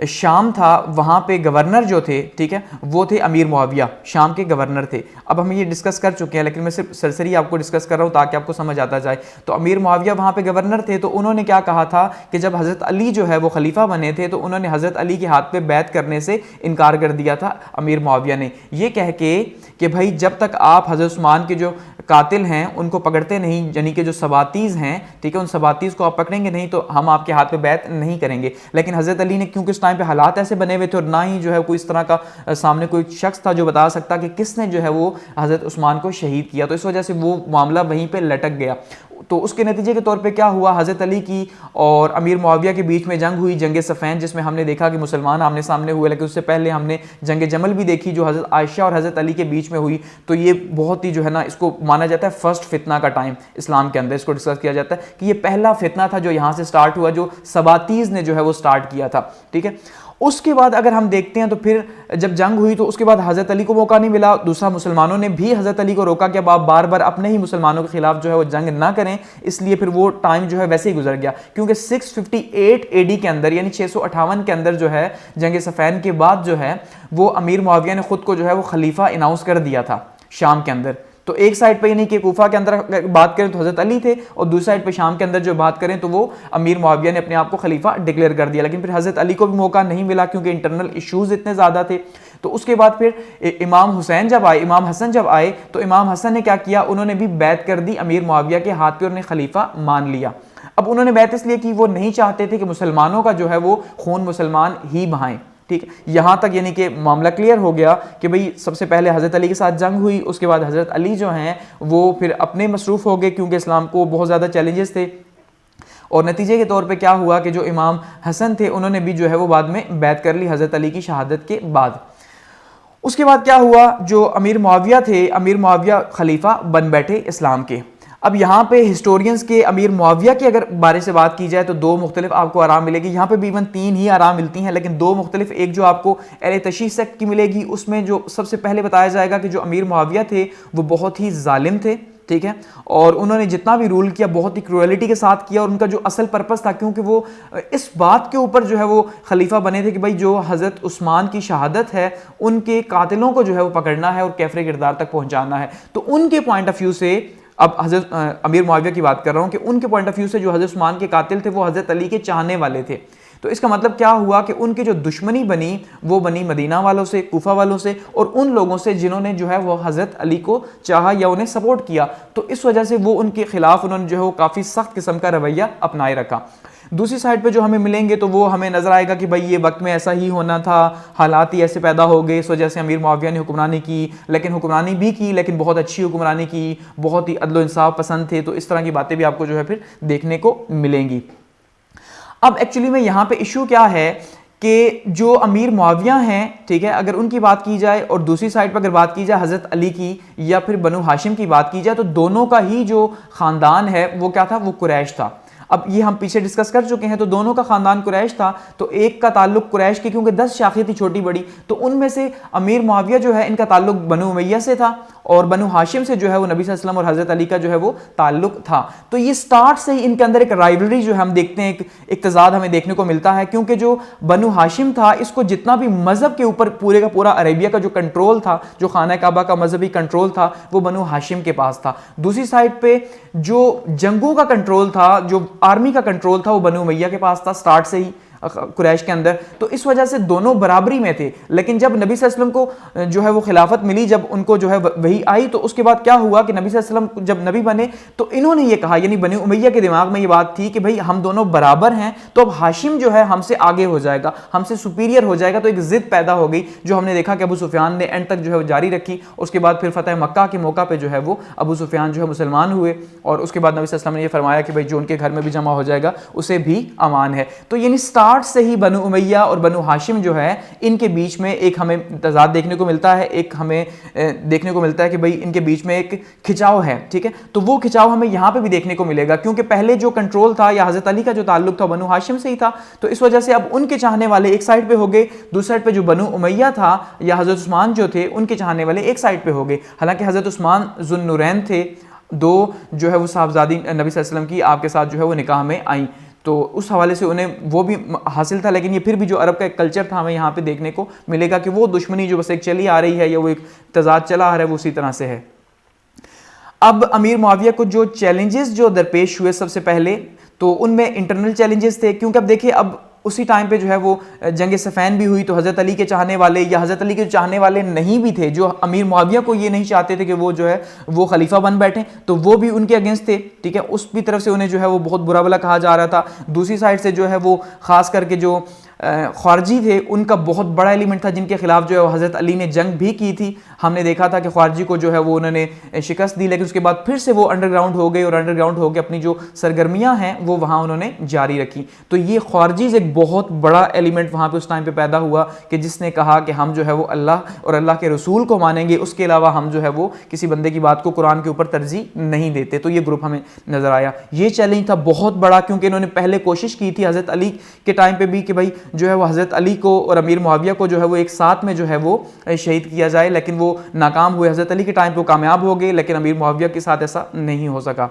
شام تھا وہاں پہ گورنر جو تھے، ٹھیک ہے، وہ تھے امیر معاویہ، شام کے گورنر تھے. اب ہم یہ ڈسکس کر چکے ہیں لیکن میں صرف سرسری آپ کو ڈسکس کر رہا ہوں تاکہ آپ کو سمجھ آتا جائے. تو امیر معاویہ وہاں پہ گورنر تھے، تو انہوں نے کیا کہا تھا کہ جب حضرت علی جو ہے وہ خلیفہ بنے تھے تو انہوں نے حضرت علی کے ہاتھ پہ بیعت کرنے سے انکار کر دیا تھا امیر معاویہ نے، یہ کہہ کے کہ بھائی جب تک آپ حضرت عثمان کے جو قاتل ہیں ان کو پکڑتے نہیں، یعنی کہ جو سباتیز ہیں، ٹھیک ہے، ان سباتیز کو آپ پکڑیں گے نہیں تو ہم آپ کے ہاتھ پہ بیعت نہیں کریں گے. لیکن حضرت علی نے کیونکہ اس ٹائم پہ حالات ایسے بنے ہوئے تھے اور نہ ہی جو ہے کوئی اس طرح کا سامنے کوئی شخص تھا جو بتا سکتا کہ کس نے جو ہے وہ حضرت عثمان کو شہید کیا، تو اس وجہ سے وہ معاملہ وہیں پہ لٹک گیا. تو اس کے نتیجے کے طور پہ کیا ہوا، حضرت علی کی اور امیر معاویہ کے بیچ میں جنگ ہوئی، جنگ صفین، جس میں ہم نے دیکھا کہ مسلمان آمنے سامنے ہوئے. لیکن اس سے پہلے ہم نے جنگ جمل بھی دیکھی جو حضرت عائشہ اور حضرت علی کے بیچ میں ہوئی. تو یہ بہت ہی جو ہے نا، اس کو مانا جاتا ہے فرسٹ فتنہ کا ٹائم اسلام کے اندر، اس کو ڈسکس کیا جاتا ہے کہ یہ پہلا فتنہ تھا جو یہاں سے سٹارٹ ہوا، جو سباتیز نے جو ہے وہ سٹارٹ کیا تھا. ٹھیک ہے، اس کے بعد اگر ہم دیکھتے ہیں تو پھر جب جنگ ہوئی تو اس کے بعد حضرت علی کو موقع نہیں ملا. دوسرا مسلمانوں نے بھی حضرت علی کو روکا کہ اب آپ بار بار اپنے ہی مسلمانوں کے خلاف جو ہے وہ جنگ نہ کریں، اس لیے پھر وہ ٹائم جو ہے ویسے ہی گزر گیا. کیونکہ 658 AD کے اندر یعنی 658 کے اندر جو ہے جنگ صفین کے بعد جو ہے وہ امیر معاویہ نے خود کو جو ہے وہ خلیفہ اناؤنس کر دیا تھا شام کے اندر. تو ایک سائڈ پہ یعنی کہ کوفہ کے اندر بات کریں تو حضرت علی تھے اور دوسری سائڈ پہ شام کے اندر جو بات کریں تو وہ امیر معاویہ نے اپنے آپ کو خلیفہ ڈکلیئر کر دیا. لیکن پھر حضرت علی کو بھی موقع نہیں ملا کیونکہ انٹرنل ایشوز اتنے زیادہ تھے. تو اس کے بعد پھر امام حسین جب آئے، امام حسن جب آئے تو امام حسن نے کیا کیا، انہوں نے بھی بیعت کر دی امیر معاویہ کے ہاتھ پہ، انہوں نے خلیفہ مان لیا. اب انہوں نے بیعت اس لیے کی وہ نہیں چاہتے تھے کہ مسلمانوں کا جو ہے وہ خون مسلمان ہی بہائیں. ٹھیک ہے، یہاں تک یعنی کہ معاملہ کلیئر ہو گیا کہ بھئی سب سے پہلے حضرت علی کے ساتھ جنگ ہوئی، اس کے بعد حضرت علی جو ہیں وہ پھر اپنے مصروف ہو گئے کیونکہ اسلام کو بہت زیادہ چیلنجز تھے. اور نتیجے کے طور پہ کیا ہوا کہ جو امام حسن تھے انہوں نے بھی جو ہے وہ بعد میں بیعت کر لی حضرت علی کی شہادت کے بعد. اس کے بعد کیا ہوا، جو امیر معاویہ تھے، امیر معاویہ خلیفہ بن بیٹھے اسلام کے. اب یہاں پہ ہسٹورینز کے امیر معاویہ کے اگر بارے سے بات کی جائے تو دو مختلف آپ کو آرام ملے گی. یہاں پہ بھی ایون 3 ہی آرام ملتی ہیں لیکن دو مختلف، ایک جو آپ کو اہل تشیع سیکٹ کی ملے گی، اس میں جو سب سے پہلے بتایا جائے گا کہ جو امیر معاویہ تھے وہ بہت ہی ظالم تھے. ٹھیک ہے، اور انہوں نے جتنا بھی رول کیا بہت ہی کروئلٹی کے ساتھ کیا، اور ان کا جو اصل پرپس تھا کیونکہ وہ اس بات کے اوپر جو ہے وہ خلیفہ بنے تھے کہ بھائی جو حضرت عثمان کی شہادت ہے ان کے قاتلوں کو جو ہے وہ پکڑنا ہے اور کیفر کردار تک پہنچانا ہے. تو ان کے پوائنٹ آف ویو سے، اب حضرت امیر معاویہ کی بات کر رہا ہوں کہ ان کے پوائنٹ آف ویو سے جو حضرت عثمان کے قاتل تھے وہ حضرت علی کے چاہنے والے تھے. تو اس کا مطلب کیا ہوا کہ ان کی جو دشمنی بنی وہ بنی مدینہ والوں سے، کوفہ والوں سے اور ان لوگوں سے جنہوں نے جو ہے وہ حضرت علی کو چاہا یا انہیں سپورٹ کیا. تو اس وجہ سے وہ ان کے خلاف انہوں نے جو ہے وہ کافی سخت قسم کا رویہ اپنائے رکھا. دوسری سائڈ پہ جو ہمیں ملیں گے تو وہ ہمیں نظر آئے گا کہ بھائی یہ وقت میں ایسا ہی ہونا تھا، حالات ہی ایسے پیدا ہو گئے، اس وجہ سے امیر معاویہ نے حکمرانی کی، لیکن حکمرانی بھی کی لیکن بہت اچھی حکمرانی کی، بہت ہی عدل و انصاف پسند تھے. تو اس طرح کی باتیں بھی آپ کو جو ہے پھر دیکھنے کو ملیں گی. اب ایکچولی میں یہاں پہ ایشو کیا ہے کہ جو امیر معاویہ ہیں، ٹھیک ہے، اگر ان کی بات کی جائے اور دوسری سائڈ پہ اگر بات کی جائے حضرت علی کی یا پھر بنو ہاشم کی بات کی جائے تو دونوں کا ہی جو خاندان ہے وہ کیا تھا، وہ قریش تھا. اب یہ ہم پیچھے ڈسکس کر چکے ہیں. تو دونوں کا خاندان قریش تھا. تو ایک کا تعلق قریش کی کیونکہ 10 شاخیں تھی چھوٹی بڑی، تو ان میں سے امیر معاویہ جو ہے ان کا تعلق بنو امیہ سے تھا اور بنو ہاشم سے جو ہے وہ نبی صلی اللہ علیہ وسلم اور حضرت علی کا جو ہے وہ تعلق تھا. تو یہ سٹارٹ سے ہی ان کے اندر ایک رائیولری جو ہے ہم دیکھتے ہیں، ایک اقتضاد ہمیں دیکھنے کو ملتا ہے. کیونکہ جو بنو ہاشم تھا اس کو جتنا بھی مذہب کے اوپر پورے کا پورا عربیہ کا جو کنٹرول تھا، جو خانہ کعبہ کا مذہبی کنٹرول تھا، وہ بنو ہاشم کے پاس تھا. دوسری سائڈ پہ جو جنگوں کا کنٹرول تھا، جو آرمی کا کنٹرول تھا، وہ بنو امیہ کے پاس تھا سٹارٹ سے ہی قریش کے اندر. تو اس وجہ سے دونوں برابری میں تھے. لیکن جب نبی صلی اللہ علیہ وسلم کو جو ہے وہ خلافت ملی، جب ان کو جو ہے وہی آئی، تو اس کے بعد کیا ہوا کہ نبی صلی اللہ علیہ وسلم جب نبی بنے تو انہوں نے یہ کہا، یعنی بنو امیہ کے دماغ میں یہ بات تھی کہ بھئی ہم دونوں برابر ہیں، تو اب ہاشم جو ہے ہم سے آگے ہو جائے گا، ہم سے سپیریئر ہو جائے گا. تو ایک ضد پیدا ہو گئی جو ہم نے دیکھا کہ ابو سفیان نے اینڈ تک جو ہے وہ جاری رکھی. اس کے بعد پھر فتح مکہ کے موقع پہ جو ہے وہ ابو سفیان جو ہے مسلمان ہوئے اور اس کے بعد نبی صلی اللہ علیہ وسلم نے یہ فرمایا کہ بھئی جو ان کے گھر میں بھی جمع ہو جائے گا اسے بھی امان ہے. تو یعنی سٹارٹ سے ہی بنو امیہ اور بنو ہاشم جو ہے ان کے بیچ میں ایک ہمیں تضاد دیکھنے کو ملتا ہے، ایک ہمیں دیکھنے کو ملتا ہے کہ بھئی ان کے بیچ میں ایک کھچاؤ ہے. ٹھیک ہے، تو وہ کھچاؤ ہمیں یہاں پہ بھی دیکھنے کو ملے گا کیونکہ پہلے جو کنٹرول تھا یا حضرت علی کا جو تعلق تھا بنو ہاشم سے ہی تھا. تو اس وجہ سے اب ان کے چاہنے والے ایک سائڈ پہ ہو گئے، دوسری سائڈ پہ جو بنو امیہ تھا یا حضرت عثمان جو تھے ان کے چاہنے والے ایک سائڈ پہ ہو گئے. حالانکہ حضرت عثمان ذو النورین تھے، دو جو ہے وہ صاحبزادی نبی صلی اللہ علیہ وسلم کی آپ کے ساتھ جو ہے وہ نکاح میں آئیں. تو اس حوالے سے انہیں وہ بھی حاصل تھا، لیکن یہ پھر بھی جو عرب کا ایک کلچر تھا ہمیں یہاں پہ دیکھنے کو ملے گا کہ وہ دشمنی جو بس ایک چلی آ رہی ہے یا وہ ایک تضاد چلا آ رہا ہے وہ اسی طرح سے ہے۔ اب امیر معاویہ کو جو چیلنجز جو درپیش ہوئے سب سے پہلے تو ان میں انٹرنل چیلنجز تھے، کیونکہ اب دیکھیں اب اسی ٹائم پہ جو ہے وہ جنگ صفین بھی ہوئی، تو حضرت علی کے چاہنے والے یا حضرت علی کے چاہنے والے نہیں بھی تھے جو امیر معاویہ کو یہ نہیں چاہتے تھے کہ وہ جو ہے وہ خلیفہ بن بیٹھیں، تو وہ بھی ان کے اگینسٹ تھے، ٹھیک ہے، اس بھی طرف سے انہیں جو ہے وہ بہت برا بلا کہا جا رہا تھا۔ دوسری سائڈ سے جو ہے وہ خاص کر کے جو خارجی تھے ان کا بہت بڑا ایلیمنٹ تھا جن کے خلاف جو ہے حضرت علی نے جنگ بھی کی تھی۔ ہم نے دیکھا تھا کہ خارجی کو جو ہے وہ انہوں نے شکست دی، لیکن اس کے بعد پھر سے وہ انڈر گراؤنڈ ہو گئے اور انڈر گراؤنڈ ہو کے اپنی جو سرگرمیاں ہیں وہ وہاں انہوں نے جاری رکھی۔ تو یہ خارجیز ایک بہت بڑا ایلیمنٹ وہاں پہ اس ٹائم پہ پیدا ہوا کہ جس نے کہا کہ ہم جو ہے وہ اللہ اور اللہ کے رسول کو مانیں گے، اس کے علاوہ ہم جو ہے وہ کسی بندے کی بات کو قرآن کے اوپر ترجیح نہیں دیتے۔ تو یہ گروپ ہمیں نظر آیا، یہ چیلنج تھا بہت بڑا، کیونکہ انہوں نے پہلے کوشش کی تھی حضرت علی کے ٹائم پہ بھی کہ بھائی جو ہے وہ حضرت علی کو اور امیر معاویہ کو جو ہے وہ ایک ساتھ میں جو ہے وہ شہید کیا جائے، لیکن وہ ناکام ہوئے۔ حضرت علی کے ٹائم پہ وہ کامیاب ہو گئے، لیکن امیر معاویہ کے ساتھ ایسا نہیں ہو سکا،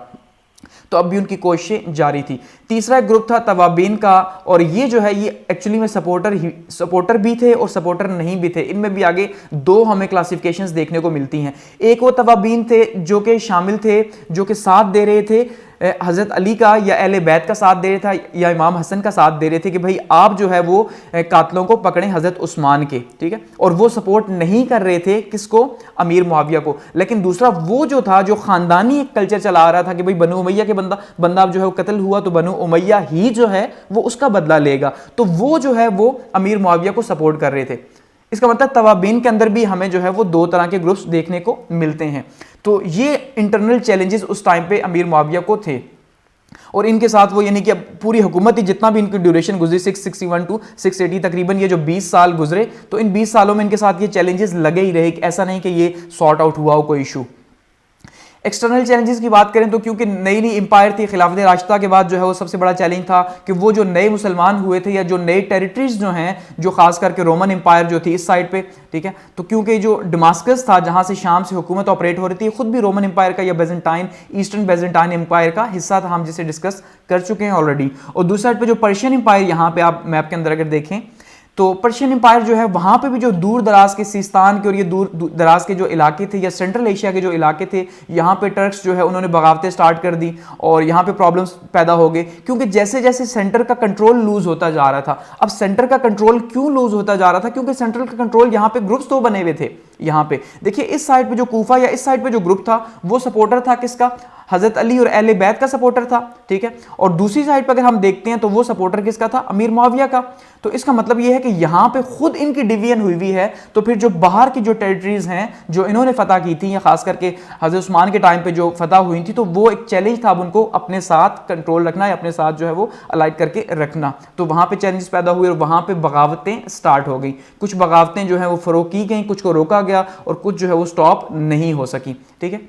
تو اب بھی ان کی کوششیں جاری تھی۔ تیسرا ایک گروپ تھا توابین کا، اور یہ جو ہے یہ ایکچولی میں سپورٹر بھی تھے اور سپورٹر نہیں بھی تھے۔ ان میں بھی آگے دو ہمیں کلاسیفیکیشنز دیکھنے کو ملتی ہیں۔ ایک وہ توابین تھے جو کہ شامل تھے، جو کہ ساتھ دے رہے تھے حضرت علی کا یا اہل بیت کا ساتھ دے رہے تھا یا امام حسن کا ساتھ دے رہے تھے کہ بھائی آپ جو ہے وہ قاتلوں کو پکڑیں حضرت عثمان کے، ٹھیک ہے، اور وہ سپورٹ نہیں کر رہے تھے کس کو؟ امیر معاویہ کو۔ لیکن دوسرا وہ جو تھا جو خاندانی ایک کلچر چلا آ رہا تھا کہ بھائی بنو امیہ کے بندہ جو ہے وہ قتل ہوا تو بنو امیہ ہی جو ہے وہ اس کا بدلہ لے گا، تو وہ جو ہے وہ امیر معاویہ کو سپورٹ کر رہے تھے۔ اس کا مطلب توابین کے اندر بھی ہمیں جو ہے وہ دو طرح کے گروپس دیکھنے کو ملتے ہیں۔ تو یہ انٹرنل چیلنجز اس ٹائم پہ امیر معاویہ کو تھے، اور ان کے ساتھ وہ یعنی کہ پوری حکومت ہی جتنا بھی ان کی ڈیوریشن گزری 661 ٹو 680 تقریباً یہ جو 20 سال گزرے، تو ان 20 سالوں میں ان کے ساتھ یہ چیلنجز لگے ہی رہے، ایسا نہیں کہ یہ سارٹ آؤٹ ہوا ہو کوئی ایشو۔ ایکسٹرنل چیلنجز کی بات کریں تو کیونکہ نئی نئی امپائر تھی، خلافت راشدہ کے بعد جو ہے وہ سب سے بڑا چیلنج تھا کہ وہ جو نئے مسلمان ہوئے تھے یا جو نئے ٹیریٹریز جو ہیں، جو خاص کر کے رومن امپائر جو تھی اس سائڈ پہ، ٹھیک ہے، تو کیونکہ جو ڈماسکس تھا جہاں سے شام سے حکومت آپریٹ ہو رہی تھی، خود بھی رومن امپائر کا یا بیزنٹائن ایسٹرن بیزنٹائن امپائر کا حصہ تھا، ہم جسے ڈسکس کر چکے ہیں آلریڈی۔ اور دوسری سائڈ پہ جو پرشین امپائر، یہاں پہ آپ میپ کے اندر اگر دیکھیں تو پرشین امپائر جو ہے وہاں پہ بھی جو دور دراز کے سیستان کے اور یہ دور دراز کے جو علاقے تھے یا سینٹرل ایشیا کے جو علاقے تھے، یہاں پہ ٹرکس جو ہے انہوں نے بغاوتیں سٹارٹ کر دی اور یہاں پہ پرابلمز پیدا ہو گئے، کیونکہ جیسے جیسے سینٹر کا کنٹرول لوز ہوتا جا رہا تھا۔ اب سینٹر کا کنٹرول کیوں لوز ہوتا جا رہا تھا؟ کیونکہ سینٹرل کا کنٹرول یہاں پہ گروپس دو بنے ہوئے تھے۔ یہاں پہ دیکھیے اس سائڈ پہ جو کوفہ یا اس سائڈ پہ جو گروپ تھا وہ سپورٹر تھا کس کا؟ حضرت علی اور اہل بیت کا سپورٹر تھا، ٹھیک ہے، اور دوسری سائڈ پہ اگر ہم دیکھتے ہیں تو وہ سپورٹر کس کا تھا؟ امیر معاویہ کا۔ تو اس کا مطلب یہ ہے کہ یہاں پہ خود ان کی ڈیویژن ہوئی ہے، تو پھر جو باہر کی جو ٹیریٹریز ہیں جو انہوں نے فتح کی تھی یا خاص کر کے حضرت عثمان کے ٹائم پہ جو فتح ہوئی تھی، تو وہ ایک چیلنج تھا اب ان کو اپنے ساتھ کنٹرول رکھنا یا اپنے ساتھ جو ہے وہ الائٹ کر کے رکھنا۔ تو وہاں پہ چیلنجز پیدا ہوئے اور وہاں پہ بغاوتیں سٹارٹ ہو گئی، کچھ بغاوتیں جو ہیں وہ فروغ کی گئیں، کچھ کو روکا گیا اور کچھ جو ہے وہ سٹاپ نہیں ہو سکی، ٹھیک ہے۔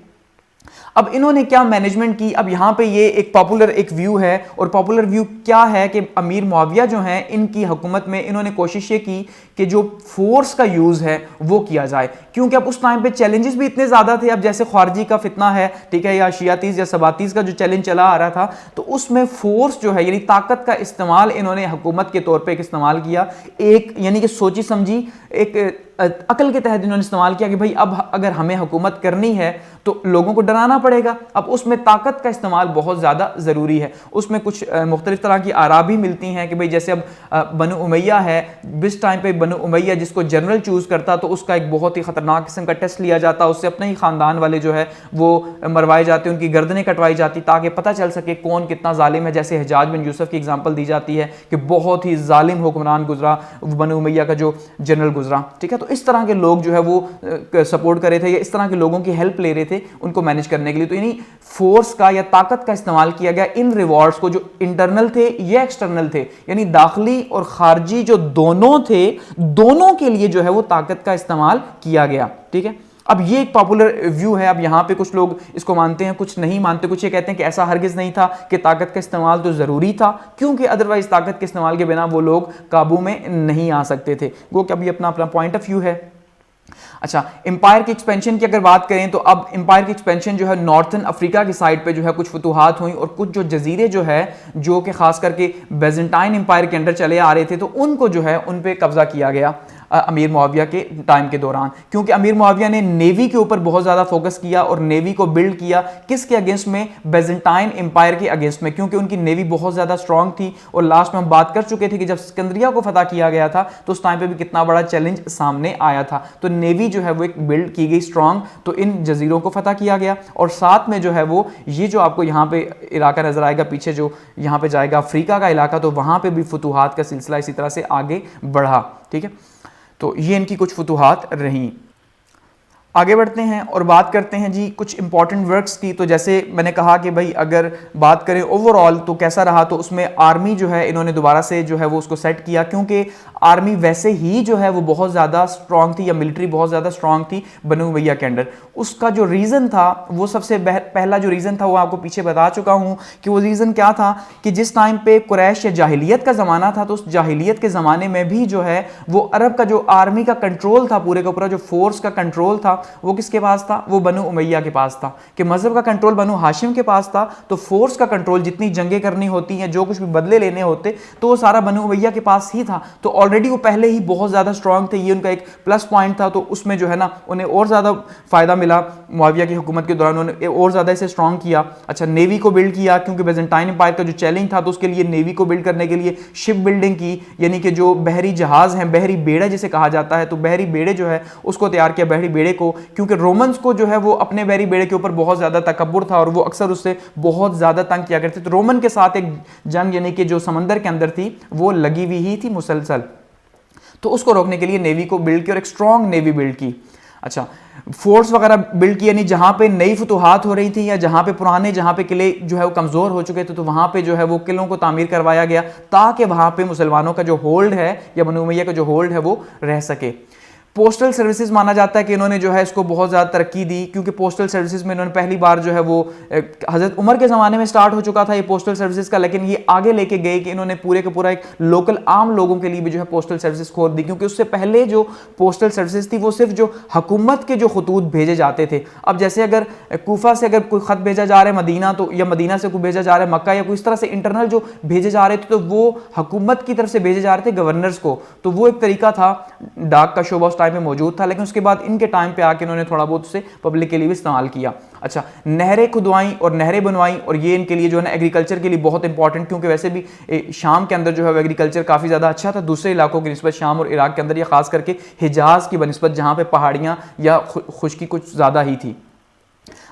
اب انہوں نے کیا مینجمنٹ کی؟ اب یہاں پہ یہ ایک پاپولر ایک ویو ہے، اور پاپولر ویو کیا ہے کہ امیر معاویہ جو ہیں ان کی حکومت میں انہوں نے کوشش یہ کی کہ جو فورس کا یوز ہے وہ کیا جائے، کیونکہ اب اس ٹائم پہ چیلنجز بھی اتنے زیادہ تھے۔ اب جیسے خارجی کا فتنہ ہے، ٹھیک ہے، یا شیعتیز یا سباتیز کا جو چیلنج چلا آ رہا تھا، تو اس میں فورس جو ہے یعنی طاقت کا استعمال انہوں نے حکومت کے طور پہ ایک استعمال کیا، ایک یعنی کہ سوچی سمجھی ایک عقل کے تحت انہوں نے استعمال کیا کہ بھائی اب اگر ہمیں حکومت کرنی ہے تو لوگوں کو ڈرانا پڑے گا۔ اب اس میں طاقت کا استعمال بہت زیادہ ضروری ہے۔ اس میں کچھ مختلف طرح کی آراء بھی ملتی ہیں کہ بھئی جیسے اب بنو امیہ ہے، اس ٹائم پہ بنو امیہ جس کو جنرل چوز کرتا تو اس کا ایک بہت ہی خطرناک قسم کا ٹیسٹ لیا جاتا، اس سے اپنے ہی خاندان والے جو ہے وہ مروائے جاتے، ان کی گردنیں کٹوائی جاتی تاکہ پتہ چل سکے کون کتنا ظالم ہے۔ جیسے حجاج بن یوسف کی اگزامپل دی جاتی ہے کہ بہت ہی ظالم حکمران گزرا بنو امیہ کا جو جنرل گزرا، ٹھیک ہے۔ تو اس طرح کے لوگ جو ہے وہ سپورٹ کر رہے تھے یا اس طرح کے لوگوں کی ہیلپ لے رہے تھے ان کو مینج کرنے کے لیے۔ تو یعنی فورس کا یا طاقت کا استعمال کیا گیا ان ریوارڈز کو، جو انٹرنل تھے یا ایکسٹرنل تھے، یعنی داخلی اور خارجی جو دونوں تھے، دونوں کے لیے جو ہے وہ طاقت کا استعمال کیا گیا، ٹھیک ہے۔ اب یہ ایک پاپولر ویو ہے۔ اب یہاں پہ کچھ لوگ اس کو مانتے ہیں، کچھ نہیں مانتے، کچھ یہ کہتے ہیں کہ ایسا ہرگز نہیں تھا، کہ طاقت کا استعمال تو ضروری تھا، کیونکہ ادروائز طاقت کے استعمال کے بنا وہ لوگ قابو میں نہیں آ سکتے تھے۔ وہ کہ ابھی اپنا پوائنٹ آف ویو ہے۔ اچھا امپائر کی ایکسپینشن کی اگر بات کریں تو اب امپائر کی ایکسپینشن جو ہے نارتھن افریقہ کی سائڈ پہ جو ہے کچھ فتوحات ہوئیں اور کچھ جو جزیرے جو ہے جو کہ خاص کر کے بیزنٹائن امپائر کے انڈر چلے آ رہے تھے تو ان کو جو ہے ان پہ قبضہ کیا گیا امیر معاویہ کے ٹائم کے دوران، کیونکہ امیر معاویہ نے نیوی کے اوپر بہت زیادہ فوکس کیا اور نیوی کو بلڈ کیا کس کے اگینسٹ میں، بیزنٹائن امپائر کے اگینسٹ میں، کیونکہ ان کی نیوی بہت زیادہ اسٹرانگ تھی اور لاسٹ میں ہم بات کر چکے تھے کہ جب اسکندریہ کو فتح کیا گیا تھا تو اس ٹائم پہ بھی کتنا بڑا چیلنج سامنے آیا تھا، تو نیوی جو ہے وہ ایک بلڈ کی گئی اسٹرانگ، تو ان جزیروں کو فتح کیا گیا اور ساتھ میں جو ہے وہ یہ جو آپ کو یہاں پہ علاقہ نظر آئے گا پیچھے جو یہاں پہ جائے گا افریقہ کا علاقہ، تو وہاں پہ بھی فتوحات کا سلسلہ اسی طرح سے آگے بڑھا، ٹھیک ہے، تو یہ ان کی کچھ فتوحات رہیں۔ آگے بڑھتے ہیں اور بات کرتے ہیں جی کچھ امپورٹنٹ ورکس کی، تو جیسے میں نے کہا کہ بھائی اگر بات کریں اوور آل تو کیسا رہا، تو اس میں آرمی جو ہے انہوں نے دوبارہ سے جو ہے وہ اس کو سیٹ کیا، کیونکہ آرمی ویسے ہی جو ہے وہ بہت زیادہ اسٹرانگ تھی یا ملٹری بہت زیادہ اسٹرانگ تھی بنو امیہ کے انڈر۔ اس کا جو ریزن تھا وہ سب سے پہلا جو ریزن تھا وہ آپ کو پیچھے بتا چکا ہوں کہ وہ ریزن کیا تھا کہ جس ٹائم پہ قریش یا جاہلیت کا زمانہ تھا تو اس جاہلیت کے زمانے میں بھی جو ہے وہ عرب کا جو آرمی کا کنٹرول تھا، پورے کا پورا جو فورس کا کنٹرول تھا وہ کس کے پاس تھا، وہ بنو امیہ کے پاس تھا، کہ مذہب کا کنٹرول بنو ہاشم کے پاس تھا، تو فورس کا کنٹرول جتنی جنگیں کرنی ہوتی ہیں جو کچھ بھی بدلے لینے ہوتے تو وہ سارا بنو امیہ کے پاس ہی تھا، تو آلریڈی وہ پہلے ہی بہت زیادہ اسٹرانگ تھے، یہ ان کا ایک پلس پوائنٹ تھا، تو اس میں جو ہے نا انہیں اور زیادہ فائدہ ملا معاویہ کی حکومت کے دوران، انہوں نے اور زیادہ اسے اسٹرانگ کیا۔ اچھا نیوی کو بلڈ کیا، کیونکہ بیزنٹائن امپائر کا جو چیلنج تھا تو اس کے لیے نیوی کو بلڈ کرنے کے لیے شپ بلڈنگ کی، یعنی کہ جو بحری جہاز ہیں، بحری بیڑا جسے کہا جاتا ہے، تو بحری بیڑے جو ہے اس کو تیار کیا، بحری بیڑے کو، کیونکہ رومنز کو جو ہے وہ اپنے بحری بیڑے کے اوپر بہت زیادہ تکبر تھا اور وہ اکثر اس سے بہت زیادہ تنگ کیا کرتے، تو رومن کے ساتھ ایک جنگ یعنی کہ جو سمندر کے اندر تھی وہ لگی ہوئی ہی تھی مسلسل، تو اس کو روکنے کے لیے نیوی کو بلڈ کی اور ایک اسٹرانگ نیوی بلڈ کی۔ اچھا فورس وغیرہ بلڈ کی، یعنی جہاں پہ نئی فتوحات ہو رہی تھی یا جہاں پہ پرانے جہاں پہ قلعے جو ہے وہ کمزور ہو چکے تھے تو وہاں پہ جو ہے وہ قلعوں کو تعمیر کروایا گیا تاکہ وہاں پہ مسلمانوں کا جو ہولڈ ہے یا بنو امیہ کا جو ہولڈ ہے وہ رہ سکے۔ پوسٹل سروسز مانا جاتا ہے کہ انہوں نے جو ہے اس کو بہت زیادہ ترقی دی، کیونکہ پوسٹل سروسز میں انہوں نے پہلی بار جو ہے وہ حضرت عمر کے زمانے میں سٹارٹ ہو چکا تھا یہ پوسٹل سروسز کا، لیکن یہ آگے لے کے گئے کہ انہوں نے پورے کا پورا ایک لوکل عام لوگوں کے لیے بھی جو ہے پوسٹل سروسز کھول دی، کیونکہ اس سے پہلے جو پوسٹل سروسز تھی وہ صرف جو حکومت کے جو خطوط بھیجے جاتے تھے، اب جیسے اگر کوفہ سے اگر کوئی خط بھیجا جا رہا ہے مدینہ تو یا مدینہ سے کوئی بھیجا جا رہا ہے مکہ یا کوئی اس طرح سے انٹرنل جو بھیجے جا رہے تھے تو وہ حکومت کی طرف سے بھیجے جا رہے تھے گورنرز کو، تو وہ ایک طریقہ تھا، ڈاک کا شعبہ اس ٹائم میں موجود تھا، لیکن اس کے بعد ان کے ٹائم پہ آ کے انہوں نے تھوڑا بہت اسے پبلک کے لیے بھی استعمال کیا۔ اچھا نہریں کھدوائیں اور نہریں بنوائیں، اور یہ ان کے لیے جو ہے نا ایگریکلچر کے لیے بہت امپورٹنٹ، کیونکہ ویسے بھی شام کے اندر جو ہے وہ ایگریکلچر کافی زیادہ اچھا تھا دوسرے علاقوں کی نسبت، شام اور عراق کے اندر یا خاص کر کے حجاز کی بنسبت جہاں پہ پہاڑیاں یا خشکی کچھ زیادہ ہی تھی۔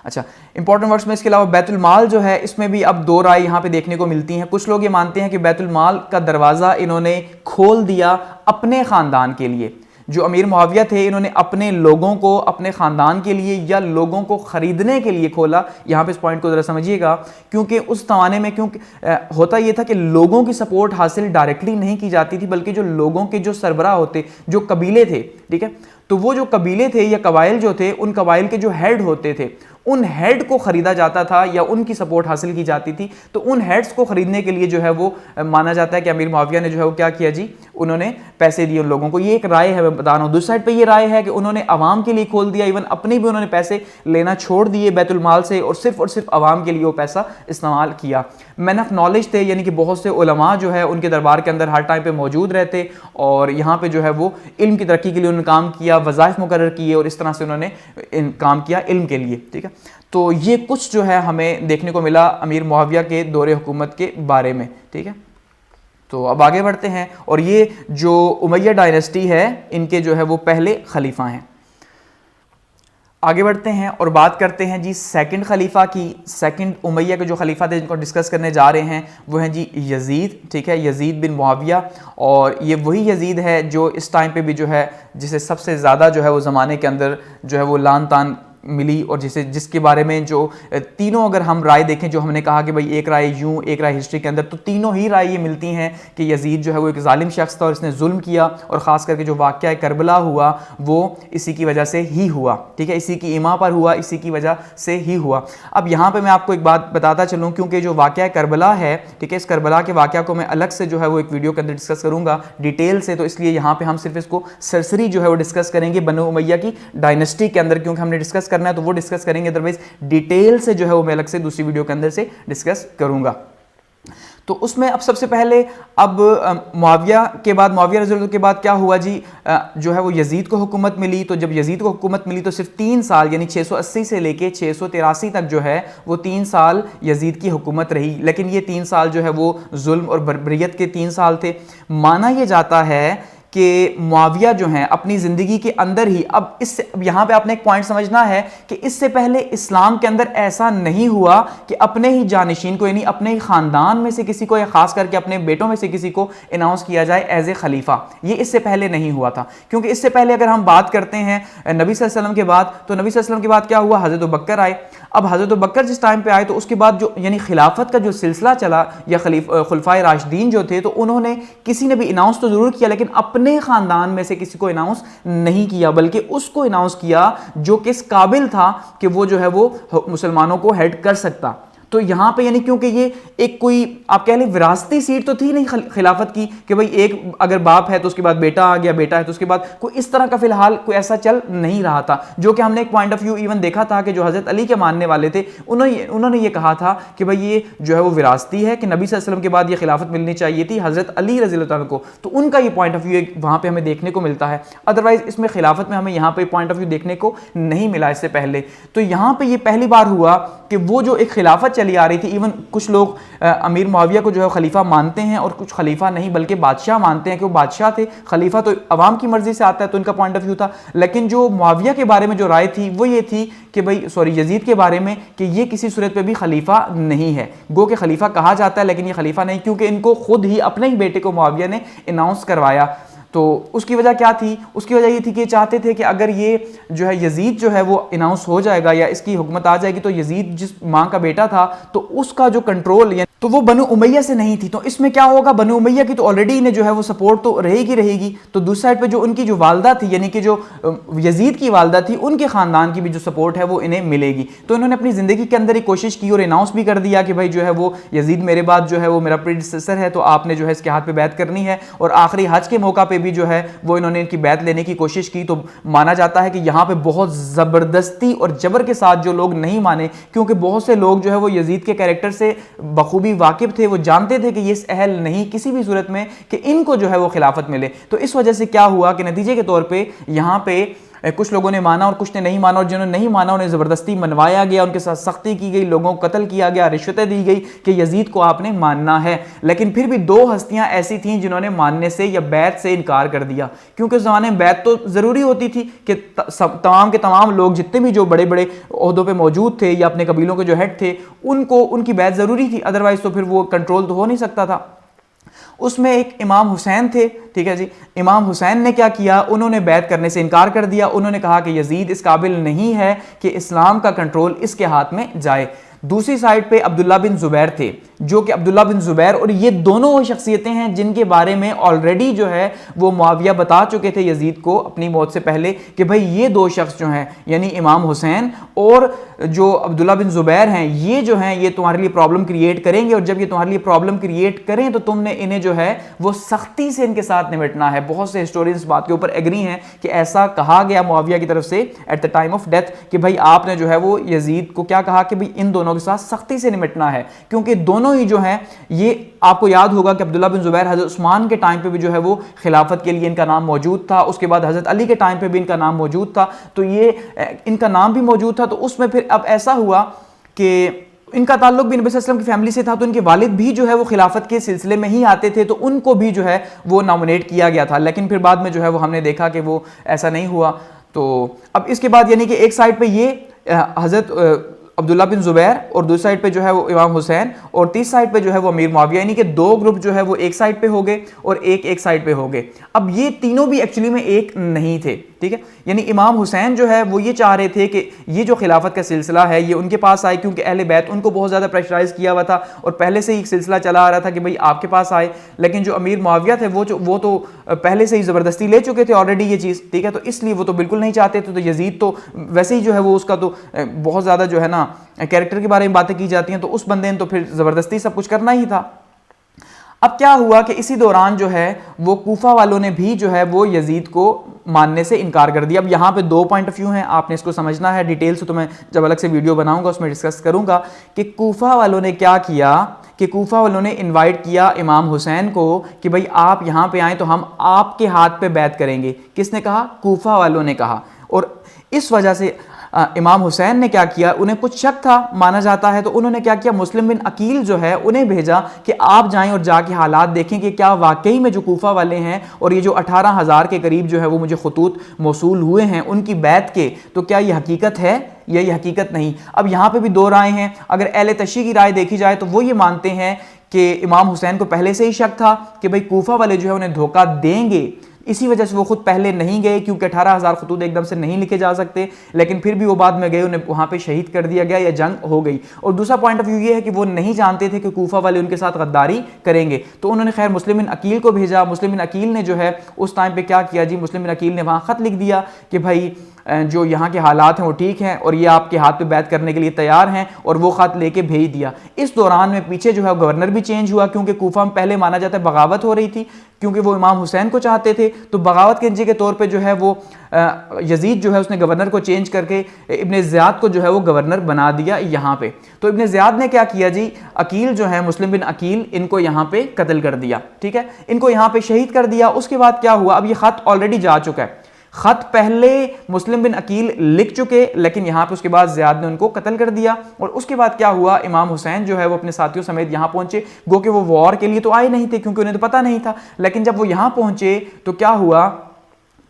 اچھا امپورٹنٹ ورڈز میں اس کے علاوہ بیت المال جو ہے اس میں بھی اب دو رائے یہاں پہ دیکھنے کو ملتی ہیں، کچھ لوگ یہ مانتے ہیں کہ بیت المال کا دروازہ انہوں نے کھول دیا اپنے خاندان کے لیے، جو امیر معاویہ تھے انہوں نے اپنے لوگوں کو اپنے خاندان کے لیے یا لوگوں کو خریدنے کے لیے کھولا۔ یہاں پہ اس پوائنٹ کو ذرا سمجھیے گا، کیونکہ اس زمانے میں کیونکہ ہوتا یہ تھا کہ لوگوں کی سپورٹ حاصل ڈائریکٹلی نہیں کی جاتی تھی، بلکہ جو لوگوں کے جو سربراہ ہوتے، جو قبیلے تھے، ٹھیک ہے، تو وہ جو قبیلے تھے یا قبائل جو تھے ان قبائل کے جو ہیڈ ہوتے تھے ان ہیڈ کو خریدا جاتا تھا یا ان کی سپورٹ حاصل کی جاتی تھی، تو ان ہیڈز کو خریدنے کے لیے جو ہے وہ مانا جاتا ہے کہ امیر معاویہ نے جو ہے وہ کیا کیا جی، انہوں نے پیسے دیے ان لوگوں کو۔ یہ ایک رائے ہے، میں بتا رہا ہوں۔ دوسری سائڈ پہ یہ رائے ہے کہ انہوں نے عوام کے لیے کھول دیا، ایون اپنے بھی انہوں نے پیسے لینا چھوڑ دیے بیت المال سے اور صرف عوام کے لیے وہ پیسہ استعمال کیا۔ مین آف نالج تھے، یعنی کہ بہت سے علماء جو ہے ان کے دربار کے اندر ہر ٹائم پہ موجود رہتے اور یہاں پہ جو ہے وہ علم کی ترقی کے لیے انہوں نے کام کیا، وظائف مقرر کیے اور اس طرح سے انہوں نے کام کیا علم کے لیے، ٹھیک ہے۔ تو یہ کچھ جو ہے ہمیں دیکھنے کو ملا امیر معاویہ کے دور حکومت کے بارے میں، ٹھیک ہے۔ تو اب آگے بڑھتے ہیں، اور یہ جو امیہ ڈائنیسٹی ہے ان کے جو ہے وہ پہلے خلیفہ ہیں۔ آگے بڑھتے ہیں اور بات کرتے ہیں جی سیکنڈ خلیفہ کی۔ سیکنڈ امیہ کے جو خلیفہ تھے جن کو ڈسکس کرنے جا رہے ہیں وہ ہیں جی یزید، ٹھیک ہے، یزید بن معاویہ، اور یہ وہی یزید ہے جو اس ٹائم پہ بھی جو ہے جسے سب سے زیادہ جو ہے وہ زمانے کے اندر جو ہے وہ لان تان ملی اور جس کے بارے میں جو تینوں اگر ہم رائے دیکھیں جو ہم نے کہا کہ بھئی ایک رائے یوں ایک رائے ہسٹری کے اندر، تو تینوں ہی رائے یہ ملتی ہیں کہ یزید جو ہے وہ ایک ظالم شخص تھا اور اس نے ظلم کیا، اور خاص کر کے جو واقعہ کربلا ہوا وہ اسی کی وجہ سے ہی ہوا، ٹھیک ہے، اسی کی ایما پر ہوا، اسی کی وجہ سے ہی ہوا۔ اب یہاں پہ میں آپ کو ایک بات بتاتا چلوں، کیونکہ جو واقعہ کربلا ہے، ٹھیک ہے، اس کربلا کے واقعہ کو میں الگ سے جو ہے وہ ایک ویڈیو کے اندر ڈسکس کروں گا ڈیٹیل سے، تو اس لیے یہاں پہ ہم صرف اس کو سرسری جو ہے وہ ڈسکس کریں گے بنو امیہ کی ڈائنسٹی کے اندر، کیونکہ ہم نے ڈسکس کرنا ہے تو وہ ڈسکس کریں گے، ادروائز ڈیٹیل سے جو ہے وہ میں الگ سے دوسری ویڈیو کے اندر سے ڈسکس کروں گا۔ تو اس میں اب سب سے پہلے اب معاویہ کے بعد، معاویہ رضی اللہ عنہ کے بعد کیا ہوا جی، جو ہے وہ یزید کو حکومت ملی۔ تو جب یزید کو حکومت ملی تو صرف 3 سال یعنی 680 سے لے کے 683 تک جو ہے وہ 3 سال یزید کی حکومت رہی، لیکن یہ 3 سال جو ہے وہ ظلم اور بربریت کے 3 سال تھے۔ مانا یہ جاتا ہے کہ معاویہ جو ہیں اپنی زندگی کے اندر ہی، اب یہاں پہ آپ نے ایک پوائنٹ سمجھنا ہے کہ اس سے پہلے اسلام کے اندر ایسا نہیں ہوا کہ اپنے ہی جانشین کو یعنی اپنے ہی خاندان میں سے کسی کو یا خاص کر کے اپنے بیٹوں میں سے کسی کو اناؤنس کیا جائے ایز اے خلیفہ، یہ اس سے پہلے نہیں ہوا تھا۔ کیونکہ اس سے پہلے اگر ہم بات کرتے ہیں نبی صلی اللہ علیہ وسلم کے بعد، تو نبی صلی اللہ علیہ وسلم کے بعد کیا ہوا، حضرت ابوبکر آئے۔ اب حضرت ابوبکر جس ٹائم پہ آئے تو اس کے بعد جو یعنی خلافت کا جو سلسلہ چلا یا خلفائے راشدین جو تھے، تو انہوں نے کسی نے بھی اناؤنس تو ضرور کیا لیکن اپنے خاندان میں سے کسی کو اناؤنس نہیں کیا، بلکہ اس کو اناؤنس کیا جو کس قابل تھا کہ وہ جو ہے وہ مسلمانوں کو ہیڈ کر سکتا۔ تو یہاں پہ یعنی کیونکہ یہ ایک کوئی آپ کہہ لیں وراثتی سیٹ تو تھی نہیں خلافت کی کہ بھئی ایک اگر باپ ہے تو اس کے بعد بیٹا آ گیا، بیٹا ہے تو اس کے بعد کوئی اس طرح کا فی الحال کوئی ایسا چل نہیں رہا تھا، جو کہ ہم نے ایک پوائنٹ آف ویو ایون دیکھا تھا کہ جو حضرت علی کے ماننے والے تھے انہوں نے یہ کہا تھا کہ بھئی یہ جو ہے وہ وراثتی ہے کہ نبی صلی اللہ علیہ وسلم کے بعد یہ خلافت ملنی چاہیے تھی حضرت علی رضی اللہ عنہ کو، تو ان کا یہ پوائنٹ آف ویو وہاں پہ ہمیں دیکھنے کو ملتا ہے۔ ادروائز اس میں خلافت میں ہمیں یہاں پہ پوائنٹ آف ویو دیکھنے کو نہیں ملا اس سے پہلے۔ تو یہاں پہ یہ پہلی بار ہوا کہ وہ جو ایک خلافت چلی آ رہی تھی، ایون کچھ لوگ امیر معاویہ کو جو ہے خلیفہ مانتے ہیں اور کچھ خلیفہ نہیں بلکہ بادشاہ مانتے ہیں کہ وہ بادشاہ تھے، خلیفہ تو عوام کی مرضی سے آتا ہے، تو ان کا پوائنٹ آف ویو تھا۔ لیکن جو معاویہ کے بارے میں جو رائے تھی وہ یہ تھی کہ یزید کے بارے میں کہ یہ کسی صورت پہ بھی خلیفہ نہیں ہے، گو کہ خلیفہ کہا جاتا ہے لیکن یہ خلیفہ نہیں، کیونکہ ان کو خود ہی اپنے ہی بیٹے کو معاویہ نے اناؤنس کروایا۔ تو اس کی وجہ کیا تھی؟ اس کی وجہ یہ تھی کہ چاہتے تھے کہ اگر یہ جو ہے یزید جو ہے وہ اناؤنس ہو جائے گا یا اس کی حکومت آ جائے گی تو یزید جس ماں کا بیٹا تھا تو اس کا جو کنٹرول تو وہ بنو امیہ سے نہیں تھی، تو اس میں کیا ہوگا، بنو امیہ کی تو آلریڈی انہیں جو ہے وہ سپورٹ تو رہے گی، تو دوسری سائڈ پہ جو ان کی جو والدہ تھی یعنی کہ جو یزید کی والدہ تھی ان کے خاندان کی بھی جو سپورٹ ہے وہ انہیں ملے گی۔ تو انہوں نے اپنی زندگی کے اندر ایک کوشش کی اور اناؤنس بھی کر دیا کہ بھائی جو ہے وہ یزید میرے بعد جو ہے وہ میرا پریڈیسیسر ہے، تو آپ نے جو ہے اس کے ہاتھ پہ بیعت کرنی ہے، اور آخری حج کے موقع پہ بھی جو ہے وہ انہوں نے ان کی بیعت لینے کی کوشش کی۔ تو مانا جاتا ہے کہ یہاں پہ بہت زبردستی اور جبر کے ساتھ جو لوگ نہیں مانے، کیونکہ بہت سے لوگ جو ہے وہ یزید کے کیریکٹر سے بخوبی واقف تھے، وہ جانتے تھے کہ یہ اہل نہیں کسی بھی صورت میں کہ ان کو جو ہے وہ خلافت ملے۔ تو اس وجہ سے کیا ہوا کہ نتیجے کے طور پہ یہاں پہ کچھ لوگوں نے مانا اور کچھ نے نہیں مانا، اور جنہوں نے نہیں مانا انہیں زبردستی منوایا گیا، ان کے ساتھ سختی کی گئی، لوگوں کو قتل کیا گیا، رشوتیں دی گئی کہ یزید کو آپ نے ماننا ہے۔ لیکن پھر بھی 2 ہستیاں ایسی تھیں جنہوں نے ماننے سے یا بیعت سے انکار کر دیا، کیونکہ اس زمانے میں بیعت تو ضروری ہوتی تھی کہ تمام کے تمام لوگ جتنے بھی جو بڑے بڑے عہدوں پہ موجود تھے یا اپنے قبیلوں کے جو ہیڈ تھے ان کی بیعت ضروری تھی، ادروائز تو پھر وہ کنٹرول تو ہو نہیں سکتا تھا۔ اس میں ایک امام حسین تھے، ٹھیک ہے جی، امام حسین نے کیا کیا، انہوں نے بیعت کرنے سے انکار کر دیا، انہوں نے کہا کہ یزید اس قابل نہیں ہے کہ اسلام کا کنٹرول اس کے ہاتھ میں جائے۔ دوسری سائڈ پہ عبداللہ بن زبیر تھے، جو کہ عبداللہ بن زبیر اور یہ دونوں وہ شخصیتیں ہیں جن کے بارے میں آلریڈی جو ہے وہ معاویہ بتا چکے تھے یزید کو اپنی موت سے پہلے کہ بھائی یہ 2 شخص جو ہیں یعنی امام حسین اور جو عبداللہ بن زبیر ہیں یہ جو ہیں یہ تمہارے لیے پرابلم کریٹ کریں گے، اور جب یہ تمہارے لیے پرابلم کریٹ کریں تو تم نے انہیں جو ہے وہ سختی سے ان کے ساتھ نمٹنا ہے۔ بہت سے ہسٹورینز بات کے اوپر ایگری ہیں کہ ایسا کہا گیا معاویہ کی طرف سے at the time of death کہ بھائی آپ نے جو ہے وہ یزید کو کیا کہا کہ بھائی ان دونوں کے ساتھ سختی سے نمٹنا ہے، کیونکہ دونوں ہی جو ہیں یہ آپ کو یاد ہوگا کہ عبداللہ بن زبیر حضرت عثمان کے ٹائم پہ بھی جو ہے وہ خلافت کے لیے ان کا نام موجود تھا، اس کے بعد حضرت علی کے ٹائم پہ بھی ان کا نام موجود تھا، تو یہ ان کا نام بھی موجود تھا۔ تو اس میں پھر اب ایسا ہوا کہ ان کا تعلق بھی نبی صلی اللہ علیہ وسلم کی فیملی سے تھا، تو ان کے والد بھی جو ہے وہ خلافت کے سلسلے میں ہی آتے تھے، تو ان کو بھی جو ہے وہ نامنیٹ کیا گیا تھا، لیکن پھر بعد میں جو ہے وہ ہم نے دیکھا کہ وہ ایسا نہیں ہوا۔ تو اب اس کے بعد یعنی کہ ایک سائڈ پہ یہ حضرت عبداللہ بن زبیر اور دوسری سائڈ پہ جو ہے وہ امام حسین اور تیس سائڈ پہ جو ہے وہ امیر معاویہ، یعنی کہ دو گروپ جو ہے وہ ایک سائڈ پہ ہو گئے اور ایک سائڈ پہ ہو گئے۔ اب یہ تینوں بھی ایکچولی میں ایک نہیں تھے، ٹھیک ہے، یعنی امام حسین جو ہے وہ یہ چاہ رہے تھے کہ یہ جو خلافت کا سلسلہ ہے یہ ان کے پاس آئے، کیونکہ اہل بیت ان کو بہت زیادہ پریشرائز کیا ہوا تھا اور پہلے سے ہی ایک سلسلہ چلا آ رہا تھا کہ بھئی آپ کے پاس آئے، لیکن جو امیر معاویہ تھے وہ تو پہلے سے ہی زبردستی لے چکے تھے آلریڈی یہ چیز، ٹھیک ہے، تو اس لیے وہ تو بالکل نہیں چاہتے تھے۔ تو یزید تو ویسے ہی جو ہے وہ اس کا تو بہت زیادہ جو ہے نا کیریکٹر کے بارے میں باتیں کی جاتی ہیں، تو اس بندے نے تو پھر زبردستی سب کچھ کرنا ہی تھا۔ اب کیا ہوا کہ اسی دوران جو ہے وہ کوفہ والوں نے بھی جو ہے وہ یزید کو ماننے سے انکار کر دیا۔ اب یہاں پہ دو پوائنٹ آف ویو ہیں، آپ نے اس کو سمجھنا ہے ڈیٹیل سے، تو میں جب الگ سے ویڈیو بناؤں گا اس میں ڈسکس کروں گا کہ کوفہ والوں نے کیا کیا، کہ کوفہ والوں نے انوائٹ کیا امام حسین کو کہ بھئی آپ یہاں پہ آئیں تو ہم آپ کے ہاتھ پہ بیعت کریں گے۔ کس نے کہا؟ کوفہ والوں نے کہا۔ اور اس وجہ سے امام حسین نے کیا کیا، انہیں کچھ شک تھا مانا جاتا ہے، تو انہوں نے کیا کیا، مسلم بن عقیل جو ہے انہیں بھیجا کہ آپ جائیں اور جا کے حالات دیکھیں کہ کیا واقعی میں جو کوفہ والے ہیں اور یہ جو 18,000 کے قریب جو ہے وہ مجھے خطوط موصول ہوئے ہیں ان کی بیعت کے، تو کیا یہ حقیقت ہے یا یہ حقیقت نہیں۔ اب یہاں پہ بھی دو رائے ہیں، اگر اہل تشیع کی رائے دیکھی جائے تو وہ یہ مانتے ہیں کہ امام حسین کو پہلے سے ہی شک تھا کہ بھئی کوفہ والے جو ہے انہیں دھوکہ دیں گے، اسی وجہ سے وہ خود پہلے نہیں گئے، کیونکہ 18,000 خطوط ایک دم سے نہیں لکھے جا سکتے، لیکن پھر بھی وہ بعد میں گئے، انہیں وہاں پہ شہید کر دیا گیا یا جنگ ہو گئی۔ اور دوسرا پوائنٹ آف ویو یہ ہے کہ وہ نہیں جانتے تھے کہ کوفہ والے ان کے ساتھ غداری کریں گے، تو انہوں نے خیر مسلم بن عقیل کو بھیجا۔ مسلم بن عقیل نے جو ہے اس ٹائم پہ کیا کیا جی، مسلم بن عقیل نے وہاں خط لکھ دیا کہ بھائی جو یہاں کے حالات ہیں وہ ٹھیک ہیں اور یہ آپ کے ہاتھ پہ بیعت کرنے کے لیے تیار ہیں، اور وہ خط لے کے بھیج دیا۔ اس دوران میں پیچھے جو ہے گورنر بھی چینج ہوا، کیونکہ کوفہ میں پہلے مانا جاتا ہے بغاوت ہو رہی تھی، کیونکہ وہ امام حسین کو چاہتے تھے، تو بغاوت کے نتیجے کے طور پہ جو ہے وہ یزید جو ہے اس نے گورنر کو چینج کر کے ابن زیاد کو جو ہے وہ گورنر بنا دیا یہاں پہ۔ تو ابن زیاد نے کیا کیا جی، عقیل جو ہے مسلم بن عقیل، ان کو یہاں پہ قتل کر دیا، ٹھیک ہے، ان کو یہاں پہ شہید کر دیا۔ اس کے بعد کیا ہوا، اب یہ خط آلریڈی جا چکا ہے، خط پہلے مسلم بن عقیل لکھ چکے، لیکن یہاں پہ اس کے بعد زیاد نے ان کو قتل کر دیا۔ اور اس کے بعد کیا ہوا، امام حسین جو ہے وہ اپنے ساتھیوں سمیت یہاں پہنچے، گو کہ وہ وار کے لیے تو آئے نہیں تھے کیونکہ انہیں تو پتہ نہیں تھا، لیکن جب وہ یہاں پہنچے تو کیا ہوا،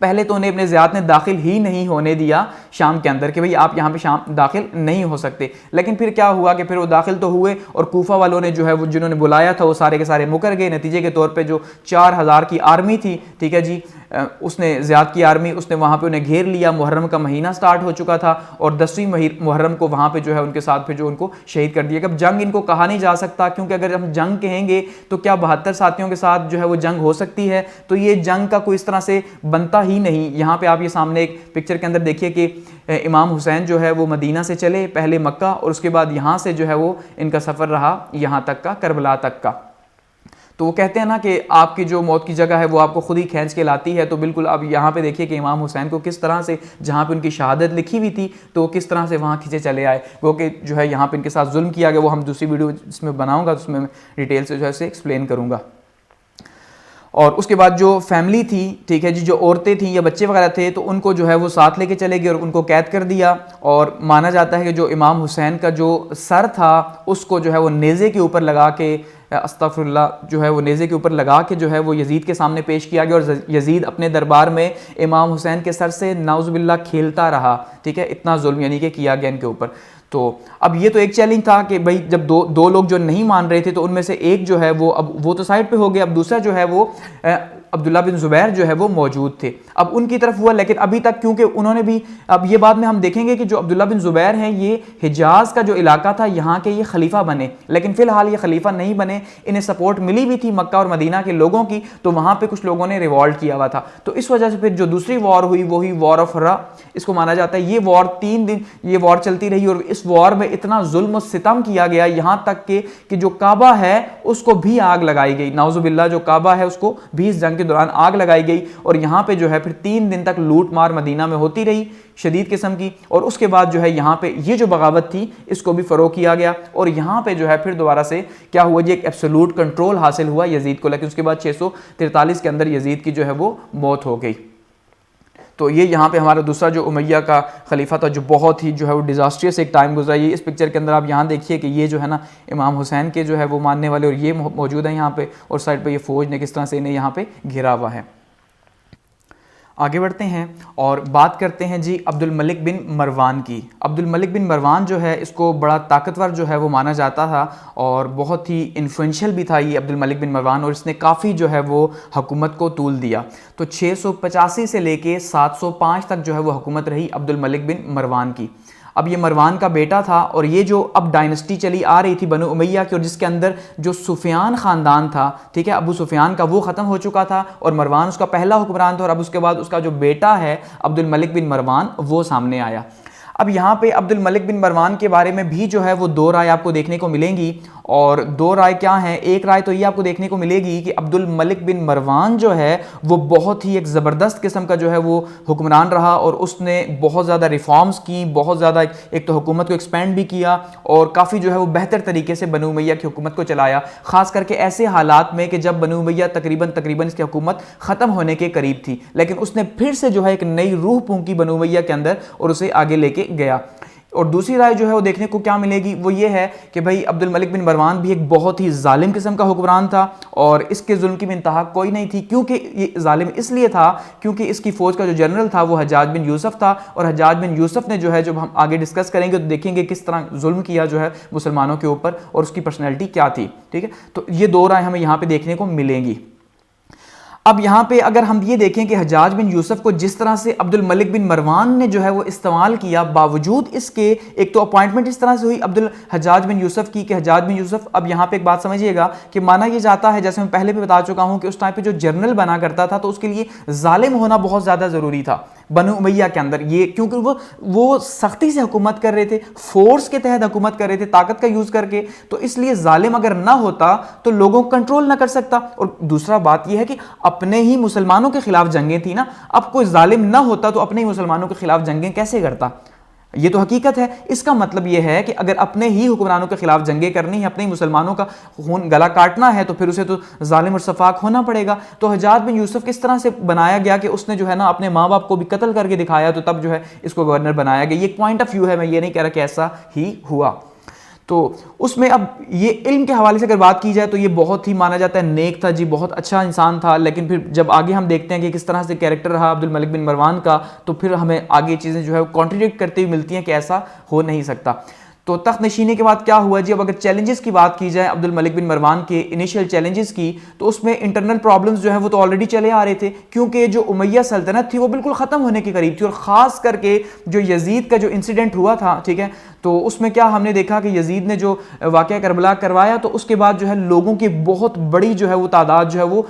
پہلے تو انہیں ابن زیاد نے داخل ہی نہیں ہونے دیا شام کے اندر کہ بھئی آپ یہاں پہ شام داخل نہیں ہو سکتے، لیکن پھر کیا ہوا کہ پھر وہ داخل تو ہوئے، اور کوفہ والوں نے جو ہے وہ جنہوں نے بلایا تھا وہ سارے کے سارے مکر گئے۔ نتیجے کے طور پہ جو 4,000 کی آرمی تھی، ٹھیک ہے جی، اس نے زیاد کی آرمی اس نے وہاں پہ انہیں گھیر لیا۔ محرم کا مہینہ سٹارٹ ہو چکا تھا اور 10ویں محرم کو وہاں پہ جو ہے ان کے ساتھ پھر جو ان کو شہید کر دیا۔ اب جنگ ان کو کہا نہیں جا سکتا، کیونکہ اگر ہم جنگ کہیں گے تو کیا 72 ساتھیوں کے ساتھ جو ہے وہ جنگ ہو سکتی ہے، تو یہ جنگ کا کوئی اس طرح سے بنتا ہی نہیں۔ یہاں پہ آپ یہ سامنے ایک پکچر کے اندر دیکھیے کہ امام حسین جو ہے وہ مدینہ سے چلے پہلے مکہ، اور اس کے بعد یہاں سے جو ہے وہ ان کا سفر رہا یہاں تک کا، کربلا تک کا۔ تو وہ کہتے ہیں نا کہ آپ کی جو موت کی جگہ ہے وہ آپ کو خود ہی کھینچ کے لاتی ہے، تو بالکل اب یہاں پہ دیکھیے کہ امام حسین کو کس طرح سے جہاں پہ ان کی شہادت لکھی ہوئی تھی تو وہ کس طرح سے وہاں کھینچے چلے آئے، وہ کہ جو ہے یہاں پہ ان کے ساتھ ظلم کیا گیا، وہ ہم دوسری ویڈیو جس میں بناؤں گا اس میں ڈیٹیل سے جو ہے اسے ایکسپلین کروں گا۔ اور اس کے بعد جو فیملی تھی، ٹھیک ہے جی، جو عورتیں تھیں یا بچے وغیرہ تھے تو ان کو جو ہے وہ ساتھ لے کے چلے گئے اور ان کو قید کر دیا۔ اور مانا جاتا ہے کہ جو امام حسین کا جو سر تھا اس کو جو ہے وہ نیزے کے اوپر لگا کے، استغفر اللہ، جو ہے وہ نیزے کے اوپر لگا کے جو ہے وہ یزید کے سامنے پیش کیا گیا، اور یزید اپنے دربار میں امام حسین کے سر سے نعوذ باللہ کھیلتا رہا، ٹھیک ہے، اتنا ظلم یعنی کہ کیا گیا ان کے اوپر۔ تو اب یہ تو ایک چیلنج تھا کہ بھائی جب دو لوگ جو نہیں مان رہے تھے تو ان میں سے ایک جو ہے وہ تو سائڈ پہ ہو گیا، اب دوسرا جو ہے وہ عبداللہ بن زبیر جو ہے وہ موجود تھے، اب ان کی طرف ہوا، لیکن ابھی تک کیونکہ انہوں نے بھی، اب یہ بعد میں ہم دیکھیں گے کہ جو عبداللہ بن زبیر ہیں یہ حجاز کا جو علاقہ تھا یہاں کے یہ خلیفہ بنے، لیکن فی الحال یہ خلیفہ نہیں بنے، انہیں سپورٹ ملی بھی تھی مکہ اور مدینہ کے لوگوں کی، تو وہاں پہ کچھ لوگوں نے ریوالٹ کیا ہوا تھا، تو اس وجہ سے پھر جو دوسری وار ہوئی وہی وار آف را، اس کو مانا جاتا ہے یہ وار 3 دن یہ وار چلتی رہی، اور اس وار میں اتنا ظلم و ستم کیا گیا یہاں تک کہ جو کعبہ ہے اس کو بھی آگ لگائی گئی، نعوذ باللہ جو کعبہ ہے اس کو بھی اس جنگ کے دوران آگ لگائی گئی، اور یہاں پہ جو ہے پھر 3 دن تک لوٹ مار مدینہ میں ہوتی رہی شدید قسم کی، اور اس کے بعد جو ہے یہاں پہ یہ جو بغاوت تھی اس کو بھی فروغ کیا گیا، اور یہاں پہ جو ہے پھر دوبارہ سے کیا ہوا جی، ایک ایبسولوٹ کنٹرول حاصل ہوا یزید کو، لیکن اس کے بعد 643 کے اندر یزید کی جو ہے وہ موت ہو گئی۔ تو یہ یہاں پہ ہمارا دوسرا جو امیہ کا خلیفہ تھا جو بہت ہی جو ہے وہ ڈیزاسٹریس ایک ٹائم گزرا۔ یہ اس پکچر کے اندر آپ یہاں دیکھیے کہ یہ جو ہے نا امام حسین کے جو ہے وہ ماننے والے اور یہ موجود ہیں یہاں پہ، اور سائڈ پہ یہ فوج نے کس طرح سے انہیں یہاں پہ گھرا ہوا ہے۔ آگے بڑھتے ہیں اور بات کرتے ہیں جی عبد الملک بن مروان کی۔ عبد الملک بن مروان جو ہے اس کو بڑا طاقتور جو ہے وہ مانا جاتا تھا اور بہت ہی انفلوئنشل بھی تھا یہ عبد الملک بن مروان، اور اس نے کافی جو ہے وہ حکومت کو طول دیا۔ تو 685 سے لے کے 705 تک جو ہے وہ حکومت رہی عبد الملک بن مروان کی۔ اب یہ مروان کا بیٹا تھا، اور یہ جو اب ڈائنسٹی چلی آ رہی تھی بنو امیہ کی، اور جس کے اندر جو سفیان خاندان تھا، ٹھیک ہے، ابو سفیان کا، وہ ختم ہو چکا تھا اور مروان اس کا پہلا حکمران تھا، اور اب اس کے بعد اس کا جو بیٹا ہے عبد الملک بن مروان وہ سامنے آیا۔ اب یہاں پہ عبد الملک بن مروان کے بارے میں بھی جو ہے وہ دو رائے آپ کو دیکھنے کو ملیں گی، اور دو رائے کیا ہیں؟ ایک رائے تو یہ آپ کو دیکھنے کو ملے گی کہ عبد الملک بن مروان جو ہے وہ بہت ہی ایک زبردست قسم کا جو ہے وہ حکمران رہا، اور اس نے بہت زیادہ ریفارمز کی، بہت زیادہ ایک تو حکومت کو ایکسپینڈ بھی کیا، اور کافی جو ہے وہ بہتر طریقے سے بنو امیہ کی حکومت کو چلایا، خاص کر کے ایسے حالات میں کہ جب بنو امیہ تقریباً اس کی حکومت ختم ہونے کے قریب تھی، لیکن اس نے پھر سے جو ہے ایک نئی روح پھونکی بنو امیہ کے اندر اور اسے آگے لے کے گیا۔ اور دوسری رائے جو ہے وہ دیکھنے کو کیا ملے گی، وہ یہ ہے کہ بھائی عبد الملک بن مروان بھی ایک بہت ہی ظالم قسم کا حکمران تھا، اور اس کے ظلم کی بھی انتہا کوئی نہیں تھی، کیونکہ یہ ظالم اس لیے تھا کیونکہ اس کی فوج کا جو جنرل تھا وہ حجاج بن یوسف تھا، اور حجاج بن یوسف نے جو ہے، جب ہم آگے ڈسکس کریں گے تو دیکھیں گے کس طرح ظلم کیا جو ہے مسلمانوں کے اوپر، اور اس کی پرسنالٹی کیا تھی، ٹھیک ہے۔ تو یہ دو رائے ہمیں یہاں پہ دیکھنے کو ملیں گی۔ اب یہاں پہ اگر ہم یہ دیکھیں کہ حجاج بن یوسف کو جس طرح سے عبد الملک بن مروان نے جو ہے وہ استعمال کیا، باوجود اس کے ایک تو اپوائنٹمنٹ اس طرح سے ہوئی حجاج بن یوسف کی کہ حجاج بن یوسف، اب یہاں پہ ایک بات سمجھیے گا کہ مانا یہ جاتا ہے، جیسے میں پہلے بھی بتا چکا ہوں کہ اس ٹائم پہ جو جنرل بنا کرتا تھا تو اس کے لیے ظالم ہونا بہت زیادہ ضروری تھا بنو امیہ کے اندر، یہ کیونکہ وہ سختی سے حکومت کر رہے تھے، فورس کے تحت حکومت کر رہے تھے، طاقت کا یوز کر کے، تو اس لیے ظالم اگر نہ ہوتا تو لوگوں کو کنٹرول نہ کر سکتا۔ اور دوسرا بات یہ ہے کہ اپنے ہی مسلمانوں کے خلاف جنگیں تھی نا، اب کوئی ظالم نہ ہوتا تو اپنے ہی مسلمانوں کے خلاف جنگیں کیسے کرتا؟ یہ تو حقیقت ہے۔ اس کا مطلب یہ ہے کہ اگر اپنے ہی حکمرانوں کے خلاف جنگیں کرنی ہے، اپنے ہی مسلمانوں کا خون گلا کاٹنا ہے، تو پھر اسے تو ظالم اور سفاک ہونا پڑے گا۔ تو حجاج بن یوسف کس طرح سے بنایا گیا کہ اس نے جو ہے نا اپنے ماں باپ کو بھی قتل کر کے دکھایا، تو تب جو ہے اس کو گورنر بنایا گیا۔ یہ ایک پوائنٹ آف ویو ہے، میں یہ نہیں کہہ رہا کہ ایسا ہی ہوا۔ تو اس میں اب یہ علم کے حوالے سے اگر بات کی جائے تو یہ بہت ہی مانا جاتا ہے نیک تھا جی، بہت اچھا انسان تھا، لیکن پھر جب آگے ہم دیکھتے ہیں کہ کس طرح سے کیریکٹر رہا عبد الملک بن مروان کا، تو پھر ہمیں آگے چیزیں جو ہے کانٹریڈکٹ کرتے ہوئے ملتی ہیں کہ ایسا ہو نہیں سکتا۔ تو تخت نشینے کے بعد کیا ہوا جی؟ اب اگر چیلنجز کی بات کی جائے عبد الملک بن مروان کے انیشیل چیلنجز کی، تو اس میں انٹرنل پرابلمز جو ہیں وہ تو آلریڈی چلے آ رہے تھے، کیونکہ جو امیہ سلطنت تھی وہ بالکل ختم ہونے کے قریب تھی، اور خاص کر کے جو یزید کا جو انسیڈنٹ ہوا تھا، ٹھیک ہے، تو اس میں کیا ہم نے دیکھا کہ یزید نے جو واقعہ کربلا کروایا، تو اس کے بعد جو ہے لوگوں کی بہت بڑی جو ہے وہ تعداد جو ہے وہ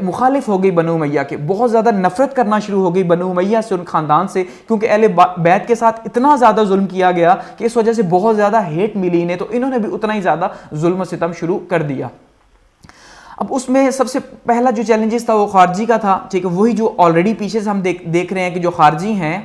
مخالف ہو گئی بنو امیہ کے، بہت زیادہ نفرت کرنا شروع ہو گئی بنو امیہ سے، ان خاندان سے، کیونکہ اہل بیت کے ساتھ اتنا زیادہ ظلم کیا گیا کہ اس وجہ سے بہت زیادہ ہیٹ ملی انہیں، تو انہوں نے بھی اتنا ہی زیادہ ظلم و ستم شروع کر دیا۔ اب اس میں سب سے پہلا جو چیلنجز تھا وہ خارجی کا تھا، ٹھیک ہے، وہی جو آلریڈی پیچھے سے ہم دیکھ رہے ہیں کہ جو خارجی ہیں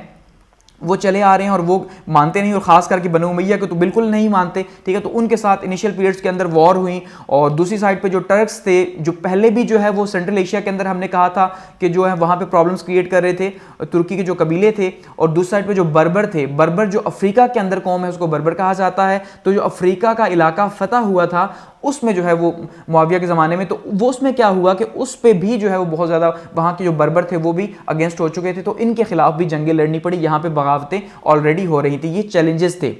وہ چلے آ رہے ہیں اور وہ مانتے نہیں، اور خاص کر کے بنو امیہ کو تو بالکل نہیں مانتے، ٹھیک ہے، تو ان کے ساتھ انیشیل پیریڈز کے اندر وار ہوئی۔ اور دوسری سائڈ پہ جو ٹرکس تھے، جو پہلے بھی جو ہے وہ سینٹرل ایشیا کے اندر ہم نے کہا تھا کہ جو ہے وہاں پہ پرابلمز کریٹ کر رہے تھے، ترکی کے جو قبیلے تھے، اور دوسری سائڈ پہ جو بربر تھے، بربر جو افریقہ کے اندر قوم ہے اس کو بربر کہا جاتا ہے، تو جو افریقہ کا علاقہ فتح ہوا تھا اس میں جو ہے وہ معاویہ کے زمانے میں، تو وہ اس میں کیا ہوا کہ اس پہ بھی جو ہے وہ بہت زیادہ وہاں کے جو بربر تھے وہ بھی اگینسٹ ہو چکے تھے، تو ان کے خلاف بھی جنگیں لڑنی پڑی، یہاں پہ بغاوتیں آلریڈی ہو رہی تھی، یہ چیلنجز تھے۔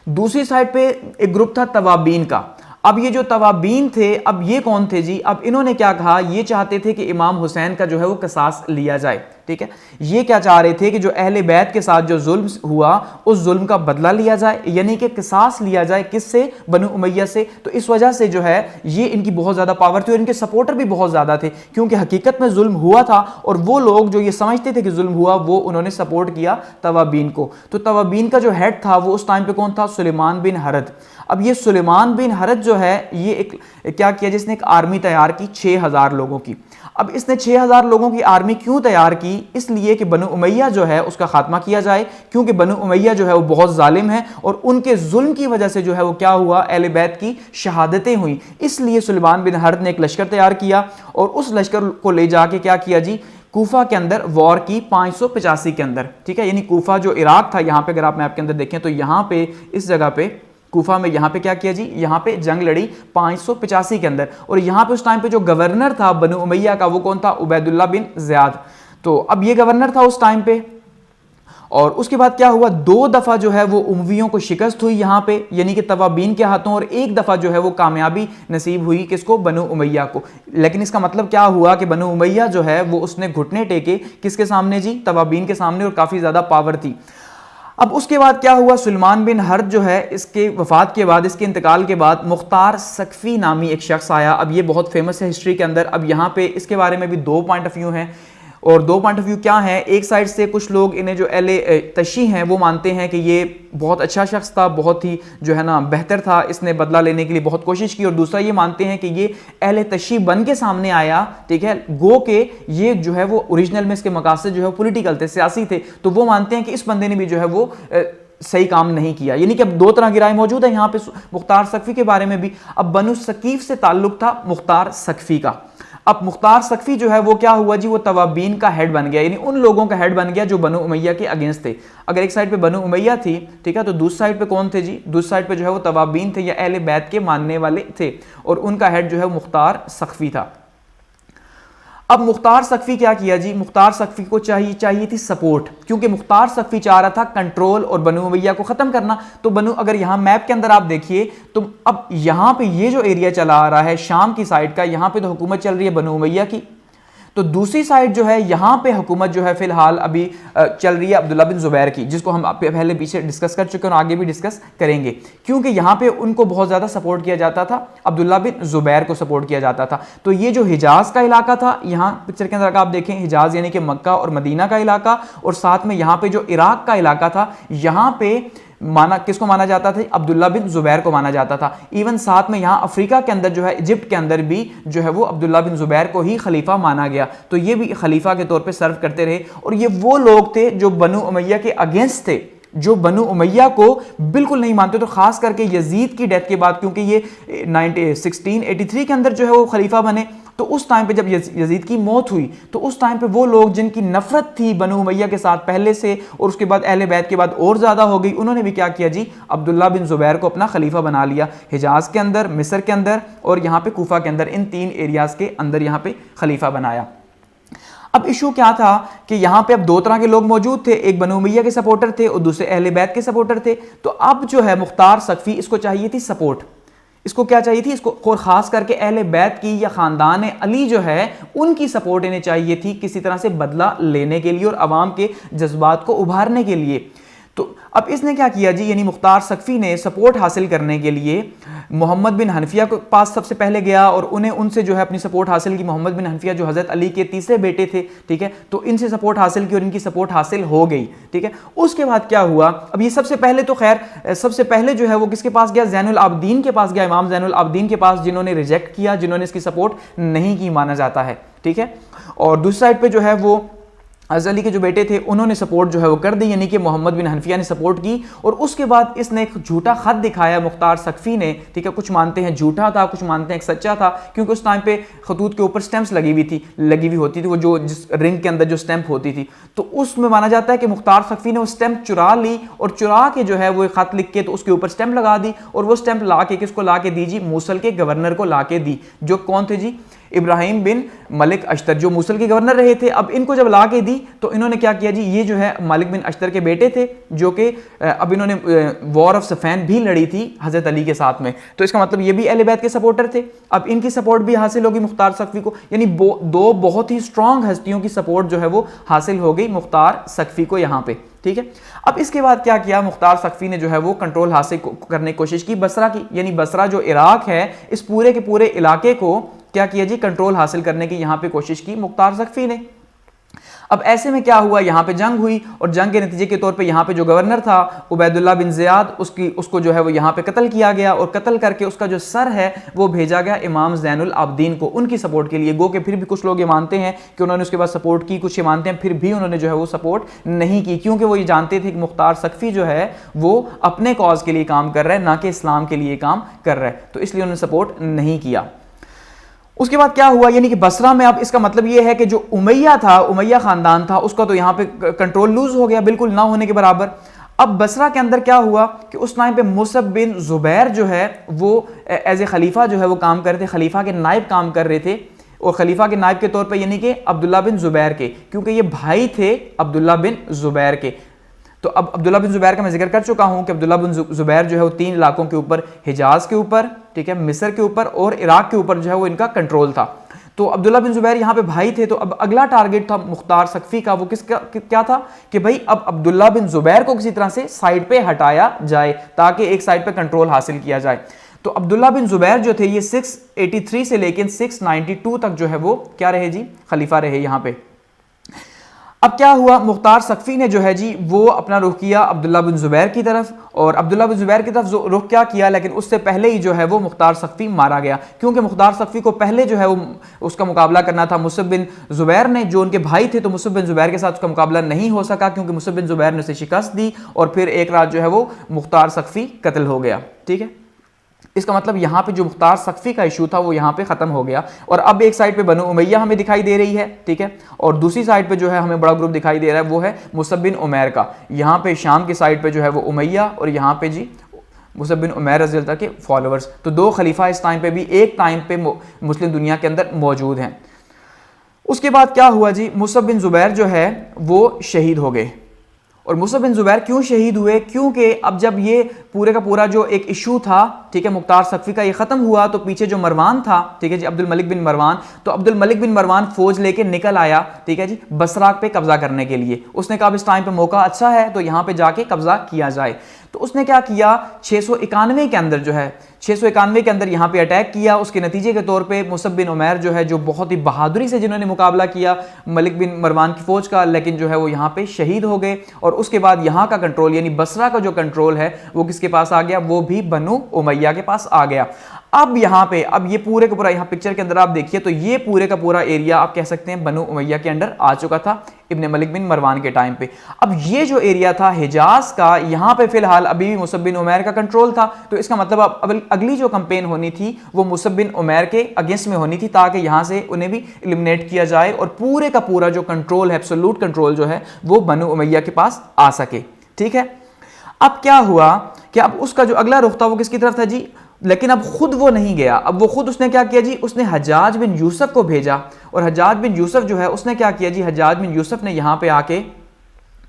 دوسری سائڈ پہ ایک گروپ تھا توابین کا۔ اب یہ جو توابین تھے، اب یہ کون تھے جی؟ اب انہوں نے کیا کہا، یہ چاہتے تھے کہ امام حسین کا جو ہے وہ قصاص لیا جائے، ٹھیک ہے، یہ کیا چاہ رہے تھے کہ جو اہل بیت کے ساتھ جو ظلم ہوا اس ظلم کا بدلہ لیا جائے، یعنی کہ قصاص لیا جائے، کس سے؟ بنو امیہ سے۔ تو اس وجہ سے جو ہے یہ ان کی بہت زیادہ پاور تھی، اور ان کے سپورٹر بھی بہت زیادہ تھے، کیونکہ حقیقت میں ظلم ہوا تھا، اور وہ لوگ جو یہ سمجھتے تھے کہ ظلم ہوا وہ انہوں نے سپورٹ کیا توابین کو۔ تو توابین کا جو ہیڈ تھا وہ اس ٹائم پہ کون تھا؟ سلیمان بن حرد۔ اب یہ سلیمان بن حرد جو ہے یہ ایک کیا کیا، جس نے ایک آرمی تیار کی 6000 لوگوں کی۔ اب اس نے 6000 لوگوں کی آرمی کیوں تیار کی؟ اس لیے کہ بنو امیہ جو ہے اس کا خاتمہ کیا جائے، کیونکہ بنو امیہ جو ہے وہ بہت ظالم ہے، اور ان کے ظلم کی وجہ سے جو ہے وہ کیا ہوا، اہل بیت کی شہادتیں ہوئیں۔ اس لیے سلیمان بن حرد نے ایک لشکر تیار کیا، اور اس لشکر کو لے جا کے کیا کیا جی؟ کوفہ کے اندر وار کی 585 کے اندر، ٹھیک ہے، یعنی کوفہ جو عراق تھا، یہاں پہ اگر آپ میپ کے اندر دیکھیں تو یہاں پہ اس جگہ پہ کوفہ میں یہاں پہ کیا کیا جی؟ یہاں پہ جنگ لڑی 585 کے اندر، اور یہاں پہ اس ٹائم پہ جو گورنر تھا بنو امیہ کا وہ کون تھا؟ عبید اللہ بن زیاد۔ تو اب یہ گورنر تھا اس ٹائم پہ، اور اس کے بعد کیا ہوا، 2 دفعہ جو ہے وہ امویوں کو شکست ہوئی یہاں پہ، یعنی کہ توابین کے ہاتھوں، اور 1 دفعہ جو ہے وہ کامیابی نصیب ہوئی کس کو، بنو امیہ کو۔ لیکن اس کا مطلب کیا ہوا کہ بنو امیہ جو ہے وہ اس نے گھٹنے ٹیکے کس کے سامنے جی، توابین کے سامنے، اور کافی زیادہ پاور تھی۔ اب اس کے بعد کیا ہوا، سلمان بن حرب جو ہے اس کے وفات کے بعد، اس کے انتقال کے بعد مختار ثقفی نامی ایک شخص آیا۔ اب یہ بہت فیمس ہے ہسٹری کے اندر۔ اب یہاں پہ اس کے بارے میں بھی 2 پوائنٹ آف ویو ہیں، اور 2 پوائنٹ آف ویو کیا ہیں، ایک سائڈ سے کچھ لوگ انہیں جو اہل تشیع ہیں وہ مانتے ہیں کہ یہ بہت اچھا شخص تھا، بہت ہی جو ہے نا بہتر تھا، اس نے بدلہ لینے کے لیے بہت کوشش کی، اور دوسرا یہ مانتے ہیں کہ یہ اہل تشیع بن کے سامنے آیا، ٹھیک ہے، گو کہ یہ جو ہے وہ اوریجنل میں اس کے مقاصد جو ہے پولیٹیکل تھے، سیاسی تھے، تو وہ مانتے ہیں کہ اس بندے نے بھی جو ہے وہ صحیح کام نہیں کیا۔ یعنی کہ اب 2 طرح کی رائے موجود ہے یہاں پہ مختار ثقفی کے بارے میں بھی۔ اب بنو ثقیف سے تعلق تھا مختار ثقفی کا۔ اب مختار ثقفی جو ہے وہ کیا ہوا جی، وہ توابین کا ہیڈ بن گیا، یعنی ان لوگوں کا ہیڈ بن گیا جو بنو امیہ کے اگینسٹ تھے۔ اگر ایک سائڈ پہ بنو امیہ تھی، ٹھیک ہے، تو دوسری سائڈ پہ کون تھے جی، دوسری سائڈ پہ جو ہے وہ توابین تھے یا اہل بیت کے ماننے والے تھے، اور ان کا ہیڈ جو ہے مختار ثقفی تھا۔ اب مختار ثقفی کیا کیا جی، مختار ثقفی کو چاہیے تھی سپورٹ، کیونکہ مختار ثقفی چاہ رہا تھا کنٹرول اور بنو امیہ کو ختم کرنا۔ تو اگر یہاں میپ کے اندر آپ دیکھیے تو اب یہاں پہ یہ جو ایریا چلا آ رہا ہے شام کی سائڈ کا، یہاں پہ تو حکومت چل رہی ہے بنو امیہ کی، تو دوسری سائڈ جو ہے یہاں پہ حکومت جو ہے فی الحال ابھی چل رہی ہے عبداللہ بن زبیر کی، جس کو ہم پہلے پیچھے ڈسکس کر چکے ہیں اور آگے بھی ڈسکس کریں گے، کیونکہ یہاں پہ ان کو بہت زیادہ سپورٹ کیا جاتا تھا، عبداللہ بن زبیر کو سپورٹ کیا جاتا تھا۔ تو یہ جو حجاز کا علاقہ تھا، یہاں پکچر کے اندر آپ دیکھیں حجاز یعنی کہ مکہ اور مدینہ کا علاقہ، اور ساتھ میں یہاں پہ جو عراق کا علاقہ تھا، یہاں پہ کس کو مانا جاتا تھا، عبداللہ بن زبیر کو مانا جاتا تھا۔ ایون ساتھ میں یہاں افریقہ کے اندر جو ہے، ایجپٹ کے اندر بھی جو ہے وہ عبداللہ بن زبیر کو ہی خلیفہ مانا گیا، تو یہ بھی خلیفہ کے طور پہ سرو کرتے رہے، اور یہ وہ لوگ تھے جو بنو امیہ کے اگینسٹ تھے، جو بنو امیہ کو بالکل نہیں مانتے۔ تو خاص کر کے یزید کی ڈیتھ کے بعد، کیونکہ یہ 1683 کے اندر جو ہے وہ خلیفہ بنے، تو اس ٹائم پہ جب یزید کی موت ہوئی تو اس ٹائم پہ وہ لوگ جن کی نفرت تھی بنو امیہ کے ساتھ پہلے سے، اور اس کے بعد اہل بیت کے بعد اور زیادہ ہو گئی، انہوں نے بھی کیا کیا جی، عبداللہ بن زبیر کو اپنا خلیفہ بنا لیا، حجاز کے اندر، مصر کے اندر، اور یہاں پہ کوفہ کے اندر، ان 3 ایریاز کے اندر یہاں پہ خلیفہ بنایا۔ اب ایشو کیا تھا کہ یہاں پہ اب 2 طرح کے لوگ موجود تھے، ایک بنو امیہ کے سپورٹر تھے اور دوسرے اہل بیت کے سپورٹر تھے۔ تو اب جو ہے مختار ثقفی، اس کو چاہیے تھی سپورٹ، اس کو کیا چاہیے تھی، اس کو خاص کر کے اہل بیت کی یا خاندان علی جو ہے ان کی سپورٹ انہیں چاہیے تھی کسی طرح سے بدلہ لینے کے لیے اور عوام کے جذبات کو ابھارنے کے لیے۔ تو اب اس نے کیا کیا جی، یعنی مختار ثقفی نے سپورٹ حاصل کرنے کے لیے محمد بن حنفیہ کے پاس سب سے پہلے گیا، اور ان سے جو ہے اپنی سپورٹ حاصل کی۔ محمد بن حنفیہ جو حضرت علی کے 3رے بیٹے تھے، ٹھیک ہے، تو ان سے سپورٹ حاصل کی اور ان کی سپورٹ حاصل ہو گئی، ٹھیک ہے۔ اس کے بعد کیا ہوا، اب یہ سب سے پہلے جو ہے وہ کس کے پاس گیا، زین العابدین کے پاس گیا، امام زین العابدین کے پاس، جنہوں نے ریجیکٹ کیا، جنہوں نے اس کی سپورٹ نہیں کی مانا جاتا ہے، ٹھیک ہے۔ اور دوسری سائڈ پہ جو ہے وہ حضرت علی کے جو بیٹے تھے انہوں نے سپورٹ جو ہے وہ کر دی، یعنی کہ محمد بن حنفیہ نے سپورٹ کی۔ اور اس کے بعد اس نے ایک جھوٹا خط دکھایا مختار ثقفی نے، ٹھیک ہے، کچھ مانتے ہیں جھوٹا تھا، کچھ مانتے ہیں ایک سچا تھا، کیونکہ اس ٹائم پہ خطوط کے اوپر سٹیمپس لگی ہوئی ہوتی تھی، وہ جو جس رنگ کے اندر جو سٹیمپ ہوتی تھی، تو اس میں مانا جاتا ہے کہ مختار ثقفی نے وہ سٹیمپ چرا لی، اور چرا کے جو ہے وہ خط لکھ کے تو اس کے اوپر سٹیمپ لگا دی، اور وہ سٹیمپ لا کے کس کو لا کے دی جی، موصل کے گورنر کو لا کے دی، جو کون تھے جی، ابراہیم بن ملک اشتر، جو موصل کے گورنر رہے تھے۔ اب ان کو جب لا کے دی تو انہوں نے کیا کیا جی، یہ جو ہے مالک بن اشتر کے بیٹے تھے، جو کہ اب انہوں نے وار آف صفین بھی لڑی تھی حضرت علی کے ساتھ میں، تو اس کا مطلب یہ بھی اہل بیت کے سپورٹر تھے۔ اب ان کی سپورٹ بھی حاصل ہوگی مختار ثقفی کو، یعنی 2 بہت ہی اسٹرانگ ہستیوں کی سپورٹ جو ہے وہ حاصل ہو گئی مختار ثقفی کو یہاں پہ، ٹھیک ہے۔ اب اس کے بعد کیا کیا، مختار ثقفی نے جو ہے وہ کنٹرول حاصل کرنے کی کوشش کی بصرہ کی، یعنی بصرہ جو عراق ہے، اس پورے کے پورے علاقے کو کیا کیا جی، کنٹرول حاصل کرنے کی یہاں پہ کوشش کی مختار ثقفی نے۔ اب ایسے میں کیا ہوا، یہاں پہ جنگ ہوئی، اور جنگ کے نتیجے کے طور پہ یہاں پہ جو گورنر تھا عبید اللہ بن زیاد، اس کو جو ہے وہ یہاں پہ قتل کیا گیا، اور قتل کر کے اس کا جو سر ہے وہ بھیجا گیا امام زین العابدین کو ان کی سپورٹ کے لیے۔ گو کہ پھر بھی کچھ لوگ یہ مانتے ہیں کہ انہوں نے اس کے بعد سپورٹ کی، کچھ یہ مانتے ہیں پھر بھی انہوں نے جو ہے وہ سپورٹ نہیں کی، کیونکہ وہ یہ جانتے تھے کہ مختار ثقفی جو ہے وہ اپنے کاز کے لیے کام کر رہا ہے، نہ کہ اسلام کے لیے کام کر رہا ہے، تو اس لیے انہوں نے سپورٹ نہیں کیا۔ اس کے بعد کیا ہوا، یعنی کہ بصرہ میں اب اس کا مطلب یہ ہے کہ جو امیہ تھا، امیہ خاندان تھا، اس کا تو یہاں پہ کنٹرول لوز ہو گیا، بالکل نہ ہونے کے برابر۔ اب بصرہ کے اندر کیا ہوا کہ اس ٹائم پہ مصعب بن زبیر جو ہے وہ ایز اے خلیفہ جو ہے وہ کام کر رہے تھے، خلیفہ کے نائب کام کر رہے تھے۔ اور خلیفہ کے نائب کے طور پہ یعنی کہ عبداللہ بن زبیر کے، کیونکہ یہ بھائی تھے عبداللہ بن زبیر کے. تو اب عبداللہ بن زبیر کا میں ذکر کر چکا ہوں کہ عبداللہ بن زبیر جو ہے وہ 3 علاقوں کے اوپر، حجاز کے اوپر، ٹھیک ہے، مصر کے اوپر اور عراق کے اوپر جو ہے وہ ان کا کنٹرول تھا. تو عبداللہ بن زبیر یہاں پہ بھائی تھے. تو اب اگلا ٹارگٹ تھا مختار ثقفی کا، وہ کیا تھا کہ بھائی اب عبداللہ بن زبیر کو کسی طرح سے سائڈ پہ ہٹایا جائے تاکہ ایک سائڈ پہ کنٹرول حاصل کیا جائے. تو عبداللہ بن زبیر جو تھے یہ 683 سے لیکن 692 تک جو ہے وہ کیا رہے جی، خلیفہ رہے یہاں پہ. اب کیا ہوا، مختار ثقفی نے جو ہے جی وہ اپنا رخ کیا عبداللہ بن زبیر کی طرف، اور عبداللہ بن زبیر کی طرف رخ کیا کیا، لیکن اس سے پہلے ہی جو ہے وہ مختار ثقفی مارا گیا، کیونکہ مختار ثقفی کو پہلے جو ہے وہ اس کا مقابلہ کرنا تھا مصعب بن زبیر نے جو ان کے بھائی تھے. تو مصعب بن زبیر کے ساتھ اس کا مقابلہ نہیں ہو سکا کیونکہ مصعب بن زبیر نے اسے شکست دی اور پھر ایک رات جو ہے وہ مختار ثقفی قتل ہو گیا. ٹھیک ہے، اس کا مطلب یہاں پہ جو مختار ثقفی کا ایشو تھا وہ یہاں پہ ختم ہو گیا. اور اب ایک سائڈ پہ بنو امیہ ہمیں دکھائی دے رہی ہے، ٹھیک ہے، اور دوسری سائڈ پہ جو ہے ہمیں بڑا گروپ دکھائی دے رہا ہے وہ ہے مصعب بن عمیر کا. یہاں پہ شام کی سائڈ پہ جو ہے وہ امیہ اور یہاں پہ جی مصعب بن عمیر رضی اللہ کے فالوورز. تو 2 خلیفہ اس ٹائم پہ بھی ایک ٹائم پہ مسلم دنیا کے اندر موجود ہیں. اس کے بعد کیا ہوا جی، مصعب بن زبیر جو ہے وہ شہید ہو گئے. اور مصعب بن زبیر کیوں شہید ہوئے؟ کیونکہ اب جب یہ پورے کا پورا جو ایک ایشو تھا، ٹھیک ہے، مختار ثقفی کا یہ ختم ہوا تو پیچھے جو مروان تھا، ٹھیک ہے جی، عبد الملک بن مروان، تو عبد الملک بن مروان فوج لے کے نکل آیا، ٹھیک ہے جی، بصرہ پہ قبضہ کرنے کے لیے. اس نے کہا اب اس ٹائم پہ موقع اچھا ہے تو یہاں پہ جا کے قبضہ کیا جائے. تو اس نے کیا کیا، 691 کے اندر جو ہے 691 کے اندر یہاں پہ اٹیک کیا. اس کے نتیجے کے طور پہ مصعب بن عمیر جو ہے جو بہت ہی بہادری سے جنہوں نے مقابلہ کیا ملک بن مروان کی فوج کا، لیکن جو ہے وہ یہاں پہ شہید ہو گئے. اور اس کے بعد یہاں کا کنٹرول یعنی بصرہ کا جو کنٹرول ہے وہ کس کے پاس آ گیا، وہ بھی بنو امیہ کے پاس آ گیا. اب یہاں پہ اب یہ پورے کا پورا یہاں پکچر کے اندر آپ دیکھیے تو یہ پورے کا پورا ایریا آپ کہہ سکتے ہیں بنو امیہ کے انڈر آ چکا تھا ابن ملک بن مروان کے ٹائم پہ. اب یہ جو ایریا تھا حجاز کا، یہاں پہ فی الحال ابھی بھی مصعب بن عمیر کا کنٹرول تھا. تو اس کا مطلب اب اگلی جو کمپین ہونی تھی وہ مصعب بن عمیر کے اگینسٹ میں ہونی تھی تاکہ یہاں سے انہیں بھی ایلیمنیٹ کیا جائے اور پورے کا پورا جو کنٹرول ہے، ایبسولوٹ کنٹرول جو ہے وہ بنو امیہ کے پاس آ سکے. ٹھیک ہے، اب کیا ہوا کہ اب اس کا جو اگلا رخ تھا وہ کس کی طرف تھا جی، لیکن اب خود وہ نہیں گیا. اب وہ خود اس نے کیا کیا جی، اس نے حجاج بن یوسف کو بھیجا. اور حجاج بن یوسف جو ہے اس نے کیا کیا جی، حجاج بن یوسف نے یہاں پہ آ کے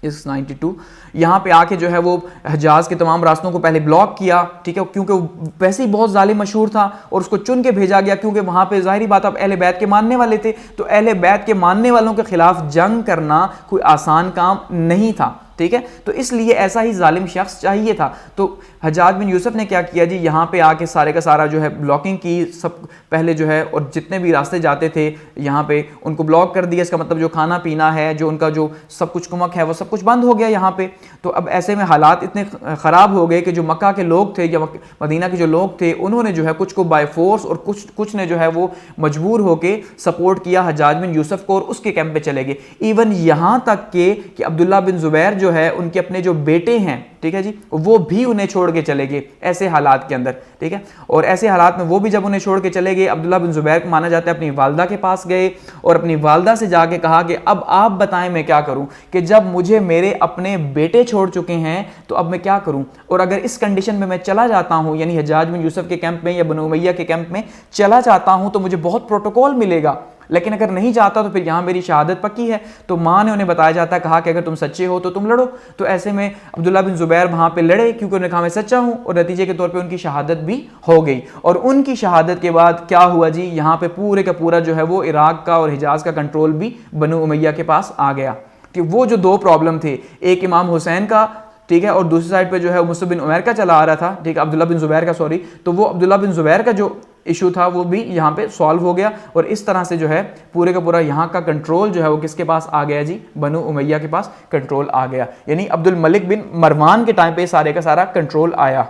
92 یہاں پہ آ کے جو ہے وہ حجاز کے تمام راستوں کو پہلے بلاک کیا. ٹھیک ہے، کیونکہ وہ ویسے ہی بہت ظالم مشہور تھا اور اس کو چن کے بھیجا گیا کیونکہ وہاں پہ ظاہری بات اب اہل بیت کے ماننے والے تھے. تو اہل بیت کے ماننے والوں کے خلاف جنگ کرنا کوئی آسان کام نہیں تھا. ٹھیک ہے، تو اس لیے ایسا ہی ظالم شخص چاہیے تھا. تو حجاج بن یوسف نے کیا کیا جی، یہاں پہ آ کے سارے کا سارا جو ہے بلاکنگ کی سب پہلے جو ہے، اور جتنے بھی راستے جاتے تھے یہاں پہ ان کو بلاک کر دیا. اس کا مطلب جو کھانا پینا ہے، جو ان کا جو سب کچھ کمک ہے وہ سب کچھ بند ہو گیا یہاں پہ. تو اب ایسے میں حالات اتنے خراب ہو گئے کہ جو مکہ کے لوگ تھے یا مدینہ کے جو لوگ تھے انہوں نے جو ہے کچھ کو بائی فورس اور کچھ نے جو ہے وہ مجبور ہو کے سپورٹ کیا حجاج بن یوسف کو اور اس کے کیمپ پہ چلے گئے. ایون یہاں تک کہ عبداللہ بن زبیر جو ہے ان کے اپنے جو بیٹے ہیں، ٹھیک ہے جی، وہ بھی انہیں چھوڑ کے چلے گئے ایسے حالات کے اندر. ٹھیک ہے، اور ایسے حالات میں وہ بھی جب انہیں چھوڑ کے چلے گئے، عبداللہ بن زبیر کو مانا جاتا ہے اپنی والدہ کے پاس گئے اور اپنی والدہ سے جا کے کہا کہ اب آپ بتائیں میں کیا کروں، کہ جب مجھے میرے اپنے بیٹے چھوڑ چکے ہیں تو اب میں کیا کروں، اور اگر اس کنڈیشن میں چلا جاتا ہوں یعنی حجاج بن یوسف کے کیمپ میں یا بنو امیہ کے کیمپ میں چلا جاتا ہوں تو مجھے بہت پروٹوکول ملے گا، لیکن اگر نہیں جاتا تو پھر یہاں میری شہادت پکی ہے. تو ماں نے انہیں بتایا جاتا ہے، کہا کہ اگر تم سچے ہو تو تم لڑو. تو ایسے میں عبداللہ بن زبیر وہاں پہ لڑے کیونکہ انہوں نے کہا میں سچا ہوں، اور نتیجے کے طور پہ ان کی شہادت بھی ہو گئی. اور ان کی شہادت کے بعد کیا ہوا جی، یہاں پہ پورے کا پورا جو ہے وہ عراق کا اور حجاز کا کنٹرول بھی بنو امیہ کے پاس آ گیا. کہ وہ جو 2 پرابلم تھے، ایک امام حسین کا، ٹھیک ہے، اور دوسری سائڈ پہ جو ہے مصعب بن عمیر کا چلا آ رہا تھا، ٹھیک ہے، عبداللہ بن زبیر کا سوری، تو وہ عبداللہ بن زبیر کا جو ایشو تھا وہ بھی یہاں پہ سالو ہو گیا. اور اس طرح سے جو ہے پورے کا پورا یہاں کا کنٹرول جو ہے وہ کس کے پاس آ گیا جی، بنو امیہ کے پاس کنٹرول آ گیا. یعنی عبد الملک بن مروان کے ٹائم پہ سارے کا سارا کنٹرول آیا.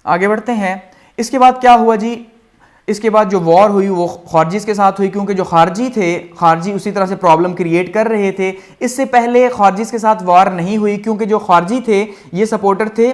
آگے بڑھتے ہیں. اس کے بعد کیا ہوا جی، اس کے بعد جو وار ہوئی وہ خارجیز کے ساتھ ہوئی کیونکہ جو خارجی تھے، خارجی اسی طرح سے پرابلم کریٹ کر رہے تھے. اس سے پہلے خارجیز کے ساتھ وار نہیں ہوئی کیونکہ جو خارجی تھے یہ سپورٹر تھے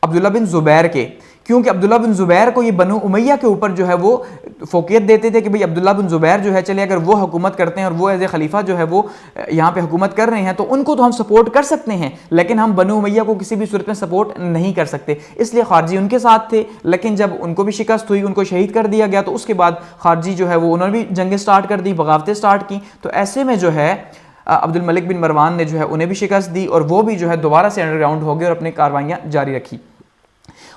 عبداللہ بن زبیر کے، کیونکہ عبداللہ بن زبیر کو یہ بنو امیہ کے اوپر جو ہے وہ فوقیت دیتے تھے کہ بھئی عبداللہ بن زبیر جو ہے چلے اگر وہ حکومت کرتے ہیں اور وہ ایز اے خلیفہ جو ہے وہ یہاں پہ حکومت کر رہے ہیں تو ان کو تو ہم سپورٹ کر سکتے ہیں، لیکن ہم بنو امیہ کو کسی بھی صورت میں سپورٹ نہیں کر سکتے، اس لیے خارجی ان کے ساتھ تھے۔ لیکن جب ان کو بھی شکست ہوئی، ان کو شہید کر دیا گیا، تو اس کے بعد خارجی جو ہے وہ انہوں نے بھی جنگیں سٹارٹ کر دی، بغاوتیں سٹارٹ کی۔ تو ایسے میں جو ہے عبد الملک بن مروان نے جو ہے انہیں بھی شکست دی اور وہ بھی جو ہے دوبارہ سے انڈر گراؤنڈ ہو گئے اور اپنی کاروائیاں جاری رکھی۔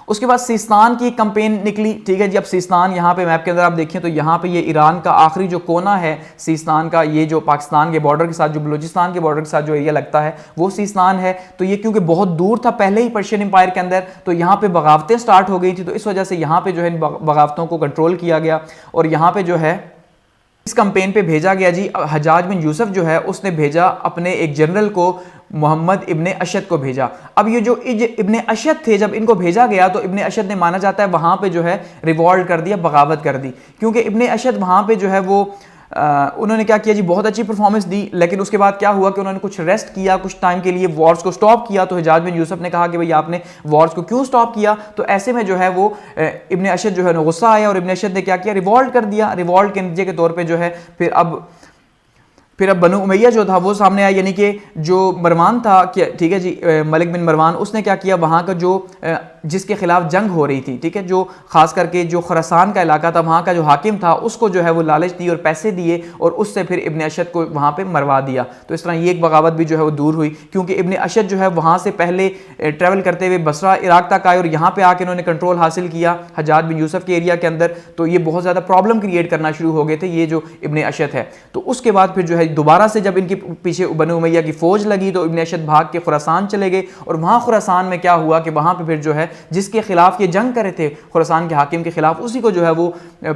اس کے بعد سیستان کی ایک کمپین نکلی، ٹھیک ہے جی۔ اب سیستان یہاں پہ میپ کے اندر آپ دیکھیں تو یہاں پہ یہ ایران کا آخری جو کونا ہے سیستان کا، یہ جو پاکستان کے بارڈر کے ساتھ، جو بلوچستان کے بارڈر کے ساتھ جو ایریا لگتا ہے وہ سیستان ہے۔ تو یہ کیونکہ بہت دور تھا پہلے ہی پرشین امپائر کے اندر، تو یہاں پہ بغاوتیں سٹارٹ ہو گئی تھی، تو اس وجہ سے یہاں پہ جو ہے بغاوتوں کو کنٹرول کیا گیا اور یہاں پہ جو ہے اس کمپین پہ بھیجا گیا جی حجاج بن یوسف جو ہے اس نے بھیجا اپنے ایک جنرل کو، محمد ابن اشد کو بھیجا۔ اب یہ جو ابن اشد تھے، جب ان کو بھیجا گیا تو ابن اشد نے مانا جاتا ہے وہاں پہ جو ہے ریوالٹ کر دیا، بغاوت کر دی، کیونکہ ابن اشد وہاں پہ جو ہے وہ انہوں نے کیا کیا جی بہت اچھی پرفارمنس دی، لیکن اس کے بعد کیا ہوا کہ انہوں نے کچھ ریسٹ کیا، کچھ ٹائم کے لیے وارز کو سٹاپ کیا۔ تو حجاج بن یوسف نے کہا کہ بھئی آپ نے وارز کو کیوں سٹاپ کیا؟ تو ایسے میں جو ہے وہ ابن اشد جو ہے غصہ آیا اور ابن اشد نے کیا کیا، ریوالٹ کر دیا۔ ریوالٹ کے نتیجے کے طور پہ جو ہے پھر اب بنو امیہ جو تھا وہ سامنے آیا، یعنی کہ جو مروان تھا، ٹھیک ہے جی، ملک بن مروان، اس نے کیا کیا، وہاں کا جو جس کے خلاف جنگ ہو رہی تھی، ٹھیک ہے، جو خاص کر کے جو خراسان کا علاقہ تھا وہاں کا جو حاکم تھا اس کو جو ہے وہ لالچ دی اور پیسے دیے اور اس سے پھر ابن اشد کو وہاں پہ مروا دیا۔ تو اس طرح یہ ایک بغاوت بھی جو ہے وہ دور ہوئی، کیونکہ ابن اشد جو ہے وہاں سے پہلے ٹریول کرتے ہوئے بصرہ عراق تک آئے اور یہاں پہ آ کے انہوں نے کنٹرول حاصل کیا حجاج بن یوسف کے ایریا کے اندر۔ تو یہ بہت زیادہ پرابلم کریٹ کرنا شروع ہو گئے تھے یہ جو ابن اشد ہے۔ تو اس کے بعد پھر جو ہے دوبارہ سے جب ان کے پیچھے بنو امیہ کی فوج لگی تو ابن اشد بھاگ کے خراسان چلے گئے، اور وہاں خراسان میں کیا ہوا کہ وہاں پہ پھر جو ہے جس کے خلاف یہ جنگ کرے تھے خراسان کے حاکم کے خلاف، اسی کو جو ہے وہ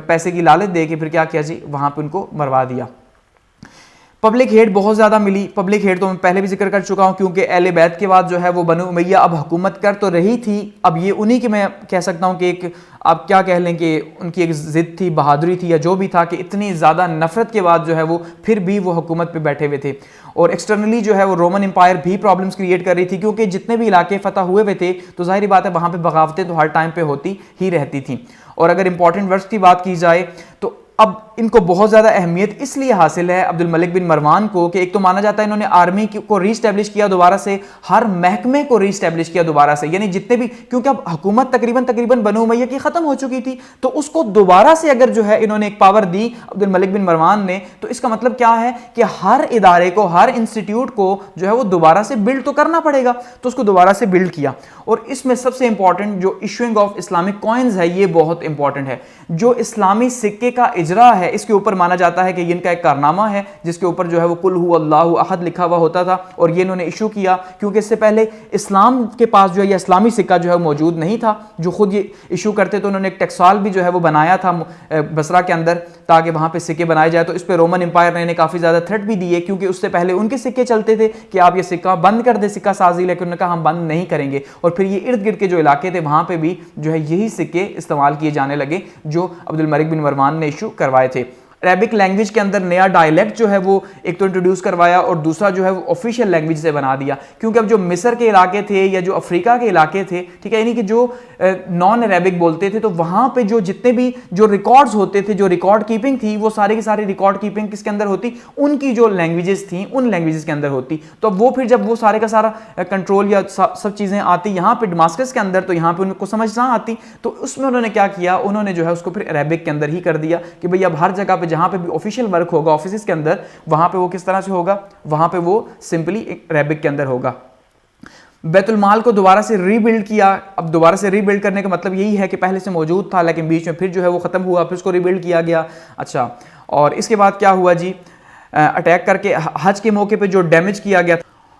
پیسے کی لالچ دے کے پھر کیا کیا جی وہاں پہ ان کو مروا دیا۔ پبلک ہیٹ بہت زیادہ ملی۔ پبلک ہیٹ تو میں پہلے بھی ذکر کر چکا ہوں، کیونکہ اہل بیت کے بعد جو ہے وہ بنو امیہ اب حکومت کر تو رہی تھی، اب یہ انہی کی میں کہہ سکتا ہوں کہ ایک آپ کیا کہہ لیں کہ ان کی ایک ضد تھی، بہادری تھی یا جو بھی تھا، کہ اتنی زیادہ نفرت کے بعد جو ہے وہ پھر بھی وہ حکومت پہ بیٹھے ہوئے تھے۔ اور ایکسٹرنلی جو ہے وہ رومن امپائر بھی پرابلمز کریٹ کر رہی تھی، کیونکہ جتنے بھی علاقے فتح ہوئے ہوئے تھے تو ظاہری بات ہے وہاں پہ بغاوتیں تو ہر ٹائم پہ ہوتی ہی رہتی تھیں۔ اور اگر امپورٹنٹ ورڈز کی بات کی جائے تو اب ان کو بہت زیادہ اہمیت اس لیے حاصل ہے عبد الملک بن مروان کو کہ ایک تو مانا جاتا ہے انہوں نے آرمی کو ری اسٹیبلش کیا دوبارہ سے، ہر محکمے کو ری اسٹیبلش کیا دوبارہ سے، یعنی جتنے بھی، کیونکہ اب حکومت تقریباً بنو امیہ کی ختم ہو چکی تھی، تو اس کو دوبارہ سے اگر جو ہے انہوں نے ایک پاور دی عبد الملک بن مروان نے، تو اس کا مطلب کیا ہے کہ ہر ادارے کو، ہر انسٹیٹیوٹ کو جو ہے وہ دوبارہ سے بلڈ تو کرنا پڑے گا، تو اس کو دوبارہ سے بلڈ کیا۔ اور اس میں سب سے امپورٹنٹ جو ایشوئنگ آف اسلامک کوائنز ہے یہ بہت امپورٹنٹ ہے۔ جو اسلامی سکے کا اجرا ہے اس کے اوپر مانا جاتا ہے کہ ان کا ایک کارنامہ ہے جس کے اوپر جو ہے وہ قل هو اللہ احد لکھا ہوا ہوتا تھا، اور یہ انہوں نے ایشو کیا کیونکہ اس سے پہلے اسلام کے پاس جو ہے یہ اسلامی سکہ جو ہے موجود نہیں تھا، جو خود یہ ایشو کرتے تو انہوں نے ایک ٹیکسال بھی جو ہے وہ بنایا تھا بصرہ کے اندر تاکہ وہاں پہ سکے بنائے جائے۔ تو اس پہ رومن امپائر نے کافی زیادہ تھریٹ بھی دیے، کیونکہ اس سے پہلے ان کے سکے چلتے تھے کہ آپ یہ سکہ بند کر دیں، سکہ سازی، لیکن انہوں نے کہا ہم بند نہیں کریں گے۔ اور پھر یہ ارد گرد کے جو علاقے تھے وہاں پہ بھی جو ہے یہی سکے استعمال کیے جانے لگے جو عبد الملک بن مروان نے ایشو کروائے تھے۔ عربک لینگویج کے اندر نیا ڈائلیکٹ جو ہے وہ ایک تو انٹروڈیوس کروایا اور دوسرا جو ہے وہ آفیشیل لینگویج سے بنا دیا، کیونکہ اب جو مصر کے علاقے تھے یا جو افریقہ کے علاقے تھے، ٹھیک ہے، یعنی کہ جو نان عربک بولتے تھے، تو وہاں پہ جو جتنے بھی جو ریکارڈز ہوتے تھے، جو ریکارڈ کیپنگ تھی، وہ سارے کی ساری ریکارڈ کیپنگ کس کے اندر ہوتی؟ ان کی جو لینگویجز تھیں ان لینگویجز کے اندر ہوتی۔ تو وہ پھر جب وہ سارے کا سارا کنٹرول یا سب چیزیں آتی یہاں پہ ڈماسکس کے اندر، تو یہاں پہ ان کو سمجھ نہ آتی، تو اس میں انہوں نے کیا کیا، انہوں نے جو ہے اس کو پھر عربک کے اندر ہی کر دیا کہ بھئی اب ہر جگہ پہ جہاں پہ بھی آفیشیل ورک ہوگا آفیسز کے اندر، وہاں پہ وہ کس طرح سے ہوگا، وہاں پہ وہ سمپلی عربک کے اندر ہوگا۔ بیت المال کو دوبارہ سے ری بلڈ کیا۔ اب دوبارہ سے ری بلڈ کرنے کا مطلب یہی ہے کہ پہلے سے موجود تھا لیکن بیچ میں پھر جو ہے وہ ختم ہوا، پھر اس کو ری بلڈ کیا گیا۔ اچھا، اور اس کے بعد کیا ہوا جی، اٹیک کر کے حج کے موقع پہ جو ڈیمیج کیا گیا،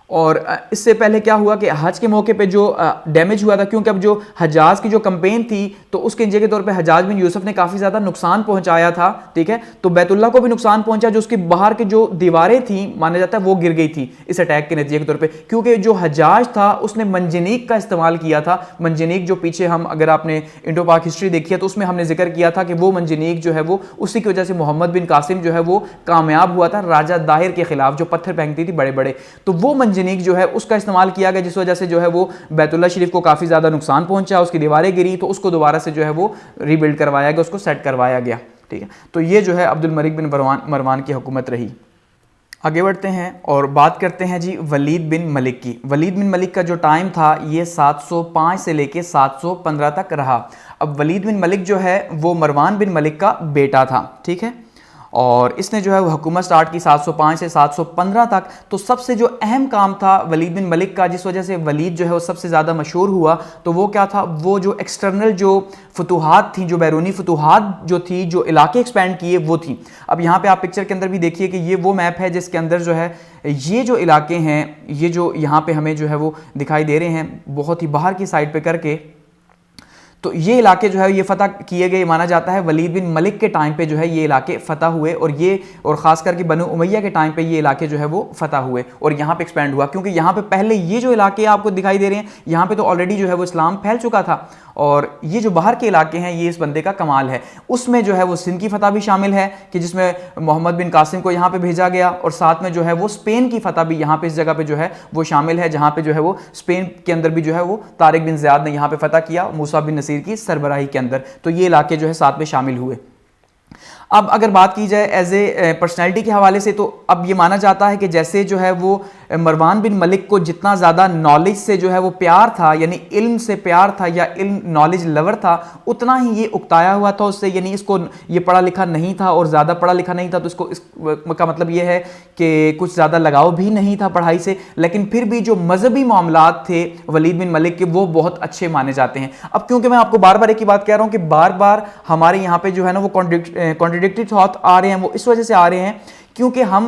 اور اس سے پہلے کیا ہوا کہ حج کے موقع پہ جو ڈیمیج ہوا تھا، کیونکہ اب جو حجاز کی جو کمپین تھی تو اس کے نتیجے کے طور پہ حجاج بن یوسف نے کافی زیادہ نقصان پہنچایا تھا، ٹھیک ہے، تو بیت اللہ کو بھی نقصان پہنچا، جو اس کی باہر کے جو دیواریں تھیں مانا جاتا ہے وہ گر گئی تھی اس اٹیک کے نتیجے کے طور پہ، کیونکہ جو حجاج تھا اس نے منجنیق کا استعمال کیا تھا۔ منجنیق جو پیچھے ہم اگر آپ نے انڈو پاک ہسٹری دیکھی ہے تو اس میں ہم نے ذکر کیا تھا کہ وہ منجنیق جو ہے وہ اسی کی وجہ سے محمد بن قاسم جو ہے وہ کامیاب ہوا تھا راجہ داہر کے خلاف، جو پتھر پھینکتی تھی بڑے بڑے، تو وہ منجنیق جو ہے اس کا استعمال کیا گیا، جس وجہ سے جو ہے وہ بیت اللہ شریف کو کافی زیادہ نقصان پہنچا، اس کی دیواریں گری، تو اس کو دوبارہ سے جو ہے وہ ری بلڈ کروایا گیا، اس کو سیٹ کروایا گیا۔ ٹھیک ہے. تو یہ جو ہے عبد الملک بن مروان کی حکومت رہی. آگے بڑھتے ہیں اور بات کرتے ہیں جی ولید بن ملک کی. ولید بن ملک کا جو ٹائم تھا یہ 705 سے لے کے 715 تک رہا. اب ولید بن ملک جو ہے وہ مروان بن ملک کا بیٹا تھا, ٹھیک ہے, اور اس نے جو ہے وہ حکومت سٹارٹ کی 705 سے 715 تک. تو سب سے جو اہم کام تھا ولید بن ملک کا, جس وجہ سے ولید جو ہے وہ سب سے زیادہ مشہور ہوا, تو وہ کیا تھا, وہ جو ایکسٹرنل جو فتوحات تھیں, جو بیرونی فتوحات جو تھی, جو علاقے ایکسپینڈ کیے وہ تھیں. اب یہاں پہ آپ پکچر کے اندر بھی دیکھیے کہ یہ وہ میپ ہے جس کے اندر جو ہے یہ جو علاقے ہیں, یہ جو یہاں پہ ہمیں جو ہے وہ دکھائی دے رہے ہیں بہت ہی باہر کی سائڈ پہ کر کے, تو یہ علاقے جو ہے یہ فتح کیے گئے. مانا جاتا ہے ولید بن ملک کے ٹائم پہ جو ہے یہ علاقے فتح ہوئے, اور خاص کر کے بنو امیہ کے ٹائم پہ یہ علاقے جو ہے وہ فتح ہوئے اور یہاں پہ ایکسپینڈ ہوا, کیونکہ یہاں پہ پہلے یہ جو علاقے آپ کو دکھائی دے رہے ہیں یہاں پہ تو آلریڈی جو ہے وہ اسلام پھیل چکا تھا, اور یہ جو باہر کے علاقے ہیں یہ اس بندے کا کمال ہے. اس میں جو ہے وہ سندھ کی فتح بھی شامل ہے کہ جس میں محمد بن قاسم کو یہاں پہ بھیجا گیا, اور ساتھ میں جو ہے وہ اسپین کی فتح بھی یہاں پہ اس جگہ پہ جو ہے وہ شامل ہے, جہاں پہ جو ہے وہ اسپین کے اندر بھی جو ہے وہ طارق بن زیاد نے یہاں پہ فتح کیا موسیٰ بن نصیر کی سربراہی کے اندر. تو یہ علاقے جو ہے ساتھ میں شامل ہوئے. اب اگر بات کی جائے ایز اے پرسنالٹی کے حوالے سے, تو اب یہ مانا جاتا ہے کہ جیسے جو ہے وہ مروان بن ملک کو جتنا زیادہ نالج سے جو ہے وہ پیار تھا, یعنی علم سے پیار تھا یا علم نالج لور تھا, اتنا ہی یہ اکتایا ہوا تھا اس سے. یعنی اس کو یہ پڑھا لکھا نہیں تھا اور زیادہ پڑھا لکھا نہیں تھا, تو اس کو اس کا مطلب یہ ہے کہ کچھ زیادہ لگاؤ بھی نہیں تھا پڑھائی سے, لیکن پھر بھی جو مذہبی معاملات تھے ولید بن ملک کے وہ بہت اچھے مانے جاتے ہیں. اب کیونکہ میں آپ کو بار بار ایک ہی بات کہہ رہا ہوں کہ بار بار ہمارے یہاں پہ جو ہے نا وہ کانٹرڈکٹری تھاٹ آ رہے ہیں, وہ اس وجہ سے آ رہے ہیں کیونکہ ہم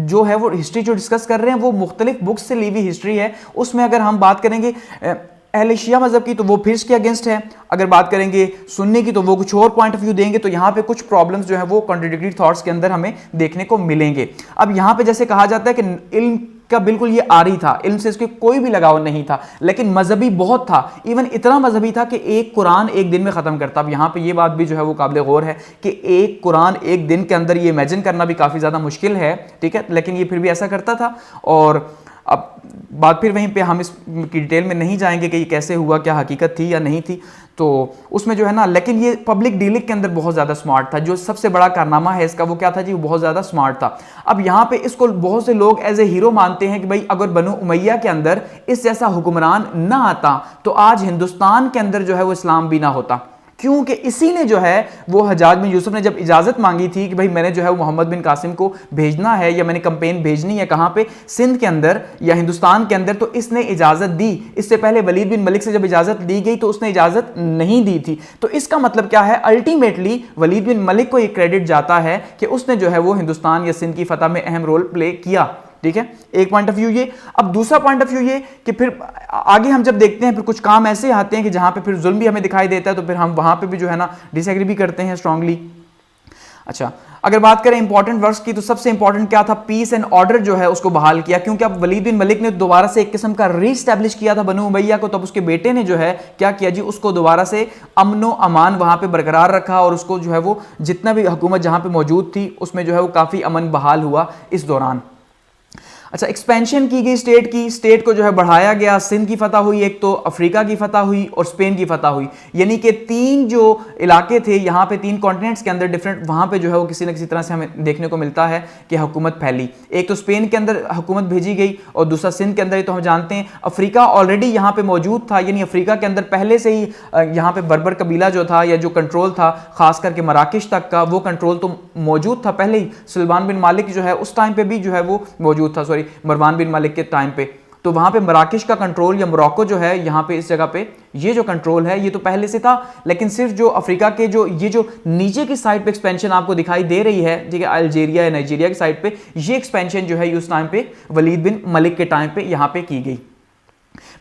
جو ہے وہ ہسٹری جو ڈسکس کر رہے ہیں وہ مختلف بکس سے لی ہوئی ہسٹری ہے. اس میں اگر ہم بات کریں گے اہل شیعہ مذہب کی تو وہ پھر اس کے اگینسٹ ہے, اگر بات کریں گے سنی کی تو وہ کچھ اور پوائنٹ آف ویو دیں گے. تو یہاں پہ کچھ پرابلمز جو ہے وہ کانٹرڈکٹری تھاٹس کے اندر ہمیں دیکھنے کو ملیں گے. اب یہاں پہ جیسے کہا جاتا ہے کہ علم کا بالکل یہ آری تھا, علم سے اس کے کوئی بھی لگاؤ نہیں تھا, لیکن مذہبی بہت تھا. ایون اتنا مذہبی تھا کہ ایک قرآن ایک دن میں ختم کرتا. اب یہاں پہ یہ بات بھی جو ہے وہ قابل غور ہے کہ ایک قرآن ایک دن کے اندر, یہ امیجن کرنا بھی کافی زیادہ مشکل ہے, ٹھیک ہے, لیکن یہ پھر بھی ایسا کرتا تھا. اور اب بات پھر وہیں پہ ہم اس کی ڈیٹیل میں نہیں جائیں گے کہ یہ کیسے ہوا, کیا حقیقت تھی یا نہیں تھی, تو اس میں جو ہے نا, لیکن یہ پبلک ڈیلنگ کے اندر بہت زیادہ سمارٹ تھا. جو سب سے بڑا کارنامہ ہے اس کا وہ کیا تھا جی, وہ بہت زیادہ سمارٹ تھا. اب یہاں پہ اس کو بہت سے لوگ ایز اے ہیرو مانتے ہیں کہ بھائی اگر بنو امیہ کے اندر اس جیسا حکمران نہ آتا تو آج ہندوستان کے اندر جو ہے وہ اسلام بھی نہ ہوتا. کیونکہ اسی نے جو ہے وہ حجاج بن یوسف نے جب اجازت مانگی تھی کہ بھائی میں نے جو ہے وہ محمد بن قاسم کو بھیجنا ہے یا میں نے کمپین بھیجنی ہے کہاں پہ, سندھ کے اندر یا ہندوستان کے اندر, تو اس نے اجازت دی. اس سے پہلے ولید بن ملک سے جب اجازت لی گئی تو اس نے اجازت نہیں دی تھی. تو اس کا مطلب کیا ہے, الٹیمیٹلی ولید بن ملک کو یہ کریڈٹ جاتا ہے کہ اس نے جو ہے وہ ہندوستان یا سندھ کی فتح میں اہم رول پلے کیا. ٹھیک ہے, ایک پوائنٹ آف ویو یہ. اب دوسرا پوائنٹ آف ویو یہ کہ پھر آگے ہم جب دیکھتے ہیں پھر کچھ کام ایسے آتے ہیں کہ جہاں پہ پھر ظلم بھی ہمیں دکھائی دیتا ہے, تو پھر ہم وہاں پہ بھی جو ہے نا ڈس ایگری بھی کرتے ہیں اسٹرانگلی. اچھا, اگر بات کریں امپورٹنٹ ورکس کی تو سب سے امپورٹنٹ کیا تھا, پیس اینڈ آرڈر جو ہے اس کو بحال کیا. کیونکہ اب ولید بن ملک نے دوبارہ سے ایک قسم کا ری اسٹیبلش کیا تھا بنو امیہ کو, تب اس کے بیٹے نے جو ہے کیا کیا جی, اس کو دوبارہ سے امن و امان وہاں پہ برقرار رکھا, اور اس کو جو ہے وہ جتنا بھی حکومت جہاں پہ موجود تھی اس میں جو ہے وہ کافی امن بحال ہوا اس دوران. اچھا, ایکسپینشن کی گئی اسٹیٹ کو جو ہے بڑھایا گیا. سندھ کی فتح ہوئی, ایک تو افریقہ کی فتح ہوئی اور اسپین کی فتح ہوئی. یعنی کہ تین جو علاقے تھے یہاں پہ تین کانٹیننٹس کے اندر ڈفرینٹ, وہاں پہ جو ہے وہ کسی نہ کسی طرح سے ہمیں دیکھنے کو ملتا ہے کہ حکومت پھیلی. ایک تو اسپین کے اندر حکومت بھیجی گئی اور دوسرا سندھ کے اندر. یہ تو ہم جانتے ہیں افریقہ آلریڈی یہاں پہ موجود تھا, یعنی افریقہ کے اندر پہلے سے ہی یہاں پہ بربر قبیلہ جو تھا یا جو کنٹرول تھا خاص کر کے مراکش تک کا, وہ کنٹرول تو موجود تھا پہلے ہی. سلمان بن مالک جو ہے اس ٹائم پہ بھی جو ہے وہ موجود تھا, مروان بن ملک کے ٹائم پہ. تو وہاں پہ مراکش کا کنٹرول یا موراکو جو ہے یہاں پہ اس جگہ پہ یہ جو کنٹرول ہے یہ تو پہلے سے تھا, لیکن صرف جو افریقہ کے جو یہ جو نیچے کی سائڈ پہ ایکسپینشن آپ کو دکھائی دے رہی ہے, ٹھیک ہے, الجیریا یا نائجیریا کی سائڈ پہ, یہ ایکسپینشن جو ہے اس ٹائم پہ ولید بن ملک کے ٹائم پہ یہاں پہ کی گئی.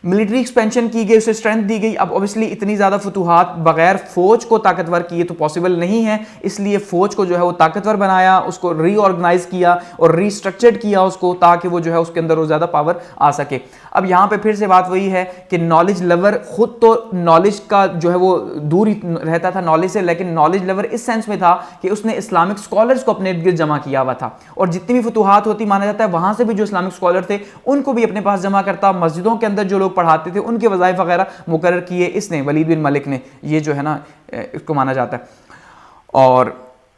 ملٹری ایکسپینشن کی گئی, اسے اسٹرینتھ دی گئی. اب اوبیسلی اتنی زیادہ فتوحات بغیر فوج کو طاقتور کیے تو پاسبل نہیں ہے, اس لیے فوج کو جو ہے وہ طاقتور بنایا, اس کو ری آرگنائز کیا اور ری اسٹرکچرڈ کیا اس کو, تاکہ وہ جو ہے اس کے اندر وہ زیادہ پاور آ سکے. اب یہاں پہ پھر سے بات وہی ہے کہ نالج لیور خود تو نالج کا جو ہے وہ دور ہی رہتا تھا نالج سے, لیکن نالج لیور اس سینس میں تھا کہ اس نے اسلامک اسکالرس کو اپنے گرد جمع کیا ہوا تھا, اور جتنی بھی فتوحات ہوتی مانا جاتا ہے وہاں سے بھی جو اسلامک اسکالر تھے ان کو بھی اپنے پاس جمع کرتا. مسجدوں کے اندر جو لوگ پڑھاتے تھے ان کے وظائف وغیرہ مقرر کیے اس نے, ولید بن ملک نے. یہ جو ہے نا اس کو مانا جاتا ہے. اور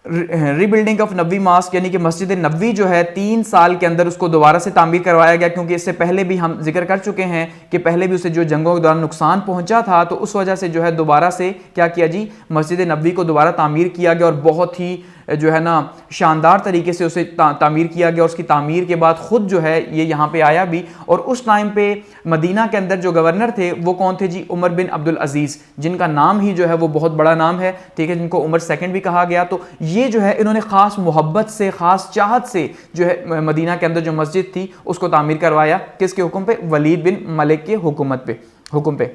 ری بلڈنگ آف نبوی ماسک یعنی کہ مسجد نبوی جو ہے 3 سال کے اندر اس کو دوبارہ سے تعمیر کروایا گیا، کیونکہ اس سے پہلے بھی ہم ذکر کر چکے ہیں کہ پہلے بھی اسے جو جنگوں کے دوران نقصان پہنچا تھا، تو اس وجہ سے جو ہے دوبارہ سے کیا کیا جی، مسجد نبوی کو دوبارہ تعمیر کیا گیا اور بہت ہی جو ہے نا شاندار طریقے سے اسے تعمیر کیا گیا۔ اور اس کی تعمیر کے بعد خود جو ہے یہ یہاں پہ آیا بھی، اور اس ٹائم پہ مدینہ کے اندر جو گورنر تھے وہ کون تھے جی؟ عمر بن عبدالعزیز، جن کا نام ہی جو ہے وہ بہت بڑا نام ہے، ٹھیک ہے، جن کو عمر سیکنڈ بھی کہا گیا۔ تو یہ جو ہے انہوں نے خاص محبت سے، خاص چاہت سے جو ہے مدینہ کے اندر جو مسجد تھی اس کو تعمیر کروایا، کس کے حکم پہ؟ ولید بن ملک کے حکم پہ۔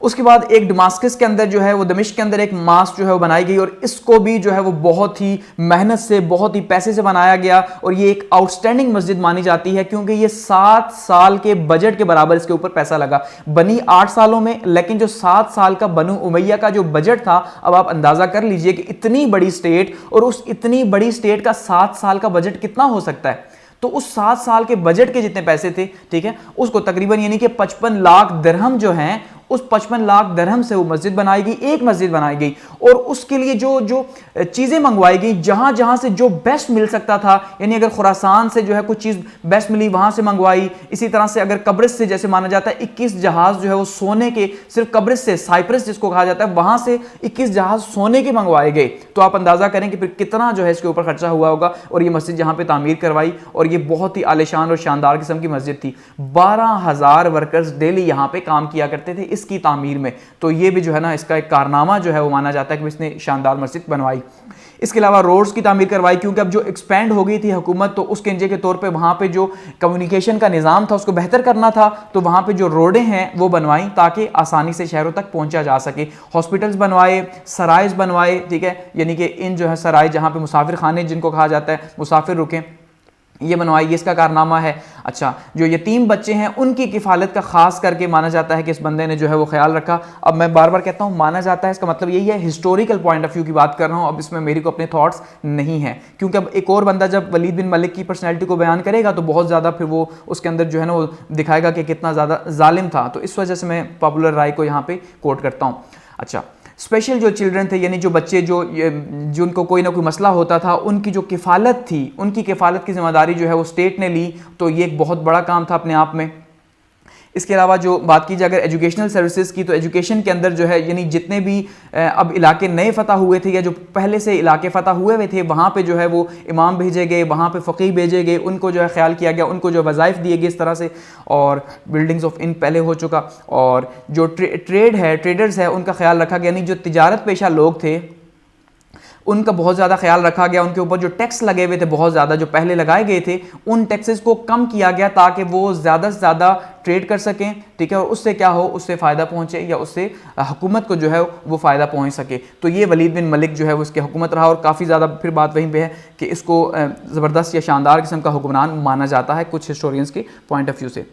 اس کے بعد ایک ڈماسکس کے اندر جو ہے وہ دمشق کے اندر ایک ماسک جو ہے وہ بنائی گئی، اور اس کو بھی جو ہے وہ بہت ہی محنت سے، بہت ہی پیسے سے بنایا گیا، اور یہ ایک آؤٹ سٹینڈنگ مسجد مانی جاتی ہے، کیونکہ یہ 7 سال کے بجٹ کے برابر اس کے اوپر پیسہ لگا، بنی 8 سالوں میں، لیکن جو 7 سال کا بنو امیہ کا جو بجٹ تھا، اب آپ اندازہ کر لیجئے کہ اتنی بڑی سٹیٹ، اور اس اتنی بڑی سٹیٹ کا 7 سال کا بجٹ کتنا ہو سکتا ہے؟ تو اس 7 سال کے بجٹ کے جتنے پیسے تھے، ٹھیک ہے، اس کو تقریباً یعنی کہ 55 لاکھ درہم جو ہیں، اس 55 لاکھ درہم سے وہ مسجد بنائی گئی، ایک مسجد بنائی گئی، اور اس کے لیے جو چیزیں منگوائی گئی، جہاں سے جو بیسٹ مل سکتا تھا، یعنی اگر خراسان سے جو ہے کچھ چیز بیسٹ ملی وہاں سے منگوائی، اسی طرح سے اگر قبرص سے جیسے مانا جاتا ہے 21 جہاز جو ہے وہ سونے کے، صرف قبرص سے، سائپرس جس کو کہا جاتا ہے، وہاں سے 21 جہاز سونے کے منگوائے گئے، تو آپ اندازہ کریں کہ پھر کتنا جو ہے اس کے اوپر خرچہ ہوا ہوگا، اور یہ مسجد جہاں پہ تعمیر کروائی، اور یہ بہت ہی عالیشان اور شاندار قسم کی مسجد تھی، 12,000 ورکرز ڈیلی یہاں پہ کام کیا کرتے تھے اس کی تعمیر میں، تو یہ بھی جو ہے نا اس کا ایک کارنامہ جو ہے وہ مانا جاتا ہے کہ اس نے شاندار مسجد بنوائی۔ اس کے علاوہ روڈز کی تعمیر کروائی، کیونکہ اب جو ایکسپینڈ ہو گئی تھی حکومت، تو اس کے انجے کے طور پہ وہاں پہ جو کمیونیکیشن کا نظام تھا اس کو بہتر کرنا تھا، تو وہاں پہ جو روڈیں ہیں وہ بنوائیں تاکہ آسانی سے شہروں تک پہنچا جا سکے، ہاسپٹلز بنوائے، سرائز بنوائے، ٹھیک ہے، یعنی کہ ان جو ہے سرائے جہاں پہ مسافر خانے جن کو کہا جاتا ہے، مسافر رکیں، یہ بنوائی، یہ اس کا کارنامہ ہے۔ اچھا، جو یتیم بچے ہیں ان کی کفالت کا خاص کر کے مانا جاتا ہے کہ اس بندے نے جو ہے وہ خیال رکھا۔ اب میں بار بار کہتا ہوں مانا جاتا ہے، اس کا مطلب یہی ہے ہسٹوریکل پوائنٹ آف ویو کی بات کر رہا ہوں، اب اس میں میری کو اپنے تھاٹس نہیں ہیں، کیونکہ اب ایک اور بندہ جب ولید بن ملک کی پرسنالٹی کو بیان کرے گا تو بہت زیادہ پھر وہ اس کے اندر جو ہے نا وہ دکھائے گا کہ کتنا زیادہ ظالم تھا، تو اس وجہ سے میں پاپولر رائے کو یہاں پہ کوٹ کرتا ہوں۔ اچھا، اسپیشل جو چلڈرن تھے، یعنی جو بچے جن کو کوئی نہ کوئی مسئلہ ہوتا تھا، ان کی جو کفالت تھی، ان کی کفالت کی ذمہ داری جو ہے وہ اسٹیٹ نے لی، تو یہ ایک بہت بڑا کام تھا اپنے آپ میں۔ اس کے علاوہ جو بات کی جائے اگر ایجوکیشنل سروسز کی، تو ایجوکیشن کے اندر جو ہے یعنی جتنے بھی اب علاقے نئے فتح ہوئے تھے یا جو پہلے سے علاقے فتح ہوئے تھے، وہاں پہ جو ہے وہ امام بھیجے گئے، وہاں پہ فقیہ بھیجے گئے، ان کو جو ہے خیال کیا گیا، ان کو جو وظائف دیے گئے اس طرح سے، اور بلڈنگز آف ان پہلے ہو چکا، اور جو ٹریڈ ہے، ٹریڈرز ہے، ان کا خیال رکھا گیا، یعنی جو تجارت پیشہ لوگ تھے ان کا بہت زیادہ خیال رکھا گیا، ان کے اوپر جو ٹیکس لگے ہوئے تھے بہت زیادہ جو پہلے لگائے گئے تھے، ان ٹیکسز کو کم کیا گیا تاکہ وہ زیادہ سے زیادہ ٹریڈ کر سکیں، ٹھیک ہے، اور اس سے کیا ہو، اس سے فائدہ پہنچے یا اس سے حکومت کو جو ہے وہ فائدہ پہنچ سکے۔ تو یہ ولید بن ملک جو ہے وہ اس کی حکومت رہا، اور کافی زیادہ پھر بات وہیں پہ ہے کہ اس کو زبردست یا شاندار قسم کا حکمران مانا جاتا ہے کچھ ہسٹورینز کے پوائنٹ آف ویو سے۔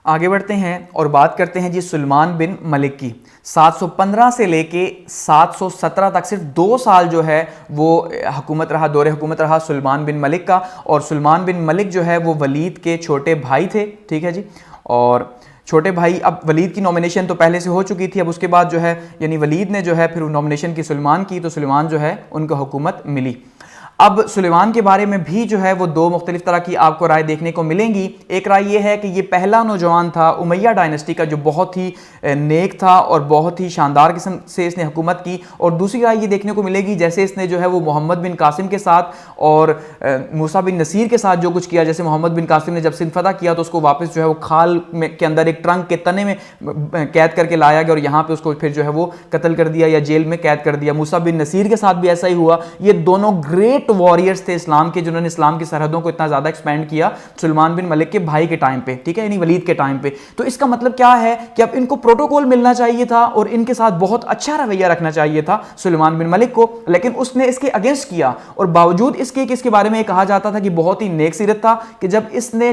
آگے بڑھتے ہیں اور بات کرتے ہیں جی سلمان بن ملک کی۔ 715 سے لے کے 717 تک صرف 2 سال جو ہے وہ حکومت رہا، دور حکومت رہا سلمان بن ملک کا، اور سلمان بن ملک جو ہے وہ ولید کے چھوٹے بھائی تھے، ٹھیک ہے جی، اور چھوٹے بھائی، اب ولید کی نومینیشن تو پہلے سے ہو چکی تھی، اب اس کے بعد جو ہے یعنی ولید نے جو ہے پھر نومینیشن کی سلمان کی، تو سلمان جو ہے ان کو حکومت ملی۔ اب سلیمان کے بارے میں بھی جو ہے وہ 2 مختلف طرح کی آپ کو رائے دیکھنے کو ملیں گی۔ ایک رائے یہ ہے کہ یہ پہلا نوجوان تھا امیہ ڈائنسٹی کا جو بہت ہی نیک تھا اور بہت ہی شاندار قسم سے اس نے حکومت کی، اور دوسری رائے یہ دیکھنے کو ملے گی جیسے اس نے جو ہے وہ محمد بن قاسم کے ساتھ اور موسیٰ بن نصیر کے ساتھ جو کچھ کیا، جیسے محمد بن قاسم نے جب سندھ فتح کیا تو اس کو واپس جو ہے وہ کھال کے اندر ایک ٹرنک کے تنے میں قید کر کے لایا گیا، اور یہاں پہ اس کو پھر جو ہے وہ قتل کر دیا یا جیل میں قید کر دیا۔ موسیٰ بن نصیر کے ساتھ بھی ایسا ہی ہوا۔ یہ دونوں گریٹ وارئرز تھے اسلام کے، جنہوں نے اسلام کی سرحدوں کو اتنا زیادہ ایکسپینڈ کیا سلمان بن ملک کے بھائی کے ٹائم پہ، ٹھیک ہے، یعنی ولید کے ٹائم پہ۔ تو اس کا مطلب کیا ہے کہ اب ان کو پروٹوکول ملنا چاہیے تھا اور ان کے ساتھ بہت اچھا رویہ رکھنا چاہیے تھا سلمان بن ملک کو، لیکن اس نے اس کے اگینسٹ کیا، اور باوجود اس کے کہ اس کے بارے میں یہ کہا جاتا تھا کہ بہت ہی نیک سیرت تھا، کہ جب اس نے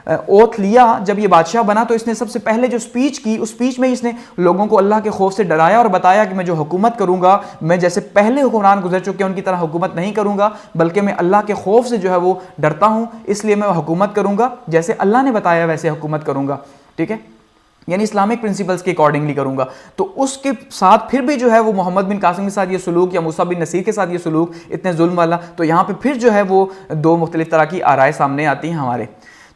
اوتھ لیا، جب یہ بادشاہ بنا، تو اس نے سب سے پہلے جو سپیچ کی، اس سپیچ میں اس نے لوگوں کو اللہ کے خوف سے ڈرایا اور بتایا کہ میں جو حکومت کروں گا، میں جیسے پہلے حکمران گزر چکے ہیں ان کی طرح حکومت نہیں کروں گا، بلکہ میں اللہ کے خوف سے جو ہے وہ ڈرتا ہوں، اس لیے میں حکومت کروں گا، جیسے اللہ نے بتایا ویسے حکومت کروں گا، ٹھیک ہے۔ یعنی اسلامک پرنسپلس کے اکارڈنگلی کروں گا. تو اس کے ساتھ پھر بھی جو ہے وہ محمد بن قاسم کے ساتھ یہ سلوک یا موسیٰ بن نصیر کے ساتھ یہ سلوک اتنے ظلم والا, تو یہاں پہ پھر جو ہے وہ دو مختلف طرح کی آرائیں سامنے آتی ہیں ہمارے.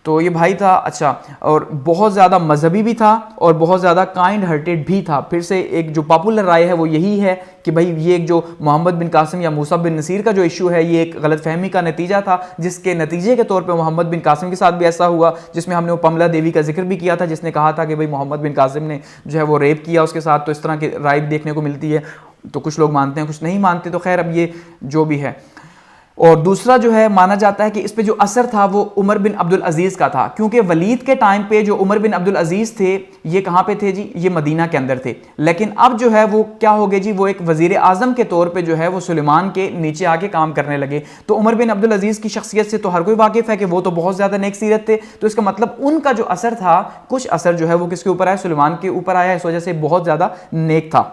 تو یہ بھائی تھا اچھا, اور بہت زیادہ مذہبی بھی تھا اور بہت زیادہ کائنڈ ہارٹیڈ بھی تھا. پھر سے ایک جو پاپولر رائے ہے وہ یہی ہے کہ بھائی یہ ایک جو محمد بن قاسم یا موسیٰ بن نصیر کا جو ایشو ہے یہ ایک غلط فہمی کا نتیجہ تھا, جس کے نتیجے کے طور پہ محمد بن قاسم کے ساتھ بھی ایسا ہوا, جس میں ہم نے وہ پملا دیوی کا ذکر بھی کیا تھا جس نے کہا تھا کہ بھائی محمد بن قاسم نے جو ہے وہ ریپ کیا اس کے ساتھ. تو اس طرح کی رائے دیکھنے کو ملتی ہے, تو کچھ لوگ مانتے ہیں کچھ نہیں مانتے, تو خیر اب یہ جو بھی ہے. اور دوسرا جو ہے مانا جاتا ہے کہ اس پہ جو اثر تھا وہ عمر بن عبدالعزیز کا تھا, کیونکہ ولید کے ٹائم پہ جو عمر بن عبدالعزیز تھے یہ کہاں پہ تھے جی, یہ مدینہ کے اندر تھے. لیکن اب جو ہے وہ کیا ہو گئے جی, وہ ایک وزیر اعظم کے طور پہ جو ہے وہ سلیمان کے نیچے آ کے کام کرنے لگے. تو عمر بن عبدالعزیز کی شخصیت سے تو ہر کوئی واقف ہے کہ وہ تو بہت زیادہ نیک سیرت تھے, تو اس کا مطلب ان کا جو اثر تھا کچھ اثر جو ہے وہ کس کے اوپر آیا, سلیمان کے اوپر آیا, اس وجہ سے بہت زیادہ نیک تھا.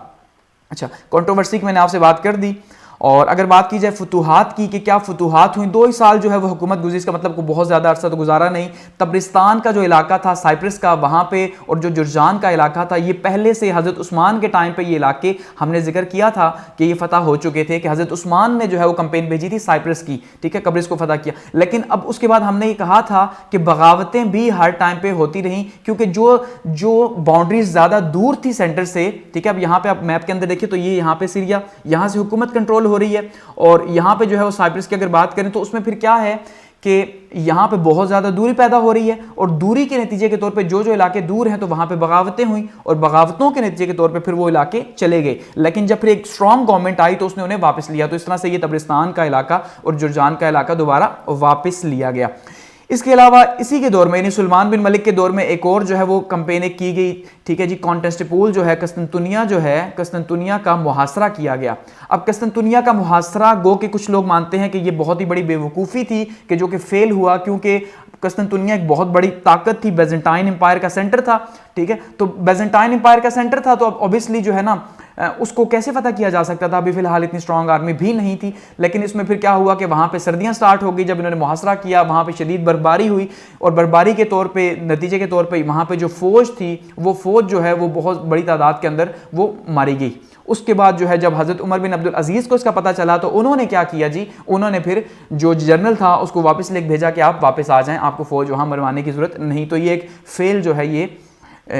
اچھا, کنٹروورسی کی میں نے آپ سے بات کر دی. اور اگر بات کی جائے فتوحات کی کہ کیا فتوحات ہوئیں, 2 ہی سال جو ہے وہ حکومت گزری, اس کا مطلب کو بہت زیادہ عرصہ تو گزارا نہیں. تبرستان کا جو علاقہ تھا سائپرس کا, وہاں پہ, اور جو جرجان کا علاقہ تھا, یہ پہلے سے حضرت عثمان کے ٹائم پہ یہ علاقے ہم نے ذکر کیا تھا کہ یہ فتح ہو چکے تھے, کہ حضرت عثمان نے جو ہے وہ کمپین بھیجی تھی سائپرس کی, ٹھیک ہے, قبرص کو فتح کیا. لیکن اب اس کے بعد ہم نے یہ کہا تھا کہ بغاوتیں بھی ہر ٹائم پہ ہوتی رہیں, کیونکہ جو باؤنڈریز زیادہ دور تھی سینٹر سے, ٹھیک ہے. اب یہاں پہ آپ میپ کے اندر دیکھیں تو یہ یہاں پہ سیریا, یہاں سے حکومت کنٹرول ہو رہی ہے, اور یہاں پہ جو ہے وہ سائپرس کی اگر بات کریں تو اس میں پھر کیا ہے کہ یہاں پہ بہت زیادہ دوری پیدا ہو رہی ہے, اور دوری کے نتیجے کے طور پہ جو علاقے دور ہیں تو وہاں پہ بغاوتیں ہوئیں, اور بغاوتوں کے نتیجے کے طور پہ پھر وہ علاقے چلے گئے. لیکن جب پھر ایک اسٹرانگ گورنمنٹ آئی تو اس نے انہیں واپس لیا, تو اس طرح سے یہ تبرستان کا علاقہ اور جرجان کا علاقہ دوبارہ واپس لیا گیا. اس کے علاوہ اسی کے دور میں یعنی سلمان بن ملک کے دور میں ایک اور جو ہے وہ کمپین کی گئی, ٹھیک ہے جی, کانسٹینٹینوپل جو ہے, قسطنطنیہ جو ہے, قسطنطنیہ کا محاصرہ کیا گیا. اب قسطنطنیہ کا محاصرہ گو کہ کچھ لوگ مانتے ہیں کہ یہ بہت ہی بڑی بے وقوفی تھی کہ جو کہ فیل ہوا, کیونکہ قسطنطنیہ ایک بہت بڑی طاقت تھی, بیزنٹائن امپائر کا سینٹر تھا, ٹھیک ہے. تو بیزنٹائن امپائر کا سینٹر تھا تو اب اوبیسلی جو ہے نا اس کو کیسے فتح کیا جا سکتا تھا, ابھی فی الحال اتنی اسٹرانگ آرمی بھی نہیں تھی. لیکن اس میں پھر کیا ہوا کہ وہاں پہ سردیاں سٹارٹ ہو گئی, جب انہوں نے محاصرہ کیا وہاں پہ شدید برفباری ہوئی, اور برفباری کے طور پہ نتیجے کے طور پہ وہاں پہ جو فوج تھی وہ فوج جو ہے وہ بہت بڑی تعداد کے اندر وہ ماری گئی. اس کے بعد جو ہے جب حضرت عمر بن عبدالعزیز کو اس کا پتہ چلا تو انہوں نے کیا کیا جی, انہوں نے پھر جو جنرل تھا اس کو واپس لے بھیجا کہ آپ واپس آ جائیں, آپ کو فوج وہاں مروانے کی ضرورت نہیں. تو یہ ایک فیل جو ہے یہ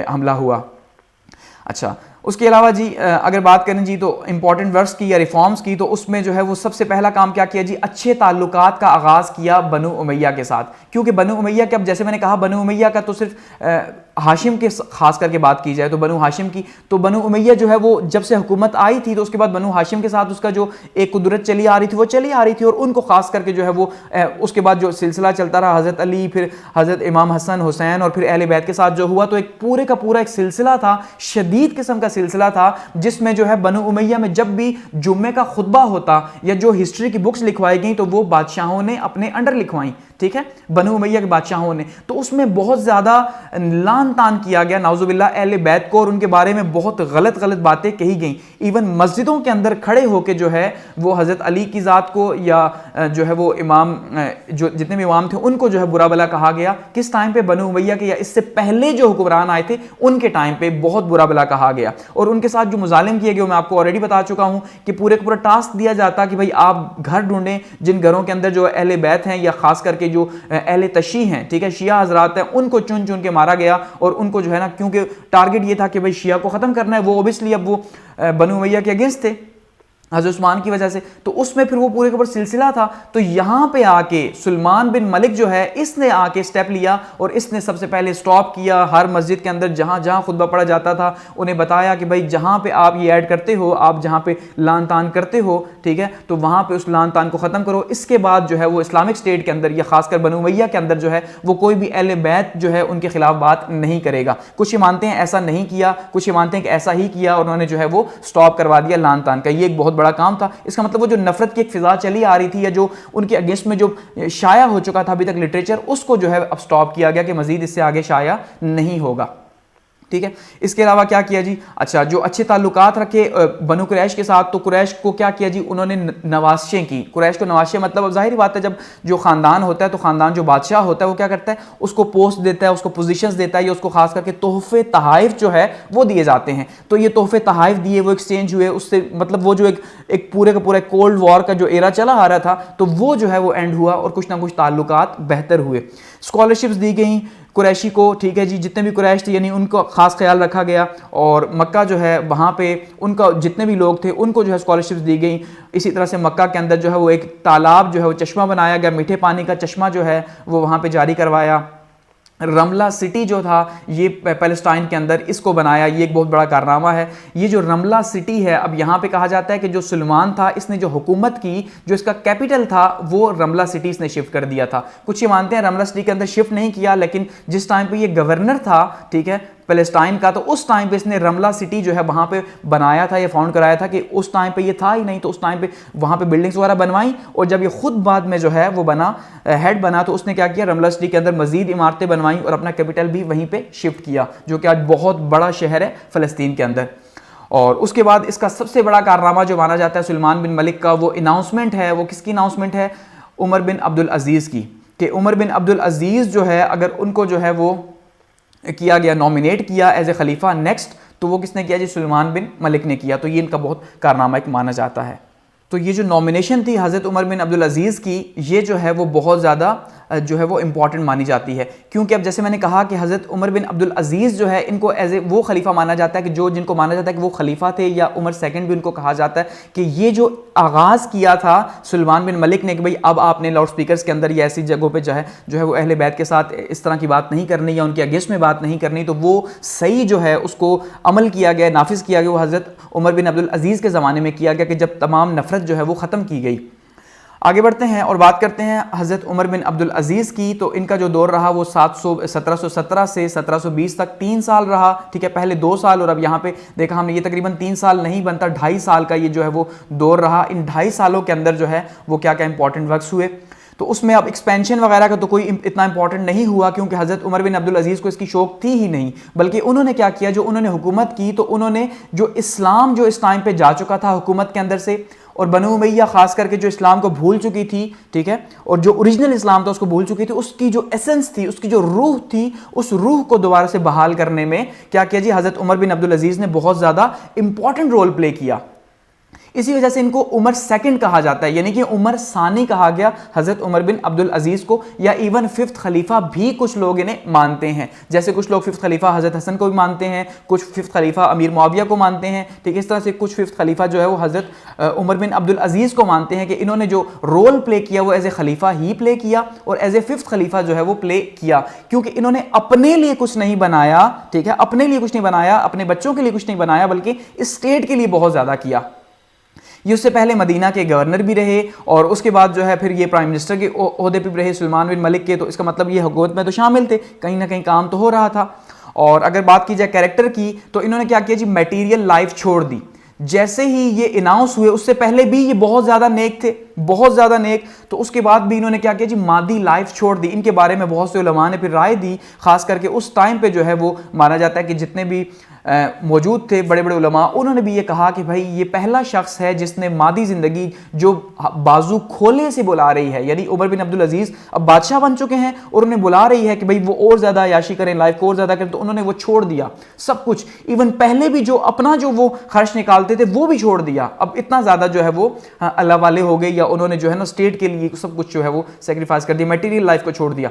حملہ ہوا. اچھا, اس کے علاوہ جی اگر بات کریں جی تو امپورٹنٹ ورکس کی یا ریفارمز کی, تو اس میں جو ہے وہ سب سے پہلا کام کیا کیا جی, اچھے تعلقات کا آغاز کیا بنو امیہ کے ساتھ. کیونکہ بنو امیہ کے, اب جیسے میں نے کہا بنو امیہ کا تو صرف ہاشم کے خاص کر کے بات کی جائے تو بنو ہاشم کی, تو بنو امیہ جو ہے وہ جب سے حکومت آئی تھی تو اس کے بعد بنو ہاشم کے ساتھ اس کا جو ایک قدرت چلی آ رہی تھی وہ چلی آ رہی تھی, اور ان کو خاص کر کے جو ہے وہ اس کے بعد جو سلسلہ چلتا رہا حضرت علی, پھر حضرت امام حسن حسین, اور پھر اہل بیت کے ساتھ جو ہوا, تو ایک پورے کا پورا ایک سلسلہ تھا, شدید قسم کا سلسلہ تھا, جس میں جو ہے بنو امیہ میں جب بھی جمعے کا خطبہ ہوتا یا جو ہسٹری کی بکس لکھوائی گئیں تو وہ بادشاہوں نے اپنے انڈر لکھوائیں, ٹھیک ہے, بنو امیہ کے بادشاہوں نے. تو اس میں بہت زیادہ لان تان کیا گیا نعوذ باللہ اہل بیت کو, اور ان کے بارے میں بہت غلط باتیں کہی گئیں. ایون مسجدوں کے اندر کھڑے ہو کے جو ہے وہ حضرت علی کی ذات کو یا جو ہے وہ امام, جو جتنے بھی امام تھے ان کو جو ہے برا بلا کہا گیا. کس ٹائم پہ, بنو امیہ کے یا اس سے پہلے جو حکمران آئے تھے ان کے ٹائم پہ بہت برا بلا کہا گیا, اور ان کے ساتھ جو مظالم کیے گئے میں آپ کو آلریڈی بتا چکا ہوں کہ پورے کا پورا ٹاسک دیا جاتا کہ بھائی آپ گھر ڈھونڈیں جن گھروں کے اندر جو اہل بیت ہیں یا خاص کر کے جو اہل تشیع ہیں, ٹھیک ہے, شیعہ حضرات ہیں, ان کو چن چن کے مارا گیا. اور ان کو جو ہے نا, کیونکہ ٹارگٹ یہ تھا کہ بھائی شیعہ کو ختم کرنا ہے, وہ اوبیسلی اب وہ بنو امیہ کے اگینسٹ تھے حضرت عثمان کی وجہ سے, تو اس میں پھر وہ پورے کے اوپر سلسلہ تھا. تو یہاں پہ آ کے سلمان بن ملک جو ہے اس نے آ کے سٹیپ لیا, اور اس نے سب سے پہلے سٹاپ کیا ہر مسجد کے اندر جہاں جہاں خطبہ پڑھا جاتا تھا, انہیں بتایا کہ بھائی جہاں پہ آپ یہ ایڈ کرتے ہو, آپ جہاں پہ لان تان کرتے ہو, ٹھیک ہے, تو وہاں پہ اس لان تان کو ختم کرو. اس کے بعد جو ہے وہ اسلامک اسٹیٹ کے اندر یا خاص کر بنو امیہ کے اندر جو ہے وہ کوئی بھی اہل بیت جو ہے ان کے خلاف بات نہیں کرے گا. کچھ یہ مانتے ہیں ایسا نہیں کیا, کچھ یہ مانتے ہیں کہ ایسا ہی کیا, اور انہوں نے جو ہے وہ سٹاپ کروا دیا لان تان کا. یہ ایک بہت بڑا کام تھا. اس کا مطلب وہ جو نفرت کی ایک فضا چلی آ رہی تھی یا جو ان کے اگینسٹ میں جو شائع ہو چکا تھا ابھی تک لٹریچر, اس کو جو ہے اب سٹاپ کیا گیا کہ مزید اس سے آگے شائع نہیں ہوگا. ٹھیک ہے. اس کے علاوہ کیا کیا جی, اچھا جو اچھے تعلقات رکھے بنو قریش کے ساتھ, تو قریش کو کیا کیا جی, انہوں نے نوازشیں کی. قریش کو نوازشیں مطلب ظاہری بات ہے, جب جو خاندان ہوتا ہے تو خاندان جو بادشاہ ہوتا ہے وہ کیا کرتا ہے, اس کو پوسٹ دیتا ہے, اس کو پوزیشنز دیتا ہے, یا اس کو خاص کر کے تحفے تحائف جو ہے وہ دیے جاتے ہیں. تو یہ تحفے تحائف دیے, وہ ایکسچینج ہوئے, اس سے مطلب وہ جو ایک پورے کا پورا کولڈ وار کا جو ایرا چلا آ رہا تھا تو وہ جو ہے وہ اینڈ ہوا, اور کچھ نہ کچھ تعلقات بہتر ہوئے. اسکالرشپس دی گئیں قریشی کو, ٹھیک ہے جی, جتنے بھی قریش تھے یعنی ان کو خاص خیال رکھا گیا, اور مکہ جو ہے وہاں پہ ان کا جتنے بھی لوگ تھے ان کو جو ہے اسکالرشپس دی گئیں. اسی طرح سے مکہ کے اندر جو ہے وہ ایک تالاب جو ہے وہ چشمہ بنایا گیا, میٹھے پانی کا چشمہ جو ہے وہ وہاں پہ جاری کروایا. رملہ سٹی جو تھا یہ پیلسٹائن کے اندر, اس کو بنایا, یہ ایک بہت بڑا کارنامہ ہے. یہ جو رملہ سٹی ہے, اب یہاں پہ کہا جاتا ہے کہ جو سلمان تھا اس نے جو حکومت کی, جو اس کا کیپٹل تھا وہ رملہ سٹی اس نے شفٹ کر دیا تھا. کچھ یہ مانتے ہیں رملہ سٹی کے اندر شفٹ نہیں کیا, لیکن جس ٹائم پہ یہ گورنر تھا, ٹھیک ہے, پیلسٹائن کا, تو اس ٹائم پہ اس نے رملہ سٹی جو ہے وہاں پہ بنایا تھا, یہ فاؤنڈ کرایا تھا, کہ اس ٹائم پہ یہ تھا ہی نہیں, تو اس ٹائم پہ وہاں پہ بلڈنگز وغیرہ بنوائیں, اور جب یہ خود بعد میں جو ہے وہ بنا ہیڈ بنا, تو اس نے کیا کیا, رملہ سٹی کے اندر مزید عمارتیں بنوائیں اور اپنا کیپٹل بھی وہیں پہ شفٹ کیا, جو کہ آج بہت بڑا شہر ہے فلسطین کے اندر. اور اس کے بعد اس کا سب سے بڑا کارنامہ جو مانا جاتا ہے سلمان بن ملک کا, وہ اناؤنسمنٹ ہے. وہ کس کی اناؤنسمنٹ ہے, عمر بن عبدالعزیز کی, کہ عمر بن عبدالعزیز جو ہے اگر ان کو جو ہے وہ کیا گیا, نومینیٹ کیا ایز اے خلیفہ نیکسٹ, تو وہ کس نے کیا جی, سلمان بن ملک نے کیا. تو یہ ان کا بہت کارنامہ ایک مانا جاتا ہے. تو یہ جو نومینیشن تھی حضرت عمر بن عبدالعزیز کی, یہ جو ہے وہ بہت زیادہ جو ہے وہ امپورٹنٹ مانی جاتی ہے, کیونکہ اب جیسے میں نے کہا کہ حضرت عمر بن عبدالعزیز جو ہے ان کو ایز اے وہ خلیفہ مانا جاتا ہے کہ جن کو مانا جاتا ہے کہ وہ خلیفہ تھے, یا عمر سیکنڈ بھی ان کو کہا جاتا ہے, کہ یہ جو آغاز کیا تھا سلمان بن ملک نے کہ بھئی اب آپ نے لاؤڈ سپیکرز کے اندر یا ایسی جگہوں پہ جو ہے وہ اہل بیت کے ساتھ اس طرح کی بات نہیں کرنی, یا ان کے اگینسٹ میں بات نہیں کرنی, تو وہ صحیح جو ہے اس کو عمل کیا گیا, نافذ کیا گیا, وہ حضرت عمر بن عبدالعزیز کے زمانے میں کیا گیا, کہ جب تمام نفرت جو ہے وہ ختم کی گئی. آگے بڑھتے ہیں اور بات کرتے ہیں حضرت عمر بن عبدالعزیز کی. تو ان کا جو دور رہا وہ 1717 سے 1720 تک 3 سال رہا, ٹھیک ہے, پہلے 2 سال, اور اب یہاں پہ دیکھا ہم نے یہ تقریباً 3 سال نہیں بنتا, 2.5 سال کا یہ جو ہے وہ دور رہا. ان 2.5 سالوں کے اندر جو ہے وہ کیا کیا امپورٹنٹ ورکس ہوئے. تو اس میں اب ایکسپینشن وغیرہ کا تو کوئی اتنا امپورٹنٹ نہیں ہوا, کیونکہ حضرت عمر بن عبدالعزیز کو اس کی شوق تھی ہی نہیں, بلکہ انہوں نے کیا کیا, جو انہوں نے حکومت کی, تو انہوں نے جو اسلام جو اس ٹائم پہ جا چکا تھا حکومت کے اندر سے, اور بنو امیہ خاص کر کے جو اسلام کو بھول چکی تھی, ٹھیک ہے, اور جو اوریجنل اسلام تھا اس کو بھول چکی تھی, اس کی جو ایسنس تھی, اس کی جو روح تھی, اس روح کو دوبارہ سے بحال کرنے میں کیا کیا جی, حضرت عمر بن عبدالعزیز نے بہت زیادہ امپورٹنٹ رول پلے کیا. اسی وجہ سے ان کو عمر سیکنڈ کہا جاتا ہے, یعنی کہ عمر ثانی کہا گیا حضرت عمر بن عبدالعزیز کو, یا ایون 5th خلیفہ بھی کچھ لوگ انہیں مانتے ہیں. جیسے کچھ لوگ 5th خلیفہ حضرت حسن کو بھی مانتے ہیں, کچھ 5th خلیفہ امیر معاویہ کو مانتے ہیں, ٹھیک ہے, اس طرح سے کچھ 5th خلیفہ جو ہے وہ حضرت عمر بن عبدالعزیز کو مانتے ہیں, کہ انہوں نے جو رول پلے کیا وہ ایز اے خلیفہ ہی پلے کیا, اور ایز اے 5th خلیفہ جو ہے وہ پلے کیا, کیونکہ انہوں نے اپنے لیے کچھ نہیں بنایا, ٹھیک ہے, اپنے لیے کچھ نہیں بنایا, اپنے بچوں کے لیے کچھ نہیں بنایا, بلکہ اسٹیٹ کے لیے بہت زیادہ کیا. یہ اس سے پہلے مدینہ کے گورنر بھی رہے, اور اس کے بعد جو ہے پھر یہ پرائم منسٹر کے عہدے پہ بھی رہے سلمان بن ملک کے, تو اس کا مطلب یہ حکومت میں تو شامل تھے, کہیں نہ کہیں کام تو ہو رہا تھا. اور اگر بات کی جائے کیریکٹر کی, تو انہوں نے کیا کیا جی, میٹیریل لائف چھوڑ دی. جیسے ہی یہ اناؤنس ہوئے, اس سے پہلے بھی یہ بہت زیادہ نیک تھے, بہت زیادہ نیک, تو اس کے بعد بھی انہوں نے کیا کیا جی, مادی لائف چھوڑ دی. ان کے بارے میں بہت سے علماء نے پھر رائے دی, خاص کر کے اس ٹائم پہ جو ہے وہ مانا جاتا ہے کہ جتنے بھی موجود تھے بڑے بڑے علماء, انہوں نے بھی یہ کہا کہ بھائی یہ پہلا شخص ہے جس نے مادی زندگی جو بازو کھولے سے بلا رہی ہے, یعنی عمر بن عبدالعزیز اب بادشاہ بن چکے ہیں, اور انہیں بلا رہی ہے کہ بھائی وہ اور زیادہ عیاشی کریں, لائف کو اور زیادہ کریں, تو انہوں نے وہ چھوڑ دیا سب کچھ. ایون پہلے بھی جو اپنا جو وہ خرچ نکالتے تھے وہ بھی چھوڑ دیا. اب اتنا زیادہ جو ہے وہ اللہ والے ہو گئے, یا انہوں نے جو ہے نا اسٹیٹ کے لیے سب کچھ جو ہے وہ سیکریفائس کر دیا, میٹیریل لائف کو چھوڑ دیا.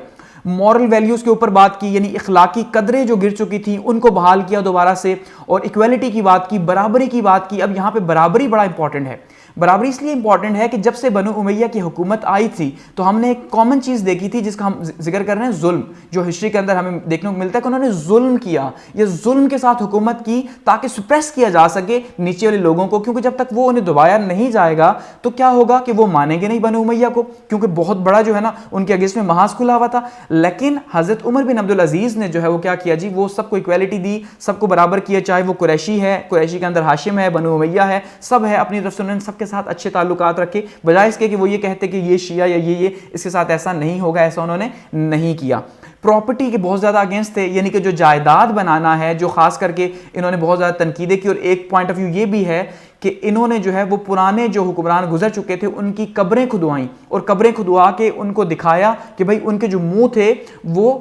مورل ویلیوز کے اوپر بات کی, یعنی اخلاقی قدریں جو گر چکی تھیں ان کو بحال کیا دوبارہ سے, اور ایکویلٹی کی بات کی, برابری کی بات کی. اب یہاں پہ برابری بڑا امپورٹنٹ ہے. برابری اس لیے امپورٹنٹ ہے کہ جب سے بنو امیہ کی حکومت آئی تھی تو ہم نے ایک کامن چیز دیکھی تھی جس کا ہم ذکر کر رہے ہیں, ظلم. جو ہسٹری کے اندر ہمیں دیکھنے کو ملتا ہے کہ انہوں نے ظلم کیا, یہ ظلم کے ساتھ حکومت کی تاکہ سپریس کیا جا سکے نیچے والے لوگوں کو, کیونکہ جب تک وہ انہیں دبایا نہیں جائے گا تو کیا ہوگا کہ وہ مانیں گے نہیں بنو امیہ کو, کیونکہ بہت بڑا جو ہے نا ان کے اگینسٹ میں محاذ کھلا ہوا تھا. لیکن حضرت عمر بن عبدالعزیز نے جو ہے وہ کیا کیا جی, وہ سب کو ایکویلٹی دی, سب کو برابر کیا, چاہے وہ قریشی ہے, قریشی کے اندر ہاشم ہے, بنو امیہ ہے, سب ہے, اپنی طرف سے انہوں نے سب کے ساتھ اچھے تعلقات رکھے, بجائے اس کے کہ وہ یہ کہتے کہ یہ شیعہ یا یہ اس کے ساتھ ایسا نہیں ہوگا, ایسا انہوں نے نہیں کیا. پراپرٹی کے بہت زیادہ اگینسٹ تھے، یعنی کہ جو جائیداد بنانا ہے، جو خاص کر کے انہوں نے بہت زیادہ تنقیدیں کی. اور ایک پوائنٹ آف ویو یہ بھی ہے کہ انہوں نے جو ہے وہ پرانے جو حکمران گزر چکے تھے ان کی قبریں کھدوائیں اور قبریں کھدوا کے ان کو دکھایا کہ بھائی ان کے جو منہ تھے وہ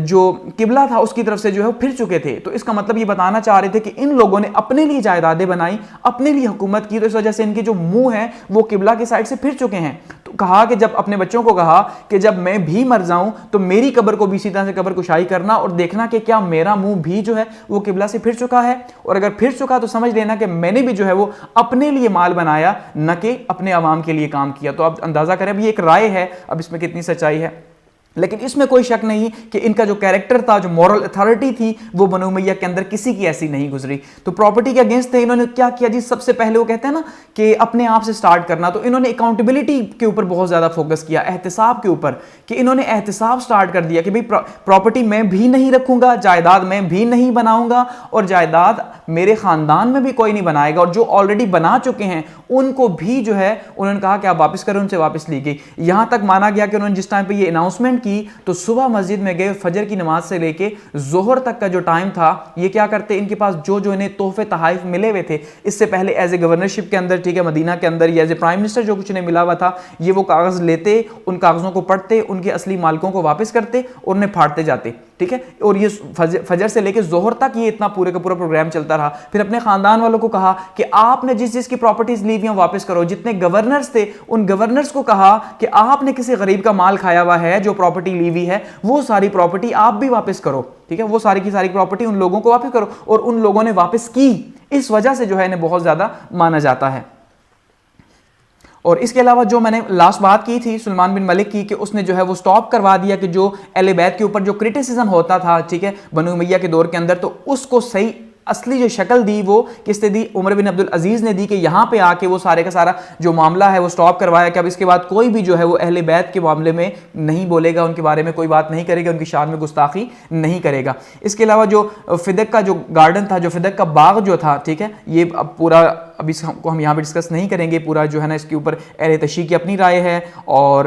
جو قبلہ تھا اس کی طرف سے جو ہے پھر چکے تھے. تو اس کا مطلب یہ بتانا چاہ رہے تھے کہ ان لوگوں نے اپنے لیے جائیدادیں بنائی، اپنے لیے حکومت کی، تو اس وجہ سے ان کے جو منہ ہیں وہ قبلہ کی سائڈ سے پھر چکے ہیں. تو کہا کہ جب اپنے بچوں کو کہا کہ جب میں بھی مر جاؤں تو میری قبر کو بھی اسی طرح سے قبر کشائی کرنا اور دیکھنا کہ کیا میرا منہ بھی جو ہے وہ قبلہ سے پھر چکا ہے، اور اگر پھر چکا تو سمجھ لینا کہ میں نے بھی جو ہے وہ اپنے لیے مال بنایا، نہ کہ اپنے عوام کے لیے کام کیا. تو اب اندازہ کریں، اب یہ ایک رائے ہے، اب اس میں کتنی سچائی ہے، لیکن اس میں کوئی شک نہیں کہ ان کا جو کیریکٹر تھا، جو مورل اتھارٹی تھی، وہ بنو امیہ کے اندر کسی کی ایسی نہیں گزری. تو پراپرٹی کے اگینسٹ تھے. انہوں نے کیا کیا جی؟ سب سے پہلے وہ کہتے ہیں نا کہ اپنے آپ سے سٹارٹ کرنا. تو انہوں نے اکاؤنٹیبلٹی کے اوپر بہت زیادہ فوکس کیا، احتساب کے اوپر، کہ انہوں نے احتساب سٹارٹ کر دیا کہ بھئی پراپرٹی میں بھی نہیں رکھوں گا، جائیداد میں بھی نہیں بناؤں گا، اور جائیداد میرے خاندان میں بھی کوئی نہیں بنائے گا، اور جو آلریڈی بنا چکے ہیں ان کو بھی جو ہے انہوں نے کہا کہ آپ واپس کریں. ان سے واپس لی گئی. یہاں تک مانا گیا کہ انہوں نے جس ٹائم پہ یہ اناؤنسمنٹ کی تو صبح مسجد میں گئے، فجر کی نماز سے لے کے ظہر تک کا جو ٹائم تھا یہ کیا کرتے، ان کے پاس جو انہیں تحفے تحائف ملے ہوئے تھے اس سے پہلے ایز اے گورنرشپ کے اندر، ٹھیک ہے، مدینہ کے اندر، یا ایز اے پرائم منسٹر جو کچھ انہیں ملا ہوا تھا، یہ وہ کاغذ لیتے، ان کاغذوں کو پڑھتے، ان کے اصلی مالکوں کو واپس کرتے اور انہیں پھاڑتے جاتے. ٹھیک ہے، اور یہ فجر سے لے کے ظہر تک یہ اتنا پورے کا پورا پروگرام چلتا رہا. پھر اپنے خاندان والوں کو کہا کہ آپ نے جس کی پراپرٹیز لی ہوئی ہیں واپس کرو. جتنے گورنرز تھے ان گورنرز کو کہا کہ آپ نے کسی غریب کا مال کھایا ہوا ہے، جو پراپرٹی لی ہوئی ہے وہ ساری پراپرٹی آپ بھی واپس کرو. ٹھیک ہے، وہ ساری کی ساری پراپرٹی ان لوگوں کو واپس کرو، اور ان لوگوں نے واپس کی. اس وجہ سے جو ہے انہیں بہت زیادہ مانا جاتا ہے. اور اس کے علاوہ جو میں نے لاسٹ بات کی تھی سلمان بن ملک کی، کہ اس نے جو ہے وہ سٹاپ کروا دیا کہ جو اہل بیت کے اوپر جو کرٹیسزم ہوتا تھا، ٹھیک ہے، بنو امیہ کے دور کے اندر، تو اس کو صحیح اصلی جو شکل دی وہ کس نے دی؟ عمر بن عبدالعزیز نے دی، کہ یہاں پہ آ کے وہ سارے کا سارا جو معاملہ ہے وہ سٹاپ کروایا کہ اب اس کے بعد کوئی بھی جو ہے وہ اہل بیت کے معاملے میں نہیں بولے گا، ان کے بارے میں کوئی بات نہیں کرے گا، ان کی شان میں گستاخی نہیں کرے گا. اس کے علاوہ جو فدق کا جو گارڈن تھا، جو فدق کا باغ جو تھا، ٹھیک ہے، یہ اب پورا اب اس کو ہم یہاں پہ ڈسکس نہیں کریں گے، پورا جو ہے نا اس کے اوپر اہل تشیع کی اپنی رائے ہے اور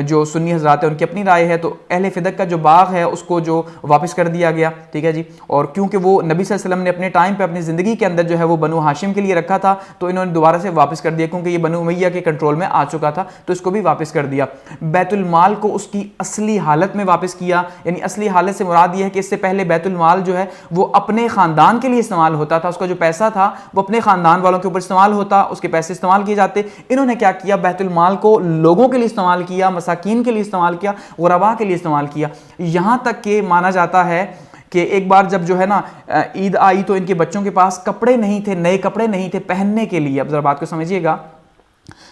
جو سنی حضرات ہیں ان کی اپنی رائے ہے. تو اہل فدق کا جو باغ ہے اس کو جو واپس کر دیا گیا، ٹھیک ہے جی، اور کیونکہ وہ نبی صلی اللہ علیہ وسلم نے اپنے ٹائم پہ اپنی زندگی کے اندر جو ہے وہ بنو ہاشم کے لیے رکھا تھا، تو انہوں نے دوبارہ سے واپس کر دیا کیونکہ یہ بنو امیہ کے کنٹرول میں آ چکا تھا، تو اس کو بھی واپس کر دیا. بیت المال کو اس کی اصلی حالت میں واپس کیا. یعنی اصلی حالت سے مراد یہ ہے کہ اس سے پہلے بیت المال جو ہے وہ اپنے خاندان کے لیے استعمال ہوتا تھا، اس کا جو پیسہ تھا وہ اپنے خاندان والوں کے اوپر استعمال ہوتا، اس کے پیسے استعمال کیے جاتے. انہوں نے کیا کیا؟ بیت المال کو لوگوں کے لیے استعمال کیا، مساکین کے لیے استعمال کیا، غرباء کے لیے استعمال کیا. یہاں تک کہ مانا جاتا ہے کہ ایک بار جب جو ہے نا عید آئی تو ان کے بچوں کے پاس کپڑے نہیں تھے، نئے کپڑے نہیں تھے پہننے کے لیے. اب ذرا بات کو سمجھیے گا.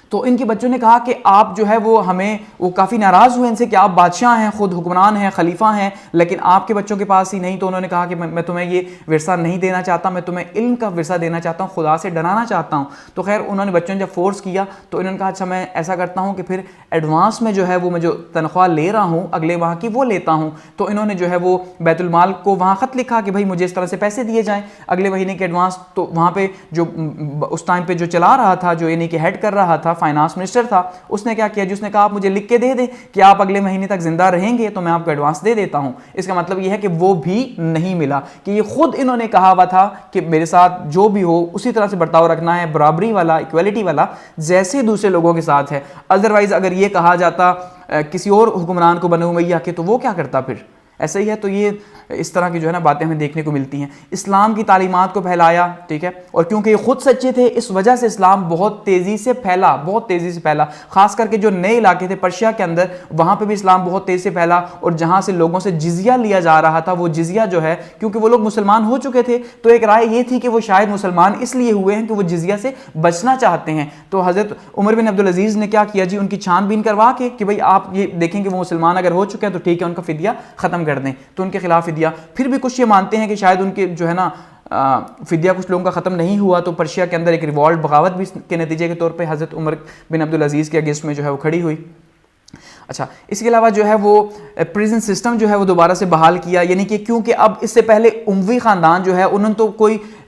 تو ان کے بچوں نے کہا کہ آپ جو ہے وہ ہمیں، وہ کافی ناراض ہوئے ان سے کہ آپ بادشاہ ہیں، خود حکمران ہیں، خلیفہ ہیں، لیکن آپ کے بچوں کے پاس ہی نہیں. تو انہوں نے کہا کہ میں تمہیں یہ ورثہ نہیں دینا چاہتا، میں تمہیں علم کا ورثہ دینا چاہتا ہوں، خدا سے ڈرانا چاہتا ہوں. تو خیر انہوں نے بچوں نے جب فورس کیا تو انہوں نے کہا اچھا میں ایسا کرتا ہوں کہ پھر ایڈوانس میں جو ہے وہ میں جو تنخواہ لے رہا ہوں اگلے ماہ کی وہ لیتا ہوں. تو انہوں نے جو ہے وہ بیت المال کو وہاں خط لکھا کہ بھائی مجھے اس طرح سے پیسے دیے جائیں اگلے مہینے کے ایڈوانس. تو وہاں پہ جو اس ٹائم پہ جو چلا رہا تھا، جو یعنی کہ ہیڈ کر رہا تھا، فائنانس منسٹر تھا، اس نے کیا کیا جس نے کہا آپ مجھے لکھ کے دے دیں کہ آپ اگلے مہینے تک زندہ رہیں گے تو میں آپ کو ایڈوانس دے دیتا ہوں. اس کا مطلب یہ ہے کہ وہ بھی نہیں ملا، کہ یہ خود انہوں نے کہا ہوا تھا کہ میرے ساتھ جو بھی ہو اسی طرح سے برتاؤ رکھنا ہے، برابری والا، ایکویلٹی والا، جیسے دوسرے لوگوں کے ساتھ ہے. ادروائز اگر یہ کہا جاتا کسی اور حکمران کو بنو امیہ کے تو وہ کیا کرتا پھر؟ ایسا ہی ہے. تو یہ اس طرح کی جو ہے نا باتیں ہمیں دیکھنے کو ملتی ہیں. اسلام کی تعلیمات کو پھیلایا، ٹھیک ہے، اور کیونکہ یہ خود سچے تھے اس وجہ سے اسلام بہت تیزی سے پھیلا، بہت تیزی سے پھیلا. خاص کر کے جو نئے علاقے تھے پرشیا کے اندر، وہاں پہ بھی اسلام بہت تیزی سے پھیلا، اور جہاں سے لوگوں سے جزیہ لیا جا رہا تھا وہ جزیہ جو ہے، کیونکہ وہ لوگ مسلمان ہو چکے تھے تو ایک رائے یہ تھی کہ وہ شاید مسلمان اس لیے ہوئے ہیں کہ وہ جزیہ سے بچنا چاہتے ہیں. تو حضرت عمر بن عبدالعزیز نے کیا کیا جی؟ ان کی چھان بین کروا کے کہ بھئی آپ یہ دیکھیں کہ وہ مسلمان اگر ہو چکے ہیں تو ٹھیک ہے، ان کا فدیہ ختم کر دیں. تو ان کے خلاف فدیہ، پھر بھی کچھ یہ مانتے ہیں کہ شاید ان کے جو ہے نا فدیہ کچھ لوگوں کا ختم نہیں ہوا، تو پرشیا کے اندر ایک ریوالٹ، بغاوت بھی کے نتیجے کے طور پہ حضرت عمر بن عبدالعزیز کے اگینسٹ میں جو ہے وہ کھڑی ہوئی. اچھا، اس کے علاوہ جو ہے وہ پریزن سسٹم جو ہے وہ دوبارہ سے بحال کیا. یعنی کہ کیونکہ اب اس سے پہلے اموی خاندان جو ہے انہوں نے تو کوئی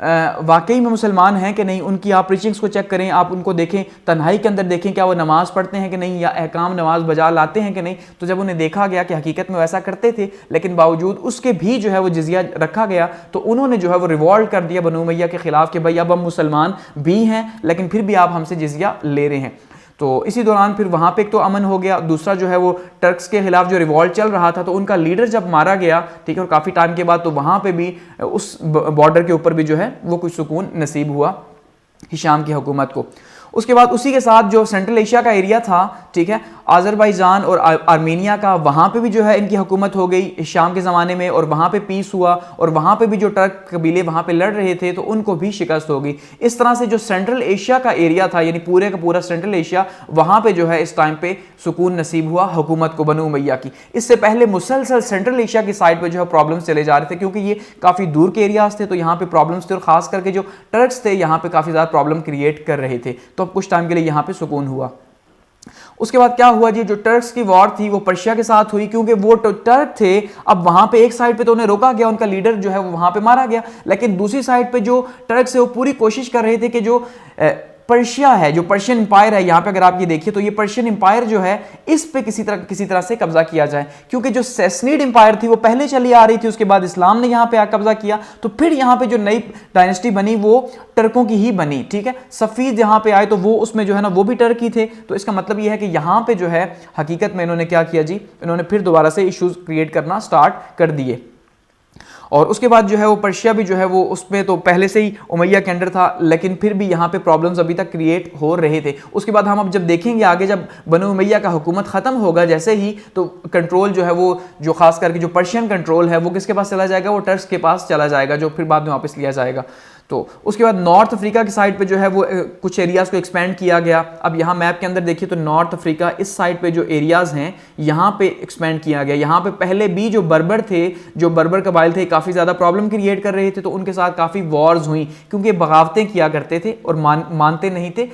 واقعی میں مسلمان ہیں کہ نہیں، ان کی آپ پریچنگز کو چیک کریں، آپ ان کو دیکھیں، تنہائی کے اندر دیکھیں کیا وہ نماز پڑھتے ہیں کہ نہیں، یا احکام نماز بجا لاتے ہیں کہ نہیں. تو جب انہیں دیکھا گیا کہ حقیقت میں ویسا کرتے تھے لیکن باوجود اس کے بھی جو ہے وہ جزیہ رکھا گیا، تو انہوں نے جو ہے وہ ریوالٹ کر دیا بنو امیہ کے خلاف کہ بھائی اب ہم مسلمان بھی ہیں لیکن پھر بھی آپ ہم سے جزیہ لے رہے ہیں. تو اسی دوران پھر وہاں پہ ایک تو امن ہو گیا، دوسرا جو ہے وہ ٹرکس کے خلاف جو ریوالٹ چل رہا تھا تو ان کا لیڈر جب مارا گیا، ٹھیک ہے، اور کافی ٹائم کے بعد، تو وہاں پہ بھی اس بارڈر کے اوپر بھی جو ہے وہ کچھ سکون نصیب ہوا ہشام کی حکومت کو. اس کے بعد اسی کے ساتھ جو سینٹرل ایشیا کا ایریا تھا، ٹھیک ہے، آذربائیجان اور آرمینیا کا، وہاں پہ بھی جو ہے ان کی حکومت ہو گئی شام کے زمانے میں، اور وہاں پہ پیس ہوا، اور وہاں پہ بھی جو ٹرک قبیلے وہاں پہ لڑ رہے تھے تو ان کو بھی شکست ہو گئی. اس طرح سے جو سینٹرل ایشیا کا ایریا تھا، یعنی پورے کا پورا سینٹرل ایشیا، وہاں پہ جو ہے اس ٹائم پہ سکون نصیب ہوا حکومت کو بنو امیہ کی. اس سے پہلے مسلسل سینٹرل ایشیا کی سائڈ پہ جو ہے پرابلمس چلے جا رہے تھے کیونکہ یہ کافی دور کے ایریاز تھے، تو یہاں پہ پرابلمس تھے، اور خاص کر کے جو ٹرکس تھے یہاں پہ کافی زیادہ پرابلم کریٹ کر رہے تھے. تو اب کچھ ٹائم کے لیے یہاں پہ سکون ہوا. اس کے بعد کیا ہوا جی، جو ٹرکس کی وار تھی وہ پرشیا کے ساتھ ہوئی، کیونکہ وہ ٹرک تھے. اب وہاں پہ ایک سائڈ پہ تو انہیں روکا گیا، ان کا لیڈر جو ہے وہ وہاں پہ مارا گیا، لیکن دوسری سائڈ پہ جو ٹرکس ہے وہ پوری کوشش کر رہے تھے کہ جو پرشیا ہے، جو پرشین امپائر ہے، یہاں پہ اگر آپ یہ دیکھیں تو یہ پرشین امپائر جو ہے اس پہ کسی طرح سے قبضہ کیا جائے، کیونکہ جو سیسنیڈ امپائر تھی وہ پہلے چلی آ رہی تھی، اس کے بعد اسلام نے یہاں پہ قبضہ کیا، تو پھر یہاں پہ جو نئی ڈائنسٹی بنی وہ ٹرکوں کی ہی بنی. ٹھیک ہے، صفید یہاں پہ آئے تو وہ اس میں جو ہے نا وہ بھی ٹرک ہی تھے. تو اس کا مطلب یہ ہے کہ یہاں پہ جو ہے حقیقت میں انہوں نے کیا کیا جی، انہوں نے پھر دوبارہ سے ایشوز کریٹ کرنا سٹارٹ کر دیے. اور اس کے بعد جو ہے وہ پرشیا بھی جو ہے وہ اس میں تو پہلے سے ہی امیہ کے انڈر تھا، لیکن پھر بھی یہاں پہ پرابلمز ابھی تک کریٹ ہو رہے تھے. اس کے بعد ہم اب جب دیکھیں گے آگے، جب بنو امیہ کا حکومت ختم ہوگا جیسے ہی، تو کنٹرول جو ہے وہ جو خاص کر کے جو پرشین کنٹرول ہے وہ کس کے پاس چلا جائے گا، وہ ٹرکس کے پاس چلا جائے گا، جو پھر بعد میں واپس لیا جائے گا. تو اس کے بعد نارتھ افریقہ کی سائڈ پہ جو ہے وہ کچھ ایریاز کو ایکسپینڈ کیا گیا. اب یہاں میپ کے اندر دیکھیے تو نارتھ افریقہ اس سائڈ پہ جو ایریاز ہیں یہاں پہ ایکسپینڈ کیا گیا. یہاں پہ پہلے بھی جو بربر تھے، جو بربر قبائل تھے، کافی زیادہ پرابلم کریٹ کر رہے تھے، تو ان کے ساتھ کافی وارز ہوئیں کیونکہ بغاوتیں کیا کرتے تھے اور مانتے نہیں تھے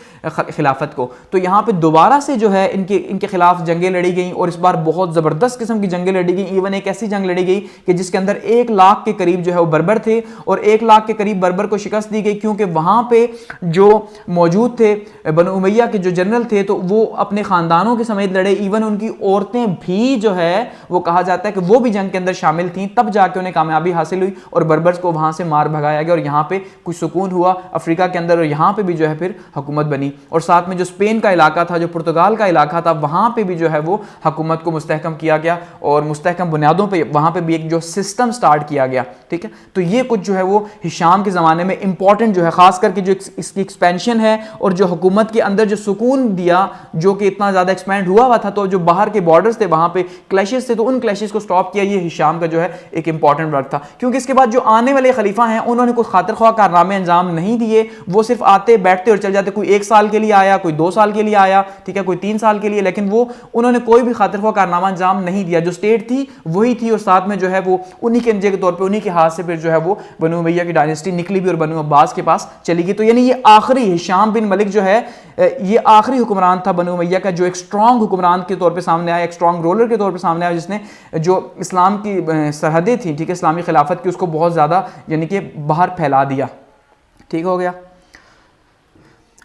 خلافت کو. تو یہاں پہ دوبارہ سے جو ہے ان کے خلاف جنگیں لڑی گئیں، اور اس بار بہت زبردست قسم کی جنگیں لڑی گئیں. ایون ایک ایسی جنگ لڑی گئی کہ جس کے اندر 1 لاکھ کے قریب جو ہے وہ بربر تھے، اور 1 لاکھ کے قریب بربر کو شکست دی گئی، کیونکہ وہاں پہ جو موجود تھے بنو امیہ کے جو جنرل تھے تو وہ اپنے خاندانوں کے سمیت لڑے. ایون ان کی عورتیں بھی جو ہے وہ کہا جاتا ہے کہ وہ بھی جنگ کے اندر شامل تھیں، تب جا کے انہیں کامیابی حاصل ہوئی اور بربرز کو وہاں سے مار بھگایا گیا، اور یہاں پہ کچھ سکون ہوا افریقہ کے اندر، اور یہاں پہ بھی جو ہے پھر حکومت بنی. اور ساتھ میں جو اسپین کا علاقہ تھا، جو پرتگال کا علاقہ تھا، وہاں پہ بھی جو ہے وہ حکومت کو مستحکم کیا گیا، اور مستحکم بنیادوں پہ وہاں پہ بھی ایک جو سسٹم سٹارٹ کیا گیا. ٹھیک ہے، تو یہ کچھ جو ہے وہ ہشام کے زمانے میں امپورٹنٹ جو ہے، خاص کر کے جو اس کی ایکسپینشن ہے اور جو حکومت کے اندر جو سکون دیا، جو کہ اتنا زیادہ ایکسپینڈ ہوا تھا، تو جو باہر کے بارڈرز تھے وہاں پہ کلیشز تھے، تو ان کلیشز کو سٹاپ کیا. یہ ہشام کا جو ہے ایک امپورٹنٹ ورک تھا، کیونکہ اس کے بعد جو آنے والے خلیفہ ہیں انہوں نے کوئی خاطر خواہ کارنامے انجام نہیں دیے. وہ صرف آتے بیٹھتے اور چل جاتے، کوئی 1 سال کے لیے آیا، کوئی 2 سال کے لیے آیا، ٹھیک ہے، کوئی 3 سال کے لیے، لیکن وہ انہوں نے کوئی بھی خاطر خواہ کارنامہ انجام نہیں دیا. جو اسٹیٹ تھی وہی تھی، اور ساتھ میں جو ہے وہ انہی کے انجے کے طور پہ انہی کے ہاتھ سے پھر جو ہے وہ بنو امیہ کی ڈائنسٹی نکلی بھی اور بنو عباس کے پاس چلی گئی. تو یعنی یہ آخری ہشام بن ملک جو ہے یہ آخری حکمران تھا بنو امیہ کا، جو ایک سٹرونگ حکمران کے طور پہ سامنے آیا، ایک سٹرونگ رولر کے طور پہ سامنے آیا، جس نے جو اسلام کی سرحدیں تھیں، ٹھیک ہے، اسلامی خلافت کی، اس کو بہت زیادہ یعنی کہ باہر پھیلا دیا. ٹھیک ہو گیا.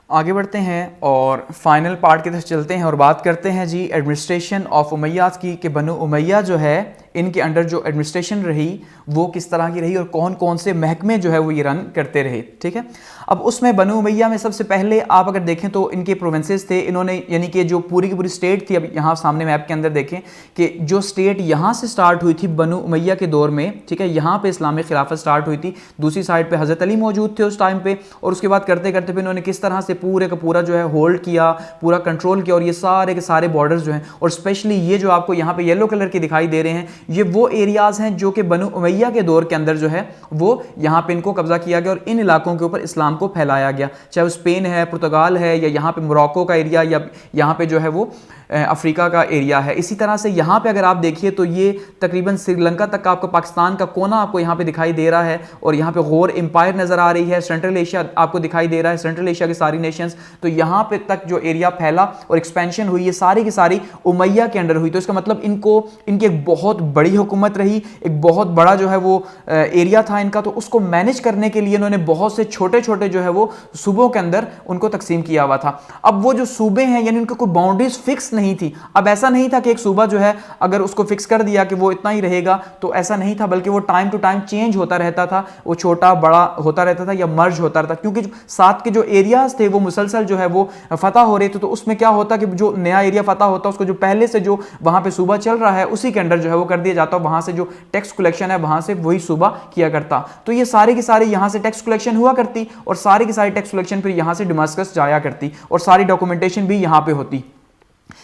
آگے بڑھتے ہیں اور فائنل پارٹ کی طرف چلتے ہیں اور بات کرتے ہیں جی ایڈمنسٹریشن آف امیہ کی، کہ بنو امیہ جو ہے ان کے انڈر جو ایڈمنسٹریشن رہی وہ کس طرح کی رہی اور کون کون سے محکمے جو ہے وہ یہ رن کرتے رہے. ٹھیک ہے، اب اس میں بنو امیہ میں سب سے پہلے آپ اگر دیکھیں تو ان کے پروونسز تھے، انہوں نے یعنی کہ جو پوری کی پوری اسٹیٹ تھی، اب یہاں سامنے میپ کے اندر دیکھیں کہ جو اسٹیٹ یہاں سے سٹارٹ ہوئی تھی بنو امیہ کے دور میں، ٹھیک ہے، یہاں پہ اسلامی خلافت سٹارٹ ہوئی تھی، دوسری سائڈ پہ حضرت علی موجود تھے اس ٹائم پہ، اور اس کے بعد کرتے کرتے پھر انہوں نے کس طرح سے پورے کا پورا جو ہے ہولڈ کیا، پورا کنٹرول کیا، اور یہ سارے کے سارے بارڈرز جو ہیں، اور اسپیشلی یہ جو آپ کو یہاں پہ یلو کلر کے دکھائی دے رہے ہیں، یہ وہ ایریاز ہیں جو کہ بنو امیہ کے دور کے اندر جو ہے وہ یہاں پہ ان کو قبضہ کیا گیا اور ان علاقوں کے اوپر اسلام کو پھیلایا گیا، چاہے وہ اسپین ہے، پرتگال ہے، یا یہاں پہ موراکو کا ایریا، یا یہاں پہ جو ہے وہ افریقہ کا ایریا ہے. اسی طرح سے یہاں پہ اگر آپ دیکھیے تو یہ تقریباً سری لنکا تک کا آپ کو پاکستان کا کونا آپ کو یہاں پہ دکھائی دے رہا ہے، اور یہاں پہ غور امپائر نظر آ رہی ہے، سینٹرل ایشیا آپ کو دکھائی دے رہا ہے، سینٹرل ایشیا کی ساری نیشنز. تو یہاں پہ تک جو ایریا پھیلا اور ایکسپینشن ہوئی، یہ ساری کی ساری امیہ کے انڈر ہوئی. تو اس کا مطلب ان کی ایک بہت بڑی حکومت رہی, ایک بہت بڑا جو ہے وہ ایریا تھا ان کا, تو اس کو مینج کرنے کے لیے انہوں نے بہت سے چھوٹے چھوٹے جو ہے وہ صوبوں کے اندر ان کو تقسیم کیا ہوا تھا. اب وہ جو صوبے ہیں یعنی ان کو کوئی باؤنڈریز فکس نہیں تھی. اب ایسا نہیں تھا کہ ایک صوبہ جو ہے اگر اس کو فکس کر دیا کہ وہ اتنا ہی رہے گا, تو ایسا نہیں تھا, بلکہ وہ ٹائم ٹو ٹائم چینج ہوتا رہتا تھا, وہ چھوٹا بڑا ہوتا رہتا تھا یا مرج ہوتا رہتا, کیونکہ ساتھ کے جو ایریاز تھے وہ مسلسل جو ہے وہ فتح ہو رہے تھے. تو اس میں کیا ہوتا کہ جو نیا ایریا فتح ہوتا اس کو جو پہلے سے جو وہاں پہ صوبہ چل رہا ہے اسی کے انڈر جو ہے وہ کر دیا جاتا, وہاں سے جو ٹیکس کلیکشن ہے وہاں سے وہی صوبہ کیا کرتا. تو یہ سارے کی ساری یہاں سے ٹیکس کلیکشن ہوا کرتی, اور ساری کی ساری ٹیکس کلیکشن پھر یہاں سے ڈماسکس جایا کرتی, اور ساری ڈاکومنٹیشن بھی یہاں پہ ہوتی.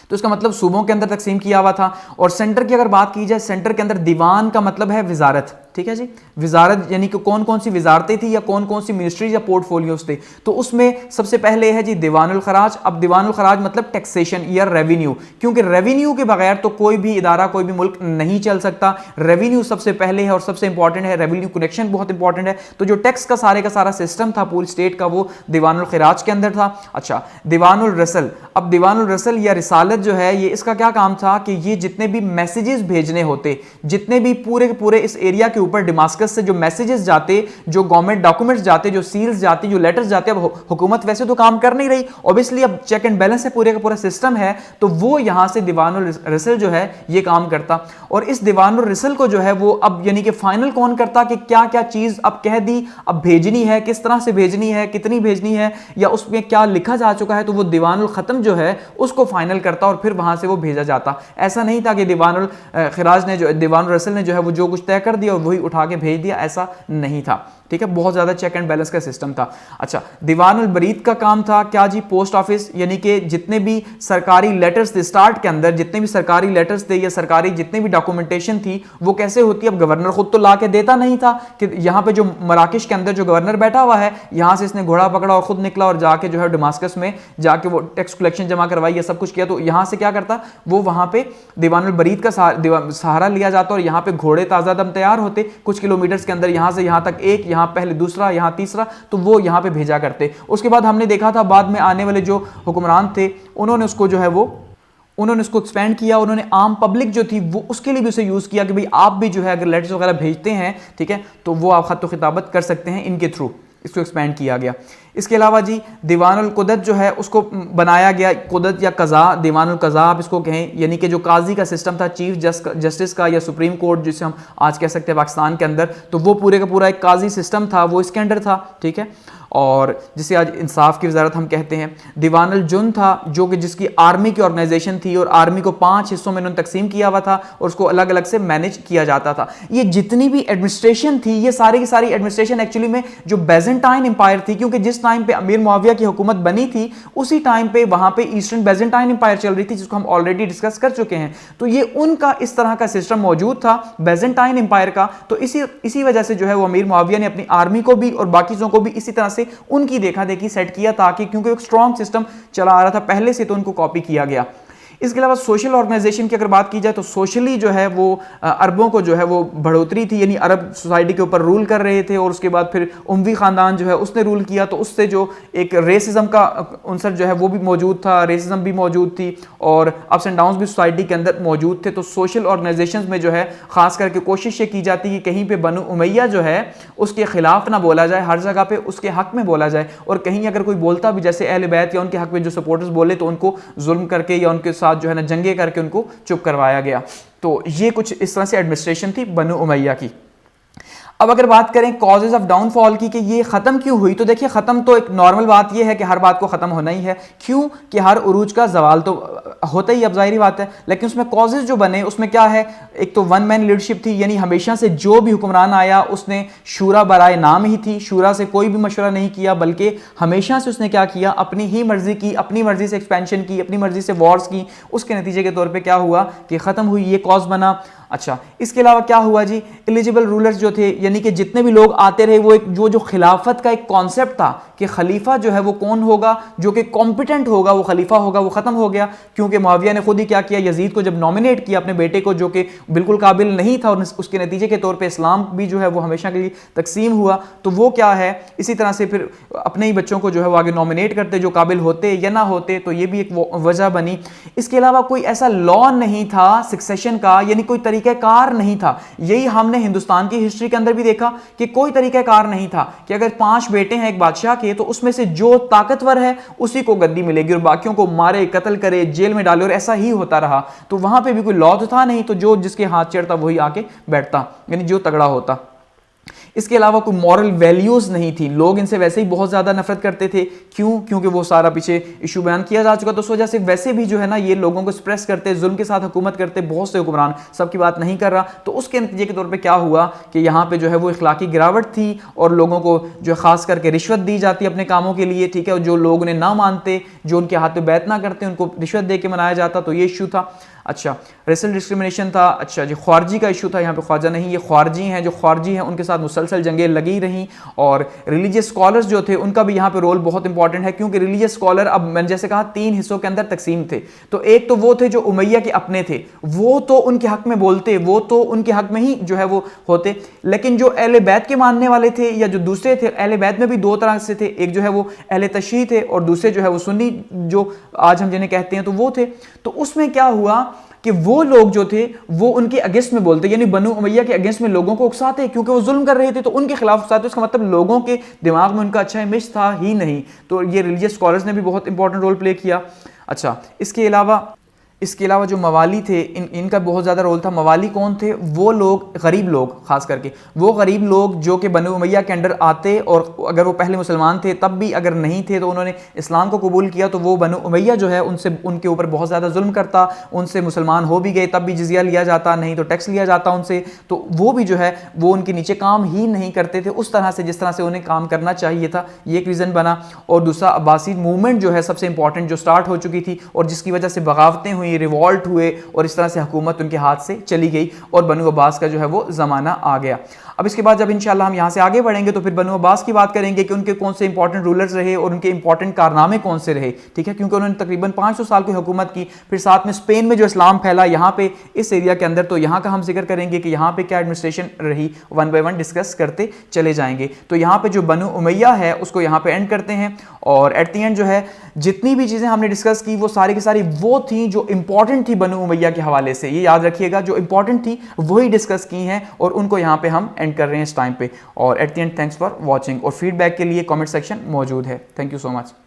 تو اس کا مطلب صوبوں کے اندر تقسیم کیا ہوا تھا. اور سینٹر کی اگر بات کی جائے, سینٹر کے اندر دیوان کا مطلب ہے وزارت, ٹھیک ہے جی, وزارت یعنی کہ کون کون سی وزارتیں تھیں یا کون کون سی منسٹریز یا پورٹ فولیوز تھے. تو اس میں سب سے پہلے ہے جی دیوان الخراج. اب دیوان الخراج مطلب ٹیکسیشن یا ریونیو, کیونکہ ریونیو کے بغیر تو کوئی بھی ادارہ کوئی بھی ملک نہیں چل سکتا. ریونیو سب سے پہلے ہے اور سب سے امپورٹنٹ ہے, ریونیو کنیکشن بہت امپورٹنٹ ہے. تو جو ٹیکس کا سارا سسٹم تھا پوری اسٹیٹ کا وہ دیوان الخراج کے اندر تھا. اچھا, دیوان الرسل. اب دیوان الرسل یا رسالت جو ہے یہ اس کا کیا کام تھا کہ یہ جتنے بھی میسیجز بھیجنے ہوتے, جتنے بھی پورے کے پورے اس ایریا کے اوپر ڈماسکس سے جو میسیجز جاتے, جو گورنمنٹ ڈاکومنٹس جاتے, جو سیلز جاتی, جو لیٹرز جاتے, اب حکومت ویسے تو کام کر نہیں رہی, اوبیسلی اب چیک اینڈ بیلنس ہے پورے کا پورا سسٹم ہے, تو وہ یہاں سے دیوان الرسل جو ہے یہ کام کرتا. اور اس دیوان الرسل کو جو ہے وہ اب یعنی کہ فائنل کون کرتا کہ کیا کیا چیز اب کہہ دی, اب بھیجنی ہے, کس طرح سے بھیجنی ہے, کتنی بھیجنی ہے, یا اس میں کیا لکھا جا چکا ہے, تو وہ دیوان الختم جو ہے اس کو فائنل کرتا اور پھر وہاں سے وہ بھیجا جاتا. ایسا نہیں تھا کہ دیوان الخراج نے جو دیوان الرسل نے جو ہے وہ جو کچھ طے کر دیا اور وہی اٹھا کے بھیج دیا, ایسا نہیں تھا. ٹھیک ہے, بہت زیادہ چیک اینڈ بیلنس کا سسٹم تھا. اچھا, دیوان البرید کا کام تھا کیا جی, پوسٹ آفس, یعنی کہ جتنے بھی سرکاری لیٹرز تھے اسٹارٹ کے اندر, جتنے بھی سرکاری لیٹرز تھے یا سرکاری جتنے بھی ڈاکومنٹیشن تھی وہ کیسے ہوتی. اب گورنر خود تو لا کے دیتا نہیں تھا کہ یہاں پہ جو مراکش کے اندر جو گورنر بیٹھا ہوا ہے یہاں سے اس نے گھوڑا پکڑا اور خود نکلا اور جا کے جو ہے ڈماسکس میں جا کے وہ ٹیکس کلیکشن جمع کروائی, یہ سب کچھ کیا. تو یہاں سے کیا کرتا وہ وہاں پہ دیوان البرید کا سہارا لیا جاتا اور یہاں پہ گھوڑے تازہ دم تیار ہوتے کچھ کلومیٹرز کے اندر, یہاں سے یہاں تک ایک, یہاں پہلے دوسرا, یہاں تیسرا, تو وہ یہاں پہ بھیجا کرتے. اس کے بعد ہم نے دیکھا تھا بعد میں آنے والے جو حکمران تھے انہوں نے اس کو جو ہے وہ انہوں نے اس کو ایکسپینڈ کیا, انہوں نے عام پبلک جو تھی وہ اس کے لیے بھی اسے یوز کیا کہ بھئی آپ بھی جو ہے اگر لیٹرز وغیرہ بھیجتے ہیں, ٹھیک ہے, تو وہ آپ خط و خطابت کر سکتے ہیں ان کے تھرو. اس کو ایکسپینڈ کیا گیا. اس کے علاوہ جی دیوان القدت جو ہے اس کو بنایا گیا, قدت یا قضاء, دیوان القضاء آپ اس کو کہیں, یعنی کہ جو قاضی کا سسٹم تھا چیف جسٹس کا یا سپریم کورٹ جسے ہم آج کہہ سکتے ہیں پاکستان کے اندر, تو وہ پورے کا پورا ایک قاضی سسٹم تھا وہ اس کے اندر تھا. ٹھیک ہے, اور جسے آج انصاف کی وزارت ہم کہتے ہیں. دیوان الجن تھا جو کہ جس کی آرمی کی آرگنائزیشن تھی اور آرمی کو 5 حصوں میں انہوں نے تقسیم کیا ہوا تھا اور اس کو الگ الگ سے مینیج کیا جاتا تھا. یہ جتنی بھی ایڈمنسٹریشن تھی یہ ساری کی ساری ایڈمنسٹریشن ایکچولی میں جو بیزنٹائن امپائر تھی, کیونکہ جس ٹائم پہ امیر معاویہ کی حکومت بنی تھی اسی ٹائم پہ وہاں پہ ایسٹرن بیزنٹائن امپائر چل رہی تھی جس کو ہم آلریڈی ڈسکس کر چکے ہیں. تو یہ ان کا اس طرح کا سسٹم موجود تھا بیزنٹائن امپائر کا. تو اسی وجہ سے جو ہے وہ امیر معاویہ نے اپنی آرمی کو بھی اور باقی چیزوں کو بھی اسی طرح سے ان کی دیکھا دیکھی سیٹ کیا, تاکہ کیونکہ ایک اسٹرانگ سسٹم چلا آ رہا تھا پہلے سے تو ان کو کاپی کیا گیا. اس کے علاوہ سوشل آرگنائزیشن کی اگر بات کی جائے تو سوشلی جو ہے وہ عربوں کو جو ہے وہ بڑھوتری تھی, یعنی عرب سوسائٹی کے اوپر رول کر رہے تھے, اور اس کے بعد پھر اموی خاندان جو ہے اس نے رول کیا, تو اس سے جو ایک ریسزم کا عنصر جو ہے وہ بھی موجود تھا, ریسزم بھی موجود تھی اور اپس اینڈ ڈاؤنز بھی سوسائٹی کے اندر موجود تھے. تو سوشل آرگنائزیشنز میں جو ہے خاص کر کے کوشش یہ کی جاتی کہ کہیں پہ بنو امیہ جو ہے اس کے خلاف نہ بولا جائے, ہر جگہ پہ اس کے حق میں بولا جائے, اور کہیں اگر کوئی بولتا بھی جیسے اہل بیت یا ان کے حق میں جو سپورٹرز بولے تو ان کو ظلم کر کے یا ان کے ساتھ جو ہے نا جنگیں کر کے ان کو چپ کروایا گیا. تو یہ کچھ اس طرح سے ایڈمنسٹریشن تھی بنو امیہ کی. اب اگر بات کریں کازز آف ڈاؤن فال کی کہ یہ ختم کیوں ہوئی, تو دیکھیے ختم تو ایک نارمل بات یہ ہے کہ ہر بات کو ختم ہونا ہی ہے, کیوں کہ ہر عروج کا زوال تو ہوتا ہی, اب ظاہری بات ہے, لیکن اس میں کازز جو بنے اس میں کیا ہے, ایک تو ون مین لیڈرشپ تھی, یعنی ہمیشہ سے جو بھی حکمران آیا اس نے شورا برائے نام ہی تھی, شورا سے کوئی بھی مشورہ نہیں کیا, بلکہ ہمیشہ سے اس نے کیا کیا, اپنی ہی مرضی کی, اپنی مرضی سے ایکسپینشن کی, اپنی مرضی سے وارز کی. اس کے نتیجے کے طور پہ کیا ہوا کہ ختم ہوئی, یہ کاز بنا. اچھا, اس کے علاوہ کیا ہوا جی, ایلیجیبل رولرز جو تھے, یعنی کہ جتنے بھی لوگ آتے رہے, وہ ایک جو خلافت کا ایک کانسیپٹ تھا کہ خلیفہ جو ہے وہ کون ہوگا, جو کہ کمپیٹنٹ ہوگا وہ خلیفہ ہوگا, وہ ختم ہو گیا. کیونکہ معاویہ نے خود ہی کیا کیا, یزید کو جب نومینیٹ کیا اپنے بیٹے کو جو کہ بالکل قابل نہیں تھا, اور اس کے نتیجے کے طور پہ اسلام بھی جو ہے وہ ہمیشہ کے لیے تقسیم ہوا. تو وہ کیا ہے, اسی طرح سے پھر اپنے ہی بچوں کو جو ہے وہ آگے نومینیٹ کرتے جو قابل ہوتے یا نہ ہوتے, تو یہ بھی ایک وجہ بنی. اس کے علاوہ کوئی ایسا لا نہیں تھا سکسیشن کا, یعنی کوئی طریقہ طریقہ کار نہیں تھا. یہی ہم نے ہندوستان کی ہسٹری کے اندر بھی دیکھا کہ کوئی طریقہ کار نہیں تھا کہ اگر 5 بیٹے ہیں ایک بادشاہ کے تو اس میں سے جو طاقتور ہے اسی کو گدی ملے گی اور باقیوں کو مارے, قتل کرے, جیل میں ڈالے, اور ایسا ہی ہوتا رہا. تو وہاں پہ بھی کوئی لا تو تھا نہیں, تو جو جس کے ہاتھ چڑھتا وہی آ کے بیٹھتا, یعنی جو تگڑا ہوتا. اس کے علاوہ کوئی مورل ویلیوز نہیں تھی. لوگ ان سے ویسے ہی بہت زیادہ نفرت کرتے تھے. کیوں؟ کیونکہ وہ سارا پیچھے ایشو بیان کیا جا چکا, تو اس وجہ سے ویسے بھی جو ہے نا یہ لوگوں کو سپریس کرتے, ظلم کے ساتھ حکومت کرتے, بہت سے حکمران, سب کی بات نہیں کر رہا. تو اس کے نتیجے کے طور پہ کیا ہوا کہ یہاں پہ جو ہے وہ اخلاقی گراوٹ تھی اور لوگوں کو جو خاص کر کے رشوت دی جاتی اپنے کاموں کے لیے, ٹھیک ہے, جو لوگ انہیں نہ مانتے, جو ان کے ہاتھ پہ بیعت نہ کرتے, ان کو رشوت دے کے منایا جاتا. تو یہ ایشو تھا. اچھا, ریسل ڈسکریمنیشن تھا. اچھا جی, خارجی کا ایشو تھا. یہاں پہ خواجہ نہیں, یہ خارجی ہیں. جو خارجی ہیں ان کے ساتھ مسلسل جنگیں لگی رہیں. اور ریلیجیس اسکالرز جو تھے ان کا بھی یہاں پہ رول بہت امپورٹنٹ ہے, کیونکہ ریلیجیس اسکالر اب میں نے جیسے کہا 3 حصوں کے اندر تقسیم تھے. تو ایک تو وہ تھے جو امیہ کے اپنے تھے, وہ تو ان کے حق میں بولتے, وہ تو ان کے حق میں ہی جو ہے وہ ہوتے. لیکن جو اہل بیت کے ماننے والے تھے یا جو دوسرے تھے, اہل بیت میں بھی 2 طرح سے تھے, ایک جو ہے وہ اہل تشیع تھے اور دوسرے جو ہے وہ سنی, جو آج ہم جنہیں کہتے ہیں, تو وہ تھے. تو اس میں کیا ہوا کہ وہ لوگ جو تھے وہ ان کے اگینسٹ میں بولتے, یعنی بنو امیہ کے اگینسٹ میں لوگوں کو اکساتے, کیونکہ وہ ظلم کر رہے تھے تو ان کے خلاف اکساتے. اس کا مطلب لوگوں کے دماغ میں ان کا اچھا امیج تھا ہی نہیں. تو یہ ریلیجیس اسکالرز نے بھی بہت امپورٹنٹ رول پلے کیا. اچھا, اس کے علاوہ جو موالی تھے ان کا بہت زیادہ رول تھا. موالی کون تھے؟ وہ لوگ, غریب لوگ, خاص کر کے وہ غریب لوگ جو کہ بنو امیہ کے انڈر آتے, اور اگر وہ پہلے مسلمان تھے تب بھی اگر نہیں تھے تو انہوں نے اسلام کو قبول کیا, تو وہ بنو امیہ جو ہے ان کے اوپر بہت زیادہ ظلم کرتا. ان سے مسلمان ہو بھی گئے تب بھی جزیہ لیا جاتا, نہیں تو ٹیکس لیا جاتا ان سے. تو وہ بھی جو ہے وہ ان کے نیچے کام ہی نہیں کرتے تھے اس طرح سے جس طرح سے انہیں کام کرنا چاہیے تھا. یہ ایک ریزن بنا. اور دوسرا, عباسید موومنٹ جو ہے سب سے امپورٹنٹ, جو سٹارٹ ہو چکی تھی اور جس کی وجہ سے بغاوتیں ہوئی, ریوالٹ ہوئے, اور اس طرح سے حکومت ان کے ہاتھ سے چلی گئی اور بنو عباس کا جو ہے وہ زمانہ آ گیا. اب اس کے بعد جب انشاءاللہ ہم یہاں سے آگے بڑھیں گے تو پھر بنو عباس کی بات کریں گے کہ ان کے کون سے امپورٹنٹ رولرز رہے اور ان کے امپورٹنٹ کارنامے کون سے رہے, ٹھیک ہے, کیونکہ انہوں نے تقریباً 500 سال کی حکومت کی. پھر ساتھ میں اسپین میں جو اسلام پھیلا یہاں پہ اس ایریا کے اندر, تو یہاں کا ہم ذکر کریں گے کہ یہاں پہ کیا ایڈمنسٹریشن رہی, 1 بائی 1 ڈسکس کرتے چلے جائیں گے. تو یہاں پہ جو بنو امیہ ہے اس کو یہاں پہ اینڈ کرتے ہیں. اور ایٹ دی اینڈ جو ہے جتنی بھی چیزیں ہم نے ڈسکس کی وہ ساری کی ساری وہ تھیں جو امپورٹنٹ تھی بنو امیہ کے حوالے سے. یہ یاد رکھیے گا, جو امپورٹنٹ تھی وہی ڈسکس کی ہیں اور ان کو یہاں پہ ہم اینڈ کر رہے ہیں اس ٹائم پہ. اور at the end thanks for watching, اور فیڈ بیک کے لیے کامنٹ سیکشن موجود ہے. Thank you so much.